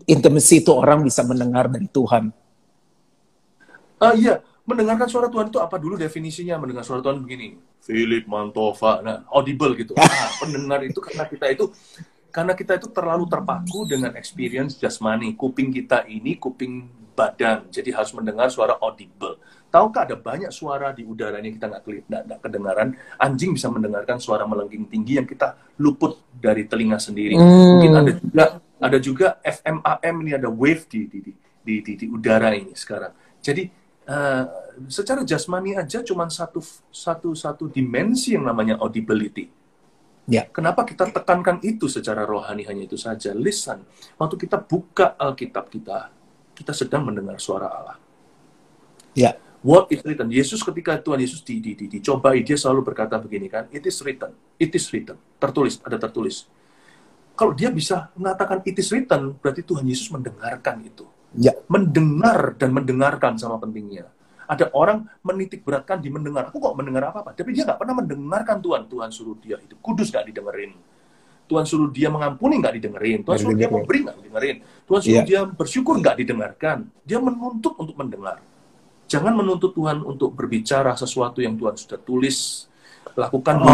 intimacy itu orang bisa mendengar dari Tuhan? Iya, mendengarkan suara Tuhan itu apa dulu definisinya? Mendengar suara Tuhan begini, Philip Mantova, nah audible gitu. Pendengar itu karena kita itu terlalu terpaku dengan experience jasmani. Kuping kita ini kuping badan, jadi harus mendengar suara audible. Tahukah ada banyak suara di udara ini kita nggak kedengaran. Anjing bisa mendengarkan suara melengking tinggi yang kita luput dari telinga sendiri. Mungkin ada juga FM AM, ini ada wave di udara ini sekarang. Jadi secara jasmani aja cuma satu dimensi yang namanya audibility. Kenapa kita tekankan itu secara rohani hanya itu saja? Listen, waktu kita buka Alkitab kita sedang mendengar suara Allah. What is written? Yesus ketika Tuhan Yesus dicobai, dia selalu berkata begini kan, it is written, tertulis, ada tertulis. Kalau dia bisa mengatakan it is written, berarti Tuhan Yesus mendengarkan itu. Mendengar dan mendengarkan sama pentingnya. Ada orang menitik beratkan di mendengar. Aku kok mendengar apa-apa? Tapi dia nggak pernah mendengarkan Tuhan. Tuhan suruh dia hidup kudus, nggak didengerin. Tuhan suruh dia mengampuni, nggak didengerin. Tuhan suruh dia memberi, nggak didengerin. Tuhan suruh dia bersyukur, nggak didengarkan. Dia menuntut untuk mendengar. Jangan menuntut Tuhan untuk berbicara sesuatu yang Tuhan sudah tulis. Lakukan dulu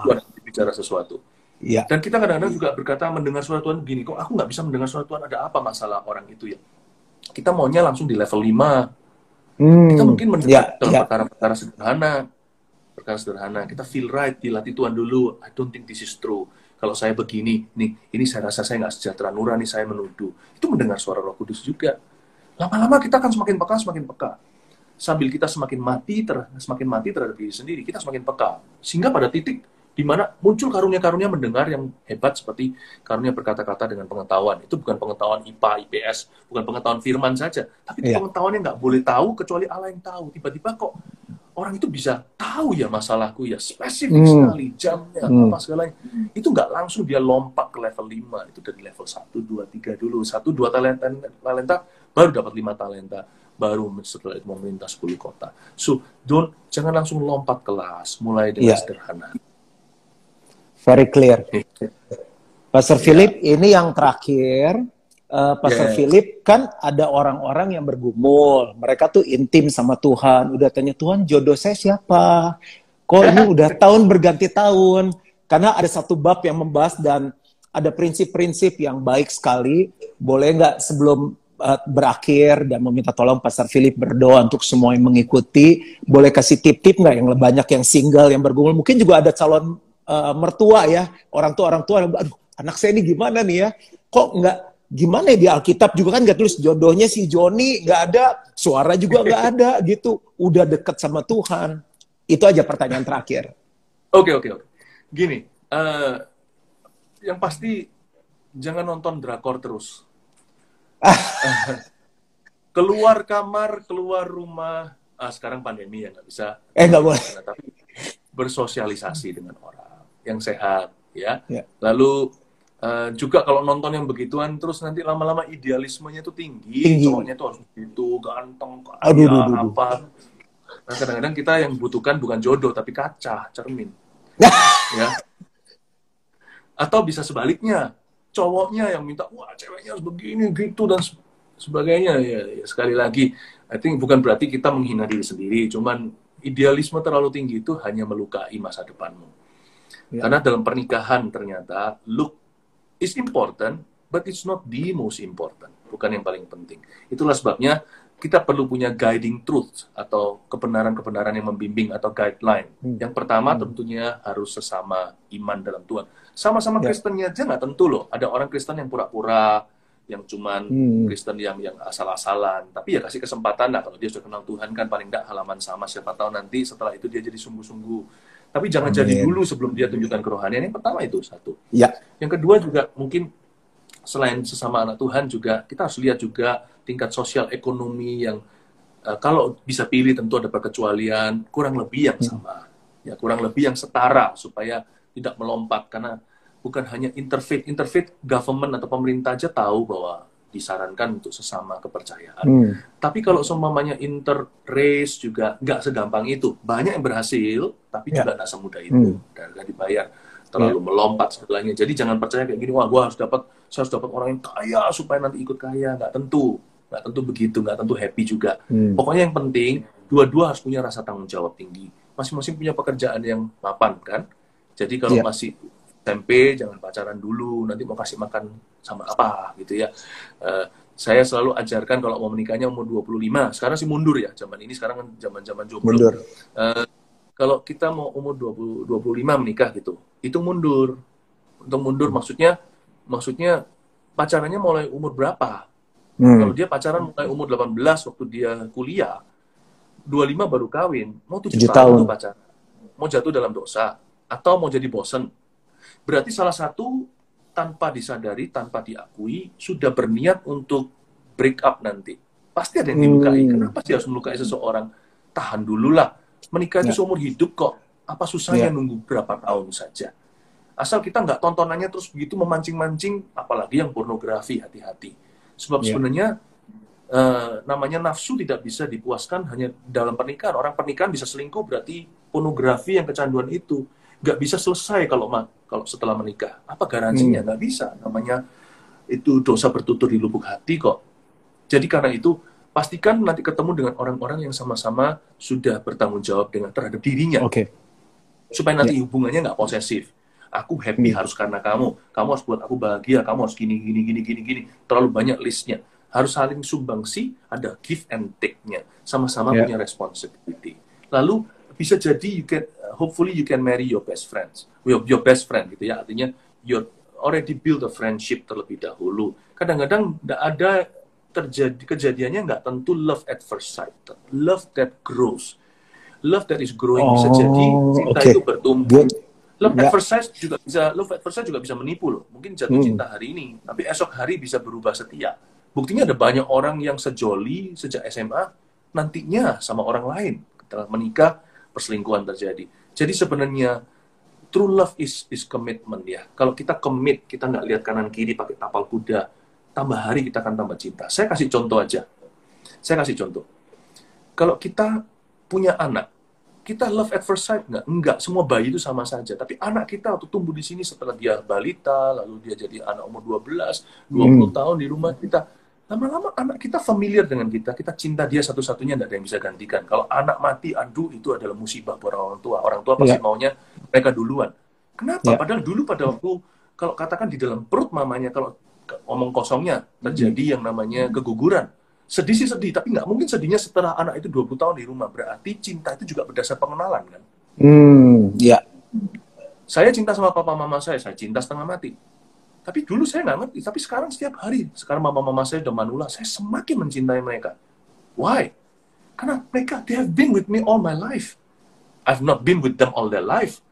Tuhan berbicara sesuatu. Dan kita kadang-kadang juga berkata mendengar suara Tuhan begini, kok aku nggak bisa mendengar suara Tuhan, ada apa masalah orang itu ya? Kita maunya langsung di level 5. Kita mungkin mendengar dalam perkara-perkara sederhana. Kita feel right, dilatih Tuhan dulu. I don't think this is true. Kalau saya begini, ini saya rasa saya nggak sejahtera, nurani saya menuduh. Itu mendengar suara Roh Kudus juga. Lama-lama kita akan semakin peka. Sambil kita semakin mati terhadap diri sendiri, kita semakin peka. Sehingga pada titik di mana muncul karunia-karunia mendengar yang hebat seperti karunia berkata-kata dengan pengetahuan. Itu bukan pengetahuan IPA, IPS, bukan pengetahuan firman saja, tapi itu pengetahuan yang nggak boleh tahu kecuali Allah yang tahu. Tiba-tiba kok orang itu bisa tahu ya masalahku ya, spesifik sekali, jamnya, apa segalanya. Itu nggak langsung dia lompat ke level 5, itu dari level 1, 2, 3 dulu. 1, 2 talenta, baru dapat 5 talenta. Baru setelah itu memerintah 10 kota. So, jangan langsung lompat kelas, mulai dengan sederhana. Very clear. Pastor Philip, ini yang terakhir. Pastor Philip, kan ada orang-orang yang bergumul. Mereka tuh intim sama Tuhan. Udah tanya, Tuhan jodoh saya siapa? Kok ini udah tahun berganti tahun? Karena ada satu bab yang membahas dan ada prinsip-prinsip yang baik sekali. Boleh nggak sebelum berakhir dan meminta tolong Pastor Philip berdoa untuk semua yang mengikuti? Boleh kasih tip-tip nggak yang banyak yang single, yang bergumul? Mungkin juga ada calon mertua ya, orang tua, aduh anak saya ini gimana nih ya, kok nggak, gimana ya di Alkitab juga kan nggak tulis jodohnya si Joni, nggak ada, suara juga nggak ada gitu, udah deket sama Tuhan. Itu aja pertanyaan terakhir. Oke. Gini, yang pasti jangan nonton drakor terus. Keluar kamar, keluar rumah, sekarang pandemi ya nggak bisa. Nggak boleh. Tapi bersosialisasi dengan orang yang sehat, ya. Ya. Lalu juga kalau nonton yang begituan terus nanti lama-lama idealismenya itu tinggi, Tinggi. cowoknya itu harus begitu ganteng, Aduh, kaya, aduh. apa. Nah, kadang-kadang kita yang butuhkan bukan jodoh tapi kaca, cermin, ya. Atau bisa sebaliknya, cowoknya yang minta, wah ceweknya harus begini, gitu, dan sebagainya. Ya, sekali lagi, I think bukan berarti kita menghina diri sendiri, cuman idealisme terlalu tinggi itu hanya melukai masa depanmu. Ya. Karena dalam pernikahan ternyata, look is important, but it's not the most important. Bukan yang paling penting. Itulah sebabnya kita perlu punya guiding truth atau kebenaran-kebenaran yang membimbing atau guideline. Yang pertama tentunya harus sesama iman dalam Tuhan. Sama-sama Kristennya aja nggak tentu loh. Ada orang Kristen yang pura-pura, yang cuman Kristen yang asal-asalan. Tapi ya kasih kesempatan lah, kalau dia sudah kenal Tuhan kan paling nggak halaman sama, siapa tahu nanti setelah itu dia jadi sungguh-sungguh. Tapi jangan jadi dulu sebelum dia tunjukkan kerohanian. Yang pertama itu satu. Ya. Yang kedua juga mungkin selain sesama anak Tuhan juga kita harus lihat juga tingkat sosial ekonomi yang kalau bisa pilih tentu ada perkecualian, kurang lebih yang sama. Ya, kurang lebih yang setara supaya tidak melompat, karena bukan hanya interfaith government atau pemerintah aja tahu bahwa disarankan untuk sesama kepercayaan. Tapi kalau seumpamanya interrace juga nggak segampang itu. Banyak yang berhasil, tapi juga nggak semudah itu. Dan nggak dibayar. Terlalu melompat segalanya. Jadi jangan percaya kayak gini, wah saya harus dapat orang yang kaya supaya nanti ikut kaya. Nggak tentu begitu, nggak tentu happy juga. Pokoknya yang penting, dua-dua harus punya rasa tanggung jawab tinggi. Masing-masing punya pekerjaan yang mapan, kan? Jadi kalau masih SMP, jangan pacaran dulu, nanti mau kasih makan sama apa, gitu ya. Saya selalu ajarkan kalau mau menikahnya umur 25, sekarang sih mundur ya, zaman ini sekarang kan zaman jomblo. Kalau kita mau umur 25 menikah gitu, itu mundur. Untuk mundur maksudnya pacarannya mulai umur berapa? Kalau dia pacaran mulai umur 18 waktu dia kuliah, 25 baru kawin, mau 7 tahun tuh pacaran. Mau jatuh dalam dosa, atau mau jadi bosen. Berarti salah satu tanpa disadari, tanpa diakui, sudah berniat untuk break up nanti. Pasti ada yang dilukai. Kenapa sih harus melukai seseorang? Tahan dulu lah. Menikah itu seumur hidup kok. Apa susahnya nunggu berapa tahun saja? Asal kita nggak tontonannya terus begitu memancing-mancing, apalagi yang pornografi, hati-hati. Sebab sebenarnya namanya nafsu tidak bisa dipuaskan hanya dalam pernikahan. Orang pernikahan bisa selingkuh, berarti pornografi yang kecanduan itu nggak bisa selesai kalau setelah menikah. Apa garansinya? Nggak bisa. Namanya itu dosa bertutur di lubuk hati kok. Jadi karena itu, pastikan nanti ketemu dengan orang-orang yang sama-sama sudah bertanggung jawab terhadap dirinya. Supaya nanti hubungannya nggak posesif. Aku happy harus karena kamu harus buat aku bahagia, kamu harus gini. Terlalu banyak listnya. Harus saling sumbangsi, ada give and take-nya. Sama-sama punya responsibility. Lalu bisa jadi hopefully you can marry your best friend gitu ya, artinya you already build a friendship terlebih dahulu. Kadang-kadang nggak ada kejadiannya nggak tentu love at first sight, love that grows, love that is growing. Bisa jadi cinta itu bertumbuh. Love at first sight juga bisa menipu loh. Mungkin jatuh cinta hari ini, tapi esok hari bisa berubah setia. Buktinya ada banyak orang yang sejoli sejak SMA, nantinya sama orang lain setelah menikah perselingkuhan terjadi. Jadi sebenarnya true love is commitment ya. Kalau kita commit, kita nggak lihat kanan kiri pakai tapal kuda, tambah hari kita akan tambah cinta. Saya kasih contoh aja. Kalau kita punya anak, kita love at first sight nggak? Enggak. Semua bayi itu sama saja. Tapi anak kita waktu tumbuh di sini setelah dia balita, lalu dia jadi anak umur 12, 20 tahun di rumah kita, lama-lama anak kita familiar dengan kita cinta dia satu-satunya, tidak ada yang bisa gantikan. Kalau anak mati, aduh itu adalah musibah buat orang tua pasti maunya mereka duluan. Kenapa? Padahal dulu pada waktu, kalau katakan di dalam perut mamanya, kalau omong kosongnya terjadi yang namanya keguguran, sedih sih sedih, tapi nggak mungkin sedihnya setelah anak itu 20 tahun di rumah. Berarti cinta itu juga berdasar pengenalan kan. Saya cinta sama papa mama saya cinta setengah mati. Tapi dulu saya nggak ngerti, tapi sekarang setiap hari, sekarang mama-mama saya udah manula, saya semakin mencintai mereka. Why? Karena mereka, they have been with me all my life. I've not been with them all their life.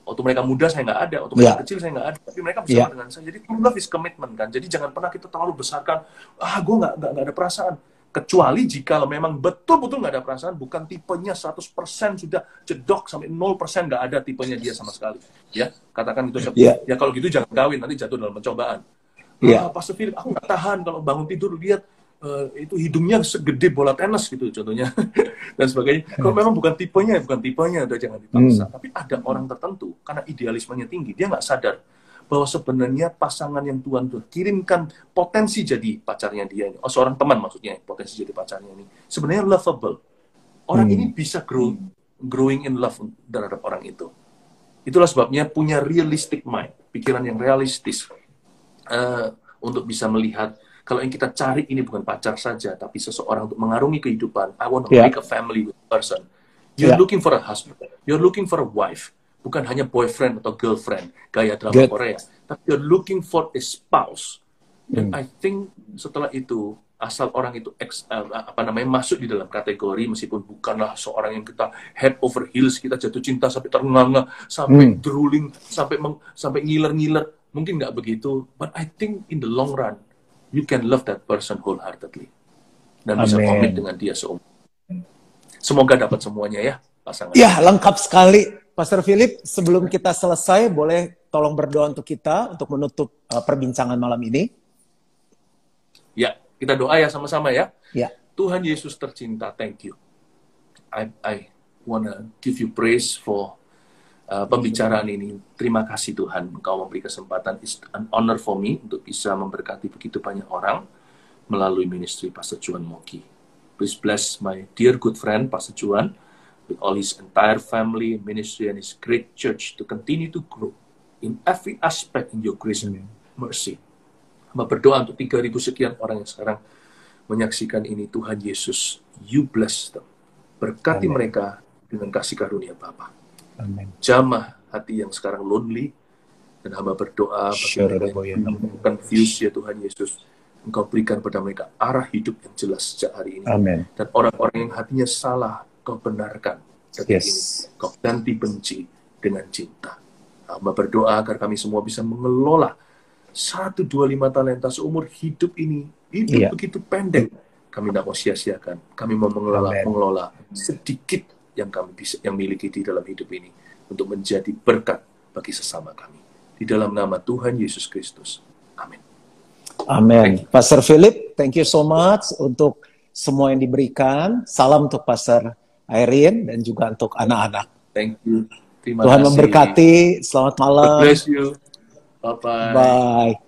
Waktu mereka muda saya nggak ada, waktu mereka kecil saya nggak ada, tapi mereka bersama dengan saya. Jadi true love is commitment kan. Jadi jangan pernah kita terlalu besarkan, gue nggak ada perasaan. Kecuali jika memang betul-betul nggak ada perasaan, bukan tipenya 100% sudah jedok sampai 0% nggak ada tipenya dia sama sekali. Ya, katakan itu. Ya kalau gitu jangan kawin, nanti jatuh dalam pencobaan. Pastor Philip, aku nggak tahan kalau bangun tidur lihat itu hidungnya segede bola tenis gitu contohnya dan sebagainya. Kalau memang bukan tipenya udah jangan dipaksa. Tapi ada orang tertentu karena idealismenya tinggi, dia nggak sadar bahwa sebenarnya pasangan yang Tuhan kirimkan potensi jadi pacarnya dia ini, seorang teman maksudnya, potensi jadi pacarnya ini sebenarnya lovable. Orang ini bisa growing in love terhadap orang itu. Itulah sebabnya punya realistic mind, pikiran yang realistis, untuk bisa melihat kalau yang kita cari ini bukan pacar saja, tapi seseorang untuk mengarungi kehidupan. I want to make a family with a person. You're looking for a husband, you're looking for a wife. Bukan hanya boyfriend atau girlfriend, gaya drama Korea. Tapi you're looking for a spouse. Dan I think setelah itu, asal orang itu masuk di dalam kategori, meskipun bukanlah seorang yang kita head over heels, kita jatuh cinta sampai ternganga, sampai drooling, sampai ngiler-ngiler. Mungkin nggak begitu. But I think in the long run, you can love that person wholeheartedly. Dan bisa komit dengan dia seumur. Semoga dapat semuanya ya, pasangan. Ya, lengkap sekali. Pastor Philip, sebelum kita selesai, boleh tolong berdoa untuk kita, untuk menutup perbincangan malam ini? Ya, kita doa ya sama-sama ya. Ya. Tuhan Yesus tercinta, thank you. I wanna give you praise for pembicaraan ini. Terima kasih Tuhan, Engkau memberi kesempatan. It's an honor for me untuk bisa memberkati begitu banyak orang melalui ministry Pastor Juan Moki. Please bless my dear good friend, Pastor Juan, with all his entire family, ministry, and his great church to continue to grow in every aspect in your grace and mercy. Hamba berdoa untuk 3.000 sekian orang yang sekarang menyaksikan ini. Tuhan Yesus, you bless them. Berkati mereka dengan kasih karunia Bapa. Jamah hati yang sekarang lonely, dan hamba berdoa bagi mereka yang confused ya Tuhan Yesus. Engkau berikan pada mereka arah hidup yang jelas sejak hari ini. Dan orang-orang yang hatinya salah, Kau benarkan detik ini. Kau ganti benci dengan cinta. Hamba berdoa agar kami semua bisa mengelola 1, 2, 5 talenta seumur hidup ini. Hidup begitu pendek. Kami tidak mau sia-siakan. Kami mau mengelola sedikit yang kami bisa, yang miliki di dalam hidup ini, untuk menjadi berkat bagi sesama kami. Di dalam nama Tuhan Yesus Kristus. Amin. Amin. Pastor Philip, thank you so much untuk semua yang diberikan. Salam untuk Pastor Irene dan juga untuk anak-anak. Thank you. Terima Tuhan kasih. memberkati. Selamat malam. God bless you. Bye-bye. Bye.